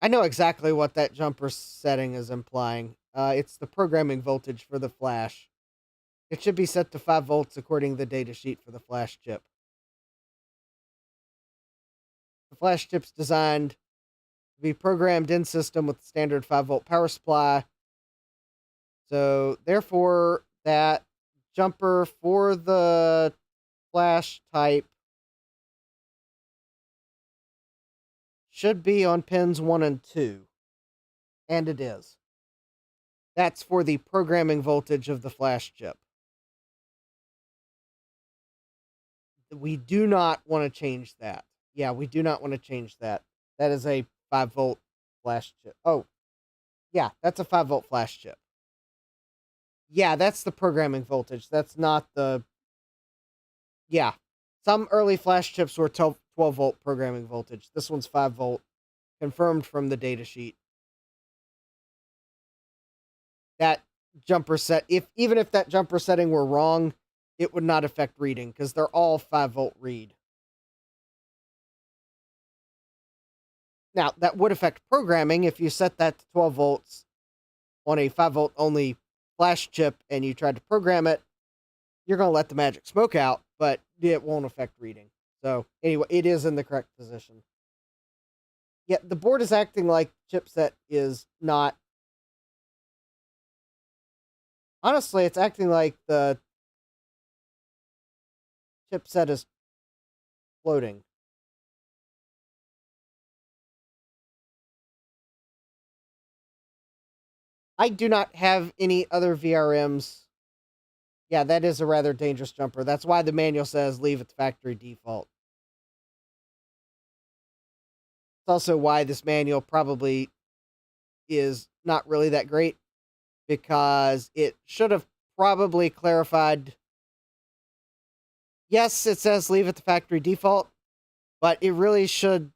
A: I know exactly what that jumper setting is implying. It's the programming voltage for the flash. It should be set to 5 volts according to the datasheet for the flash chip. The flash chip's designed to be programmed in system with standard 5-volt power supply. So, therefore, that jumper for the flash type should be on pins 1 and 2. And it is. That's for the programming voltage of the flash chip. We do not want to change that. Yeah, we do not want to change that. That is a 5-volt flash chip. Oh, yeah, that's a 5-volt flash chip. Yeah, that's the programming voltage. That's not the... Yeah, some early flash chips were 12-volt programming voltage. This one's 5-volt, confirmed from the datasheet. That jumper set, even if that jumper setting were wrong, it would not affect reading, because they're all 5-volt read. Now, that would affect programming if you set that to 12 volts on a 5-volt only flash chip and you tried to program it. You're going to let the magic smoke out, but it won't affect reading. So, anyway, it is in the correct position. Yeah, the board is acting like chipset is not... Honestly, it's acting like the chipset is floating. I do not have any other VRMs. Yeah, that is a rather dangerous jumper. That's why the manual says leave at the factory default. It's also why this manual probably is not really that great, because it should have probably clarified. Yes, it says leave at the factory default, but it really should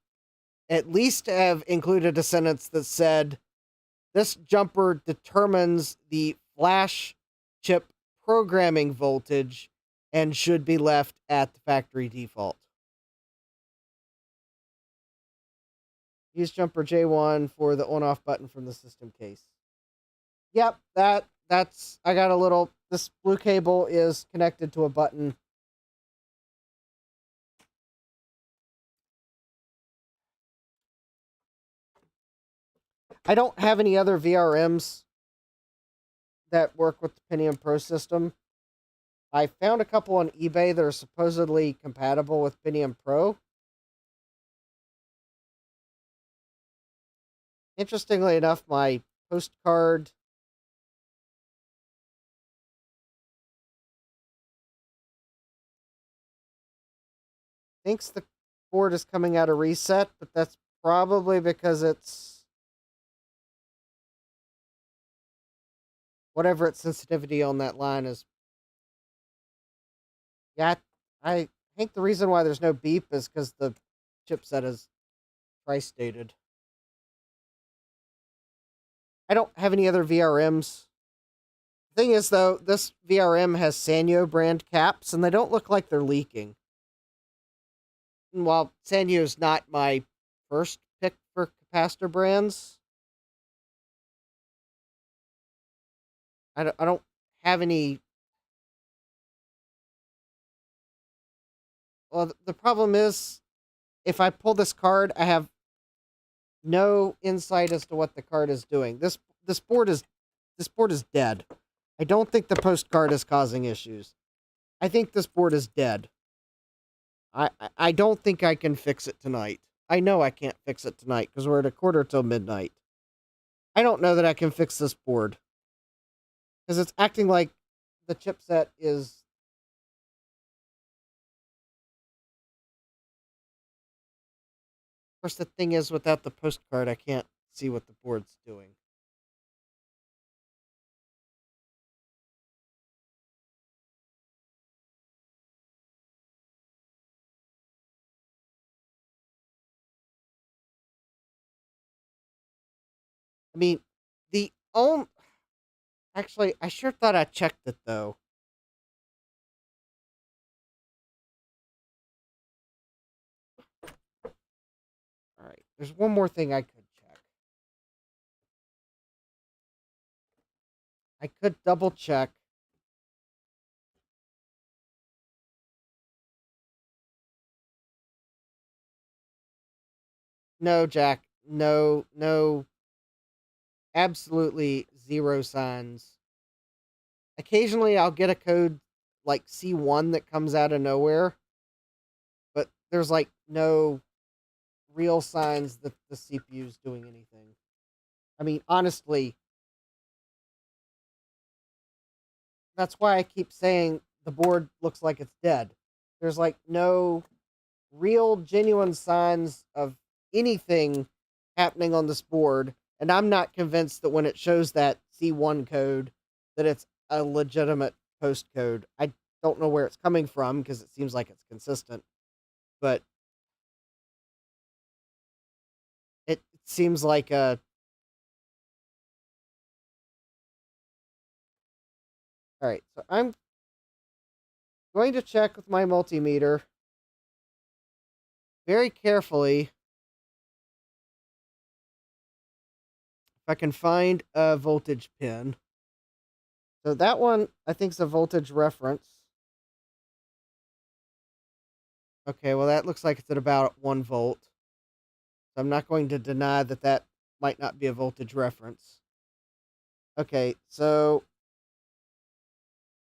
A: at least have included a sentence that said this jumper determines the flash chip programming voltage and should be left at the factory default. Use jumper J1 for the on-off button from the system case. Yep, that's, I got a little, this blue cable is connected to a button. I don't have any other VRMs that work with the Pentium Pro system. I found a couple on eBay that are supposedly compatible with Pentium Pro. Interestingly enough, my postcard thinks the board is coming out of reset, but that's probably because it's whatever its sensitivity on that line is. Yeah, I think the reason why there's no beep is because the chipset is price stated. I don't have any other VRMs. The thing is, though, this VRM has Sanyo brand caps, and they don't look like they're leaking. And while Sanyo is not my first pick for capacitor brands, I don't have any. Well, the problem is, if I pull this card, I have no insight as to what the card is doing. This board is dead. I don't think the postcard is causing issues. I think this board is dead. I don't think I can fix it tonight. I know I can't fix it tonight because we're at a quarter till midnight. I don't know that I can fix this board because it's acting like the chipset is. Of course, the thing is, without the postcard, I can't see what the board's doing. I mean, the only. Actually, I sure thought I checked it, though. Alright, there's one more thing I could check. I could double check. No, Jack. No. Absolutely zero signs. Occasionally, I'll get a code like C1 that comes out of nowhere, but there's like no real signs that the CPU is doing anything. I mean, honestly, that's why I keep saying the board looks like it's dead. There's like no real, genuine signs of anything happening on this board, and I'm not convinced that when it shows that C1 code that it's a legitimate post code. I don't know where it's coming from because it seems like it's consistent, but it seems like a. All right, so I'm going to check with my multimeter very carefully if I can find a voltage pin. So that one, I think, is a voltage reference. Okay, well, that looks like it's at about 1 volt. So I'm not going to deny that that might not be a voltage reference. Okay, so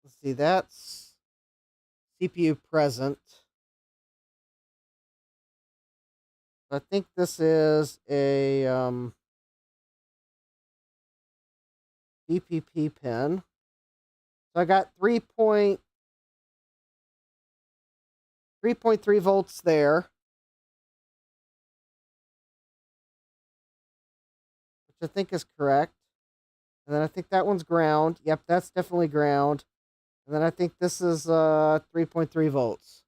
A: let's see, that's CPU present. I think this is a DPP pin. So I got 3.3 volts there. which I think is correct. And then I think that one's ground. Yep, that's definitely ground. And then I think this is 3.3 volts.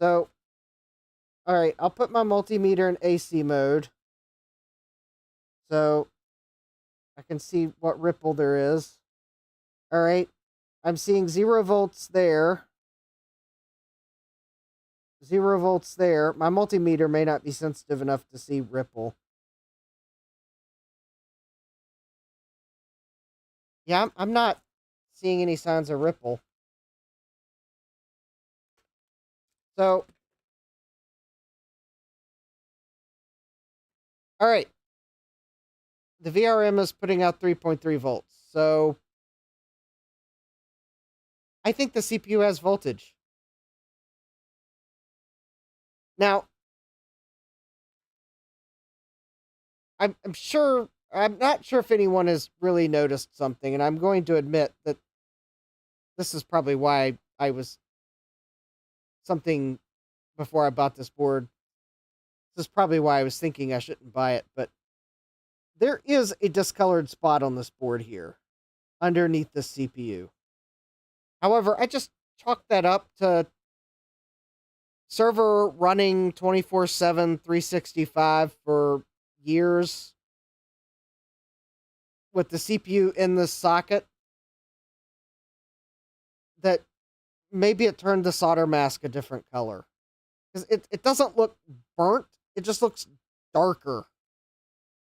A: So, all right, I'll put my multimeter in AC mode. So I can see what ripple there is. All right, I'm seeing 0 volts there. 0 volts there. My multimeter may not be sensitive enough to see ripple. Yeah, I'm not seeing any signs of ripple. So, all right. The VRM is putting out 3.3 volts. So, I think the CPU has voltage. Now, I'm not sure if anyone has really noticed something, and I'm going to admit that this is probably why I was something before I bought this board. This is probably why I was thinking I shouldn't buy it, but there is a discolored spot on this board here underneath the CPU. However, I just chalked that up to server running 24/7, 365 for years with the CPU in the socket, that maybe it turned the solder mask a different color. Because it doesn't look burnt, it just looks darker.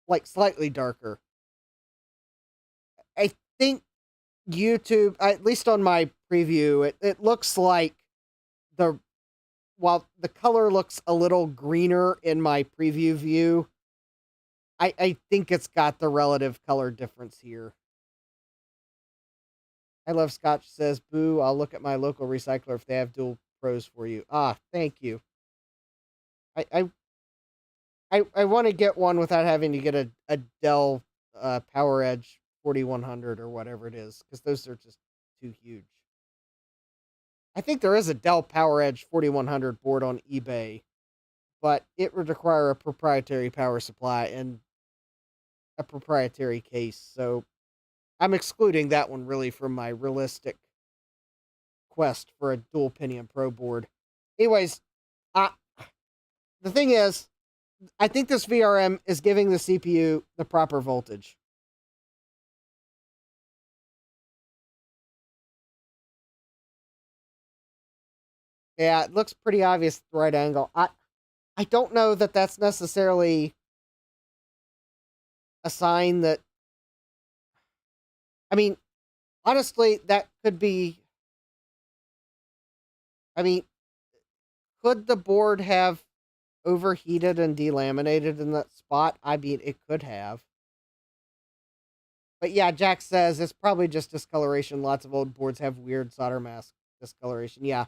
A: Like slightly darker. I think YouTube, at least on my preview, it looks like while the color looks a little greener in my preview view, I think it's got the relative color difference here. I Love Scotch says, boo, I'll look at my local recycler if they have dual pros for you. Ah, thank you. I want to get one without having to get a Dell PowerEdge 4100 or whatever it is, because those are just too huge. I think there is a Dell PowerEdge 4100 board on eBay, but it would require a proprietary power supply and a proprietary case, so I'm excluding that one really from my realistic quest for a dual Pentium Pro board. Anyways, the thing is, I think this VRM is giving the CPU the proper voltage. Yeah, it looks pretty obvious at the right angle. I don't know that that's necessarily a sign that... I mean, honestly, that could be... I mean, could the board have overheated and delaminated in that spot? I mean, it could have. But yeah, Jack says it's probably just discoloration. Lots of old boards have weird solder mask discoloration. Yeah.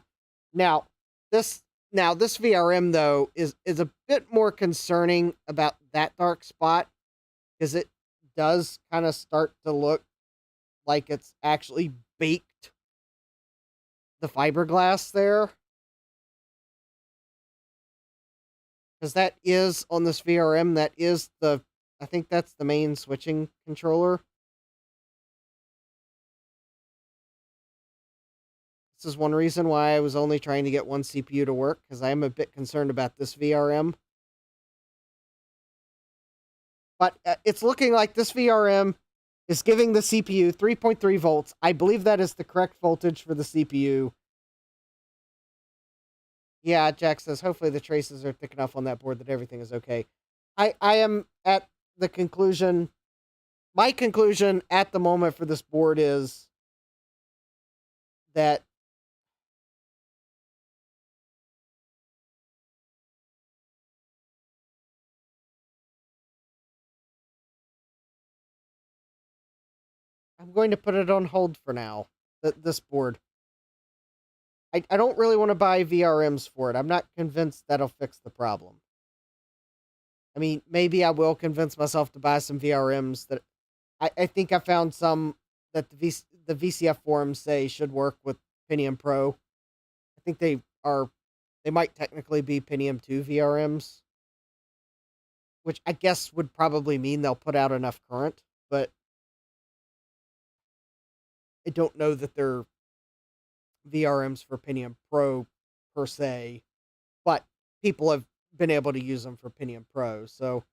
A: Now this VRM though is a bit more concerning about that dark spot, because it does kind of start to look like it's actually baked the fiberglass there. Because that is, on this VRM, that is I think that's the main switching controller. This is one reason why I was only trying to get one CPU to work, because I am a bit concerned about this VRM. But it's looking like this VRM is giving the CPU 3.3 volts. I believe that is the correct voltage for the CPU. Yeah, Jack says, hopefully the traces are thick enough on that board that everything is okay. I am at the conclusion... My conclusion at the moment for this board is that I'm going to put it on hold for now, this board. I don't really want to buy VRMs for it. I'm not convinced that'll fix the problem. I mean, maybe I will convince myself to buy some VRMs that I think I found some that the VCF forums say should work with Pentium Pro. I think they might technically be Pentium 2 VRMs. which I guess would probably mean they'll put out enough current, but I don't know that they're VRMs for Pentium Pro per se, but people have been able to use them for Pentium Pro. So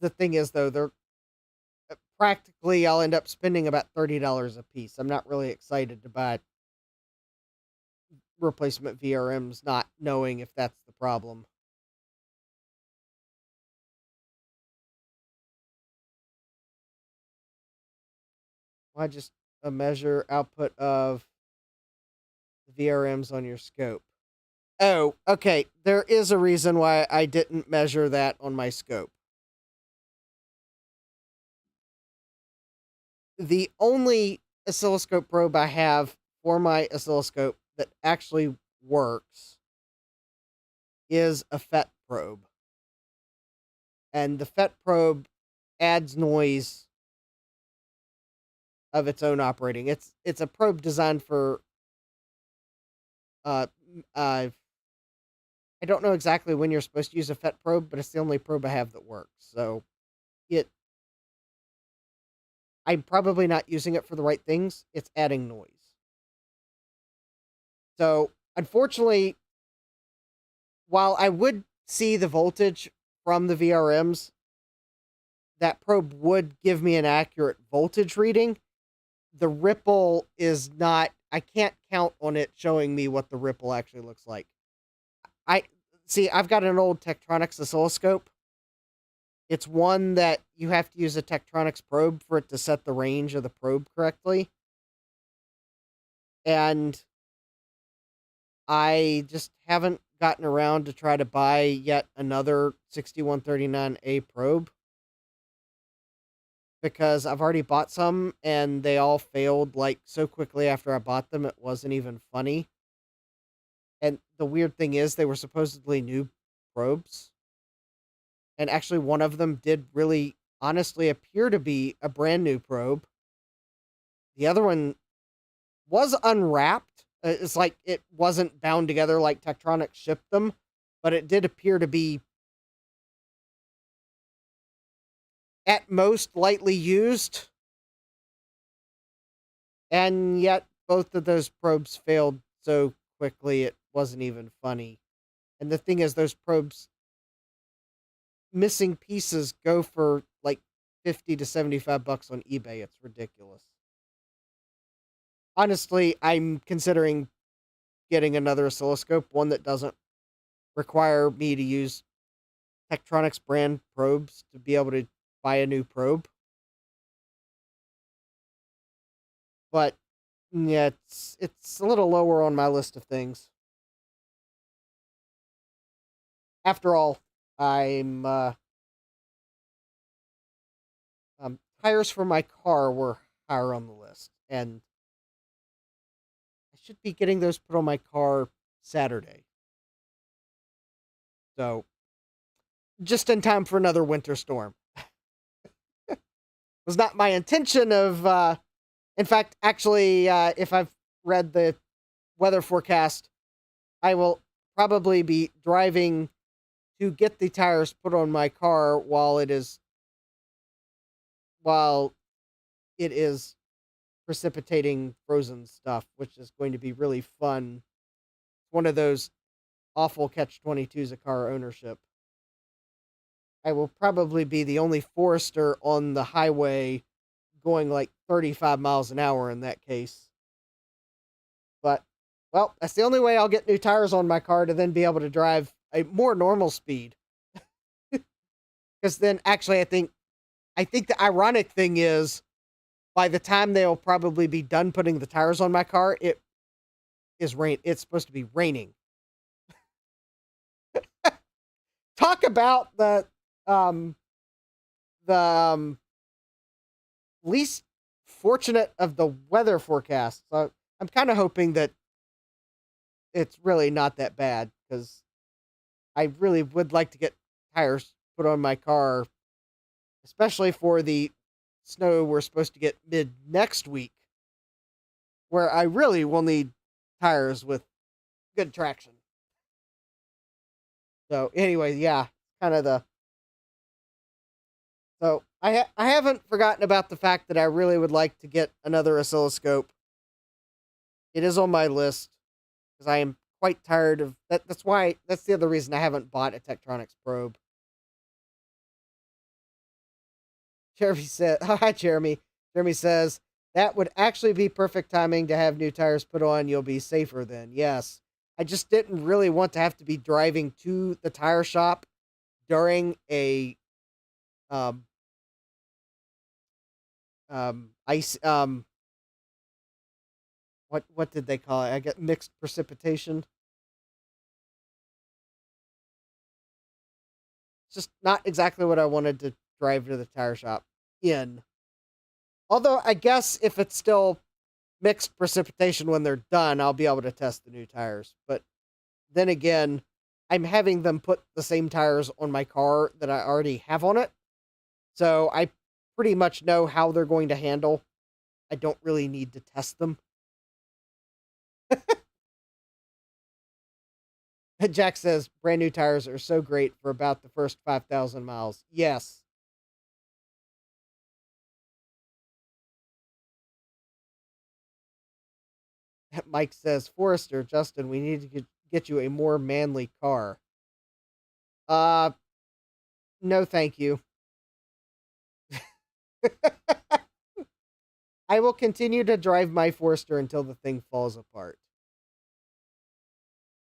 A: the thing is, though, they're practically, I'll end up spending about $30 a piece. I'm not really excited to buy replacement VRMs, not knowing if that's the problem. Why just a measure output of VRMs on your scope? Oh, okay. There is a reason why I didn't measure that on my scope. The only oscilloscope probe I have for my oscilloscope that actually works is a FET probe. And the FET probe adds noise of its own operating. It's a probe designed for uh I don't know exactly when you're supposed to use a FET probe, but it's the only probe I have that works. So it I'm probably not using it for the right things. It's adding noise. So, unfortunately, while I would see the voltage from the VRMs, that probe would give me an accurate voltage reading. The ripple is not, I can't count on it showing me what the ripple actually looks like. I've got an old Tektronix oscilloscope. It's one that you have to use a Tektronix probe for it to set the range of the probe correctly. And I just haven't gotten around to try to buy yet another 6139A probe because I've already bought some and they all failed like so quickly after I bought them, it wasn't even funny. And the weird thing is, they were supposedly new probes. And actually, one of them did really honestly appear to be a brand new probe. The other one was unwrapped. It's like it wasn't bound together like Tektronix shipped them, but it did appear to be at most lightly used. And yet both of those probes failed so quickly it wasn't even funny. And the thing is, those probes missing pieces go for like 50 to 75 bucks on eBay. It's ridiculous. Honestly, I'm considering getting another oscilloscope, one that doesn't require me to use Tektronix brand probes to be able to buy a new probe. But yeah, it's a little lower on my list of things. After all, tires for my car were higher on the list, and I should be getting those put on my car Saturday. So, just in time for another winter storm. It was not my intention of, in fact, actually, if I've read the weather forecast, I will probably be driving to get the tires put on my car while it is precipitating frozen stuff, which is going to be really fun. One of those awful catch-22s of car ownership. I will probably be the only Forester on the highway going like 35 miles an hour in that case. But, well, that's the only way I'll get new tires on my car to then be able to drive a more normal speed. Because then, actually, I think the ironic thing is, by the time they'll probably be done putting the tires on my car, it's supposed to be raining. Talk about the least fortunate of the weather forecasts. So I'm kind of hoping that it's really not that bad, because I really would like to get tires put on my car, especially for the snow we're supposed to get mid next week, where I really will need tires with good traction. So anyway, yeah, kind of the So I haven't forgotten about the fact that I really would like to get another oscilloscope. It is on my list because I am quite tired of that. That's the other reason I haven't bought a Tektronix probe. Jeremy said, "Hi, Jeremy." Jeremy says that would actually be perfect timing to have new tires put on. You'll be safer then. Yes, I just didn't really want to have to be driving to the tire shop during a um ice what did they call it? I get mixed precipitation. It's just not exactly what I wanted to drive to the tire shop in. Although I guess if it's still mixed precipitation when they're done, I'll be able to test the new tires. But then again, I'm having them put the same tires on my car that I already have on it. So I pretty much know how they're going to handle. I don't really need to test them. Jack says brand new tires are so great for about the first 5,000 miles. Yes. Mike says, Forrester, Justin, we need to get you a more manly car. Uh, no, thank you. I will continue to drive my Forester until the thing falls apart.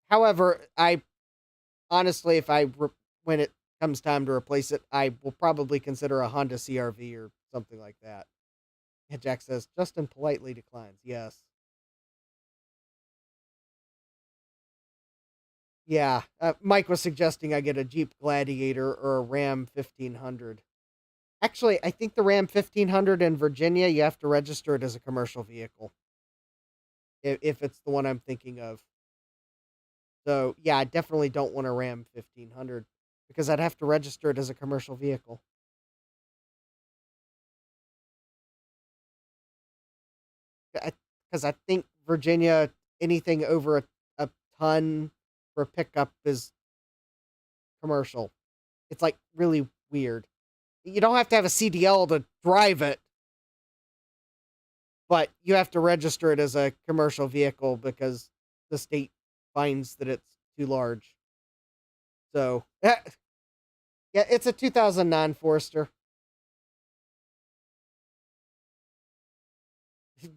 A: However, I honestly, when it comes time to replace it, I will probably consider a Honda CRV or something like that. And Jack says, Justin politely declines. Yes. Yeah. Mike was suggesting I get a Jeep Gladiator or a Ram 1500. Actually, I think the Ram 1500 in Virginia, you have to register it as a commercial vehicle. If it's the one I'm thinking of. So, yeah, I definitely don't want a Ram 1500 because I'd have to register it as a commercial vehicle. Because I think Virginia, anything over a ton for a pickup is commercial. It's like really weird. You don't have to have a CDL to drive it, but you have to register it as a commercial vehicle because the state finds that it's too large. So, yeah, it's a 2009 Forester.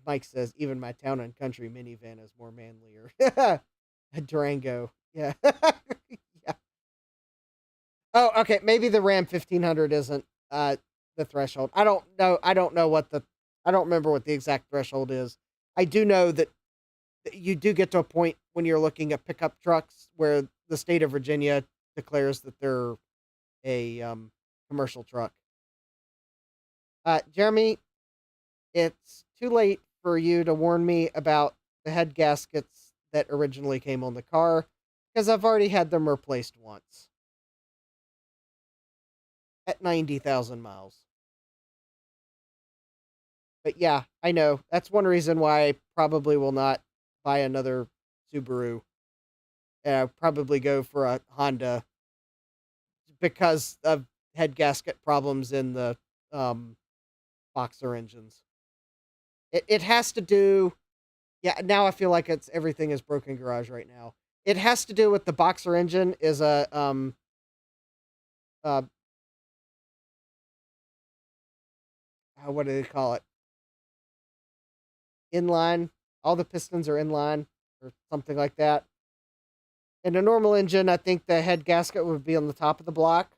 A: Mike says, even my town and country minivan is more manlier. A Durango. Yeah. Yeah. Oh, okay. Maybe the Ram 1500 isn't the threshold. I don't know. I don't remember what the exact threshold is. I do know that you do get to a point when you're looking at pickup trucks where the state of Virginia declares that they're a commercial truck. Jeremy, it's too late for you to warn me about the head gaskets that originally came on the car because I've already had them replaced once at 90,000 miles. But yeah, I know. That's one reason why I probably will not buy another Subaru. Probably go for a Honda because of head gasket problems in the boxer engines. It has to do. Yeah, now I feel like everything is broken garage right now. It has to do with the boxer engine is a uh what do they call it? Inline. All the pistons are inline or something like that. In a normal engine, I think the head gasket would be on the top of the block,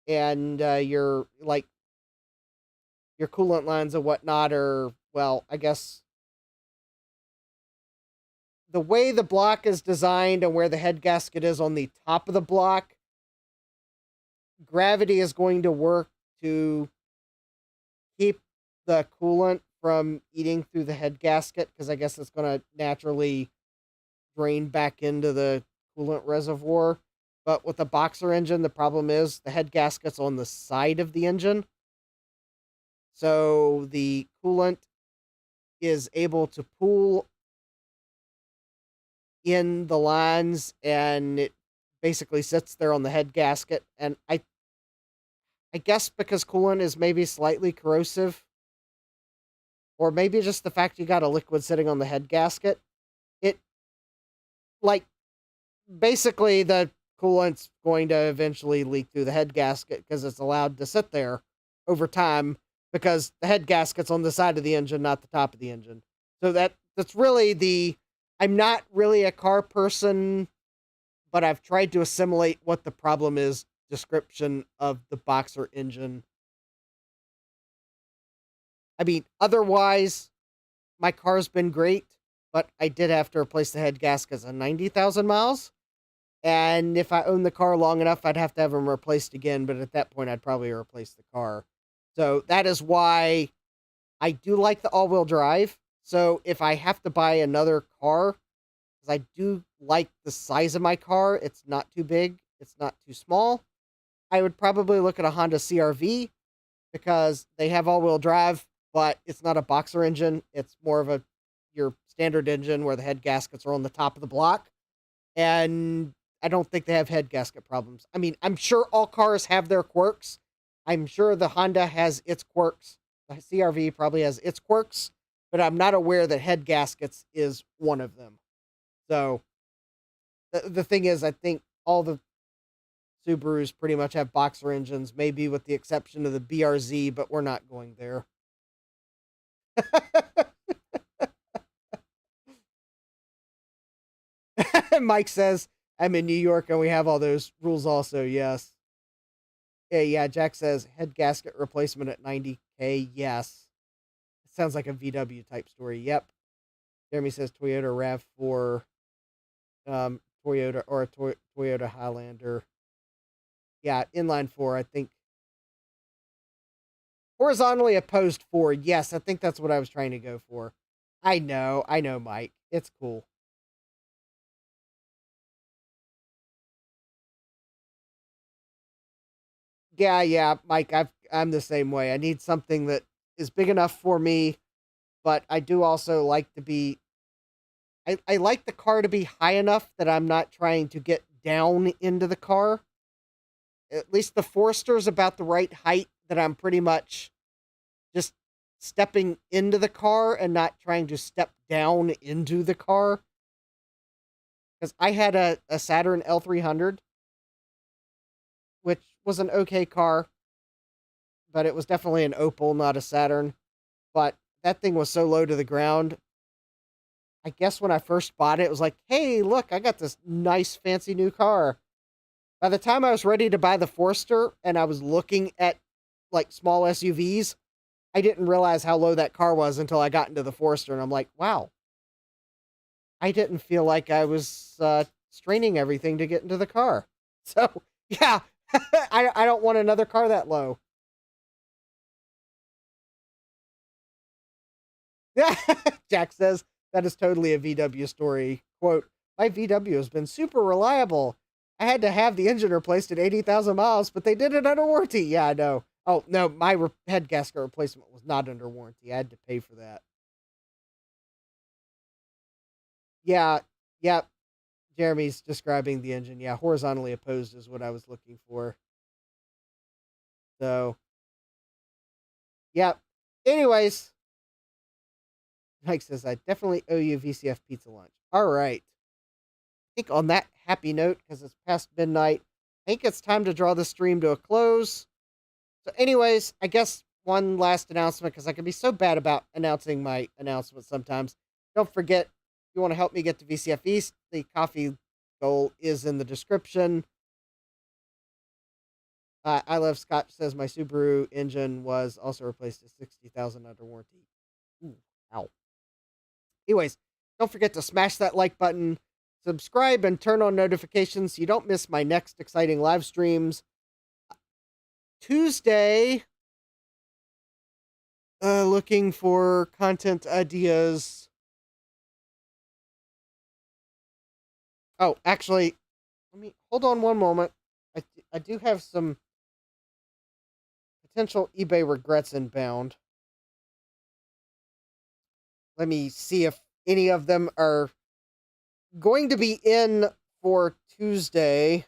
A: and your coolant lines and whatnot are, well, I guess the way the block is designed and where the head gasket is on the top of the block, gravity is going to work to keep the coolant from eating through the head gasket because I guess it's going to naturally drain back into the coolant reservoir. But with the boxer engine, the problem is the head gasket's on the side of the engine. So the coolant is able to pool in the lines and it basically sits there on the head gasket. And I I guess because coolant is maybe slightly corrosive, or maybe just the fact you got a liquid sitting on the head gasket. It, like, basically the coolant's going to eventually leak through the head gasket because it's allowed to sit there over time because the head gasket's on the side of the engine, not the top of the engine. So that's really the. I'm not really a car person, but I've tried to assimilate what the problem is description of the Boxer engine. I mean, otherwise, my car's been great, but I did have to replace the head gaskets on 90,000 miles. And if I owned the car long enough, I'd have to have them replaced again. But at that point, I'd probably replace the car. So that is why I do like the all-wheel drive. So if I have to buy another car, because I do like the size of my car, it's not too big, it's not too small, I would probably look at a Honda CR-V because they have all-wheel drive, but it's not a Boxer engine. It's more of your standard engine where the head gaskets are on the top of the block. And I don't think they have head gasket problems. I mean, I'm sure all cars have their quirks. I'm sure the Honda has its quirks. The CR-V probably has its quirks, but I'm not aware that head gaskets is one of them. So the thing is, I think all the Subarus pretty much have Boxer engines, maybe with the exception of the BRZ, but we're not going there. Mike says, I'm in New York and we have all those rules also, yes. Yeah, Jack says, head gasket replacement at 90K, yes. It sounds like a VW type story, yep. Jeremy says Toyota RAV4, Toyota, or a Toyota Highlander. Yeah, inline 4, I think. Horizontally opposed 4, yes, I think that's what I was trying to go for. I know, Mike. It's cool. Yeah, Mike, I'm the same way. I need something that is big enough for me, but I do also like to be. I like the car to be high enough that I'm not trying to get down into the car. At least the Forester is about the right height that I'm pretty much just stepping into the car and not trying to step down into the car. Because I had a Saturn L300, which was an okay car, but it was definitely an Opel, not a Saturn. But that thing was so low to the ground. I guess when I first bought it, it was like, hey, look, I got this nice, fancy new car. By the time I was ready to buy the Forester and I was looking at like small SUVs, I didn't realize how low that car was until I got into the Forester. And I'm like, wow, I didn't feel like I was straining everything to get into the car. So, yeah, I don't want another car that low. Yeah, Jack says that is totally a VW story. Quote, my VW has been super reliable. I had to have the engine replaced at 80,000 miles, but they did it under warranty. Yeah, I know. Oh, no, my head gasket replacement was not under warranty. I had to pay for that. Yeah, yeah. Jeremy's describing the engine. Yeah, horizontally opposed is what I was looking for. So, yeah. Anyways, Mike says, I definitely owe you VCF pizza lunch. All right. I think on that happy note, because it's past midnight, I think it's time to draw the stream to a close. So, anyways, I guess one last announcement, because I can be so bad about announcing my announcements sometimes. Don't forget, if you want to help me get to VCF East, the coffee goal is in the description. I Love Scott says my Subaru engine was also replaced at 60,000 under warranty. Ooh, ow. Anyways, don't forget to smash that like button, subscribe, and turn on notifications so you don't miss my next exciting live streams. Tuesday, looking for content ideas. Oh, actually, let me hold on one moment. I do have some potential eBay regrets inbound. Let me see if any of them are going to be in for Tuesday.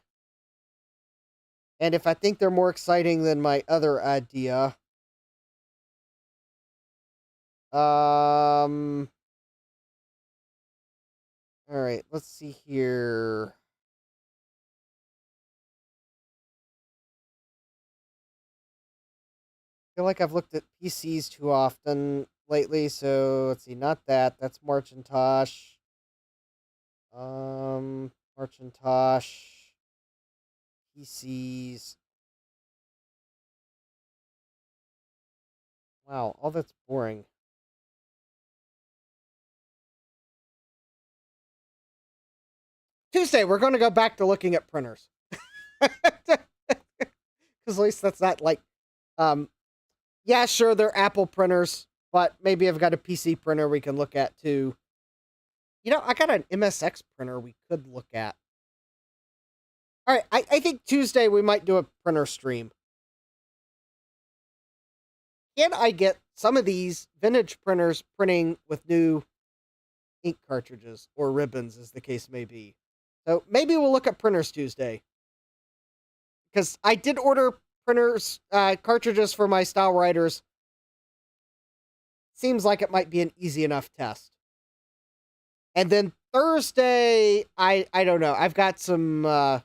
A: And if I think they're more exciting than my other idea, all right, let's see here. I feel like I've looked at PCs too often lately, so let's see, not that. That's Marcintosh. Marcintosh. PCs. Wow, all that's boring. Tuesday, we're going to go back to looking at printers. Because at least that's not like, um, yeah, sure, they're Apple printers, but maybe I've got a PC printer we can look at too. You know, I got an MSX printer we could look at. All right, I think Tuesday we might do a printer stream. Can I get some of these vintage printers printing with new ink cartridges or ribbons, as the case may be? So maybe we'll look at printers Tuesday. Because I did order printers, cartridges for my Style Riders. Seems like it might be an easy enough test. And then Thursday, I don't know. I've got some, I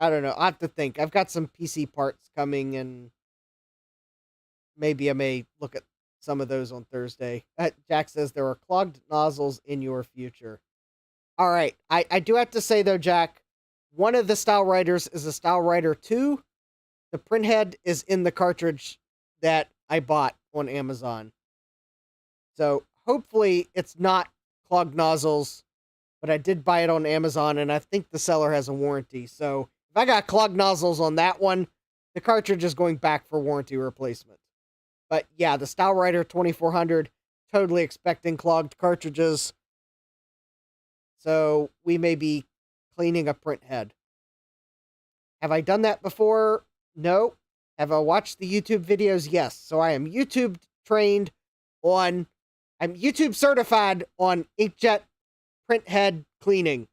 A: don't know. I have to think. I've got some PC parts coming, and maybe I may look at some of those on Thursday. Jack says there are clogged nozzles in your future. All right. I do have to say, though, Jack, one of the Style Riders is a Style Rider 2. The printhead is in the cartridge that I bought on Amazon. So hopefully it's not clogged nozzles, but I did buy it on Amazon, and I think the seller has a warranty. So if I got clogged nozzles on that one, the cartridge is going back for warranty replacement. But yeah, the Style Rider 2400, totally expecting clogged cartridges. So we may be cleaning a printhead. Have I done that before? No. Have I watched the YouTube videos? Yes. So I am YouTube trained on, I'm YouTube certified on inkjet printhead cleaning.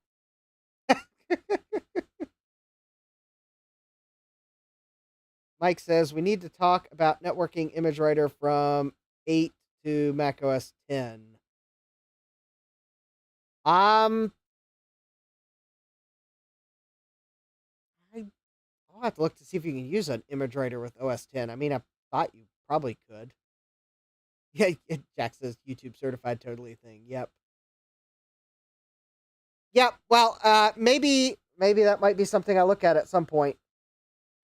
A: Mike says we need to talk about networking Image Writer from 8 to macOS 10. I'll have to look to see if you can use an Image Writer with OS 10. I mean, I thought you probably could. Yeah, Jack says YouTube certified totally thing. Yep. Yep. Well, maybe that might be something I look at some point,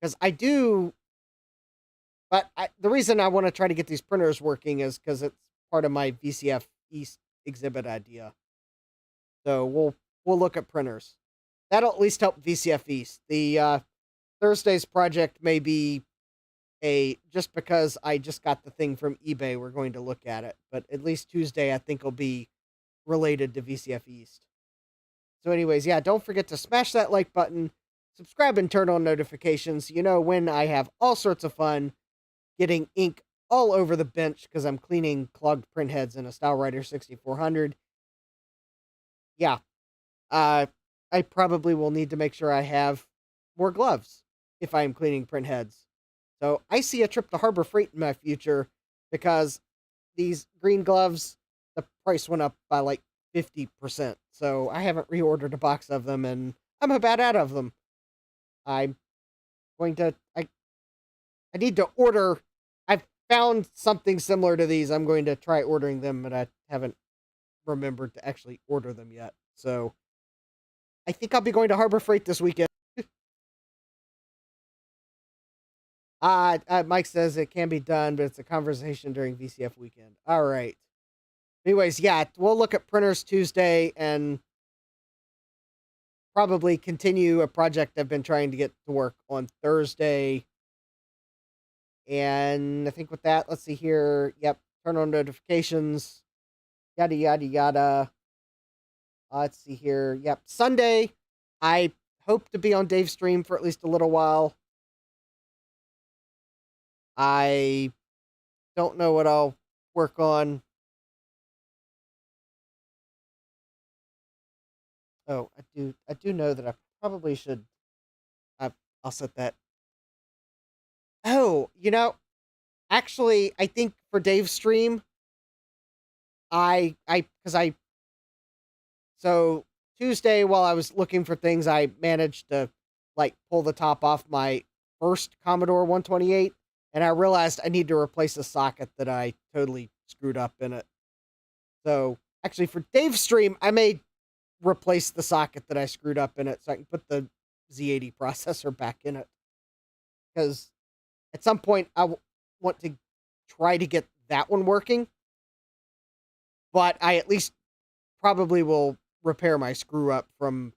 A: because I do. But the reason I want to try to get these printers working is because it's part of my VCF East exhibit idea. So we'll look at printers. That'll at least help VCF East. The Thursday's project may be just because I just got the thing from eBay, we're going to look at it. But at least Tuesday, I think, will be related to VCF East. So anyways, yeah, don't forget to smash that like button, subscribe and turn on notifications. You know when I have all sorts of fun getting ink all over the bench because I'm cleaning clogged printheads in a Style Rider 6400. Yeah, I probably will need to make sure I have more gloves if I'm cleaning printheads. So I see a trip to Harbor Freight in my future, because these green gloves, the price went up by like 50%. So I haven't reordered a box of them, and I'm about out of them. I'm going to, I need to order. I've found something similar to these. I'm going to try ordering them, but I haven't remembered to actually order them yet. So I think I'll be going to Harbor Freight this weekend. Mike says it can be done, but it's a conversation during VCF weekend. All right. Anyways, yeah, we'll look at printers Tuesday and probably continue a project I've been trying to get to work on Thursday. And I think with that, let's see here. Yep, turn on notifications. Yada, yada, yada. Let's see here. Yep, Sunday, I hope to be on Dave's stream for at least a little while. I don't know what I'll work on. Oh, I do know that I probably should. I'll set that. Oh, actually, I think for Dave's stream, because so Tuesday while I was looking for things, I managed to like pull the top off my first Commodore 128, and I realized I need to replace a socket that I totally screwed up in it. So actually, for Dave's stream, I may replace the socket that I screwed up in it so I can put the Z80 processor back in it. Because at some point, want to try to get that one working. But I at least probably will repair my screw up from.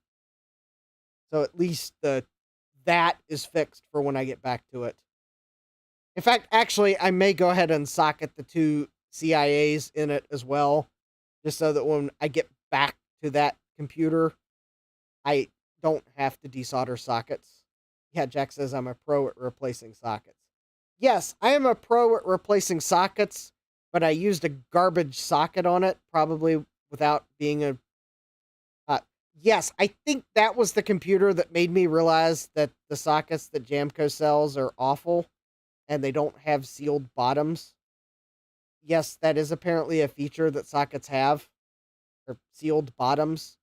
A: So at least that is fixed for when I get back to it. In fact, actually, I may go ahead and socket the two CIAs in it as well, just so that when I get back to that computer, I don't have to desolder sockets. Yeah, Jack says I'm a pro at replacing sockets. Yes, I am a pro at replacing sockets, but I used a garbage socket on it, probably without being a... yes, I think that was the computer that made me realize that the sockets that Jamco sells are awful, and they don't have sealed bottoms. Yes, that is apparently a feature that sockets have, or sealed bottoms.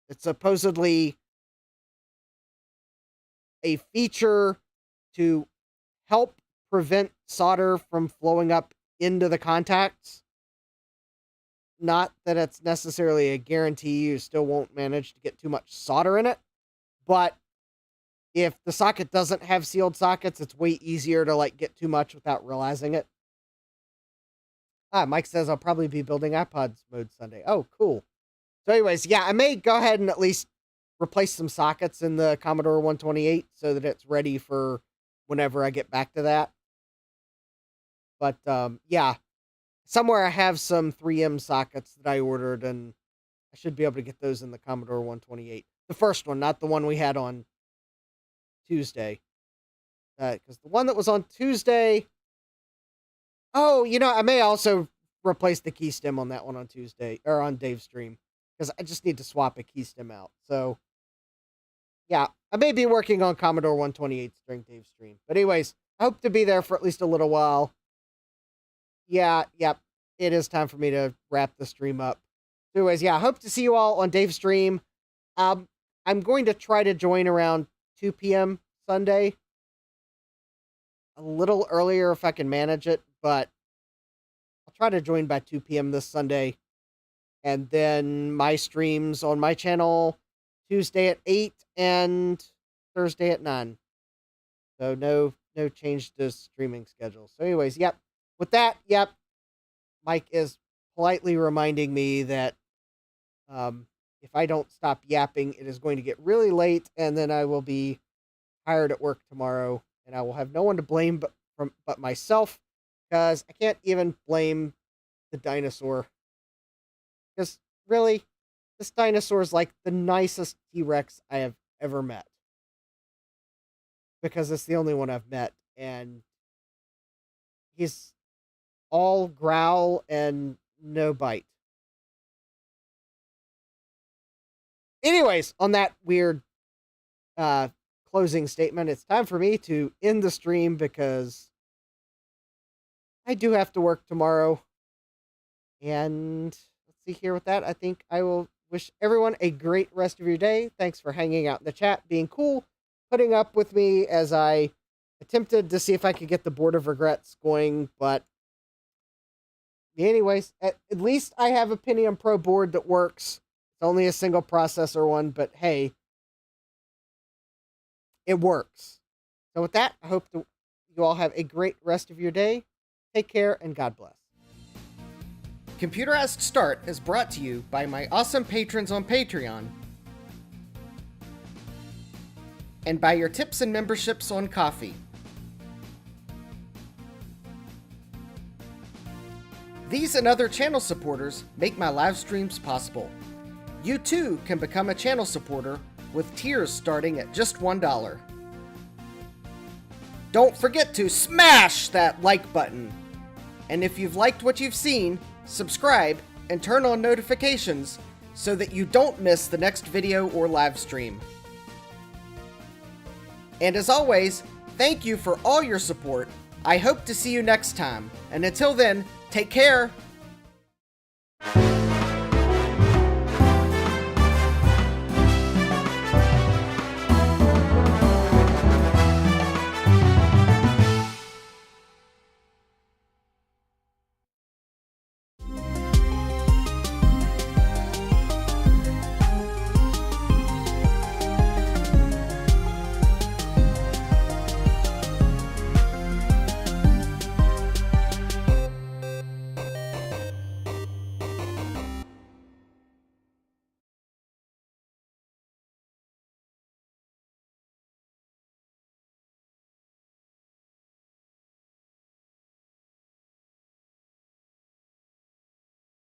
A: It's supposedly a feature to help prevent solder from flowing up into the contacts. Not that it's necessarily a guarantee you still won't manage to get too much solder in it, but if the socket doesn't have sealed sockets, it's way easier to like get too much without realizing it. Mike says I'll probably be building iPods mode Sunday. Oh, cool. So anyways, yeah, I may go ahead and at least replace some sockets in the Commodore 128 so that it's ready for whenever I get back to that. But yeah, somewhere I have some 3M sockets that I ordered, and I should be able to get those in the Commodore 128. The first one, not the one we had on Tuesday. Because the one that was on Tuesday... Oh, I may also replace the key stem on that one on Tuesday, or on Dave's stream, because I just need to swap a key stem out. So, yeah, I may be working on Commodore 128 during Dave's stream. But anyways, I hope to be there for at least a little while. Yeah, it is time for me to wrap the stream up. So anyways, yeah, I hope to see you all on Dave's stream. I'm going to try to join around 2 p.m. Sunday. A little earlier if I can manage it, but I'll try to join by 2 p.m. this Sunday. And then my streams on my channel Tuesday at 8 and Thursday at 9. So no change to streaming schedule. So anyways, yep. With that, yep. Mike is politely reminding me that if I don't stop yapping, it is going to get really late, and then I will be tired at work tomorrow, and I will have no one to blame but myself, because I can't even blame the dinosaur. Because really, this dinosaur is like the nicest T-Rex I have ever met. Because it's the only one I've met, and he's all growl and no bite. Anyways, on that weird closing statement, it's time for me to end the stream because I do have to work tomorrow. And let's see here with that. I think I will wish everyone a great rest of your day. Thanks for hanging out in the chat, being cool, putting up with me as I attempted to see if I could get the Board of Regrets going, but anyways, at least I have a Pentium Pro board that works. It's only a single processor one, but hey, it works. So with that, I hope you all have a great rest of your day. Take care, and God bless. Computerized Start is brought to you by my awesome patrons on Patreon and by your tips and memberships on Ko-fi. These and other channel supporters make my live streams possible. You too can become a channel supporter with tiers starting at just $1. Don't forget to smash that like button. And if you've liked what you've seen, subscribe and turn on notifications so that you don't miss the next video or live stream. And as always, thank you for all your support. I hope to see you next time, and until then, take care!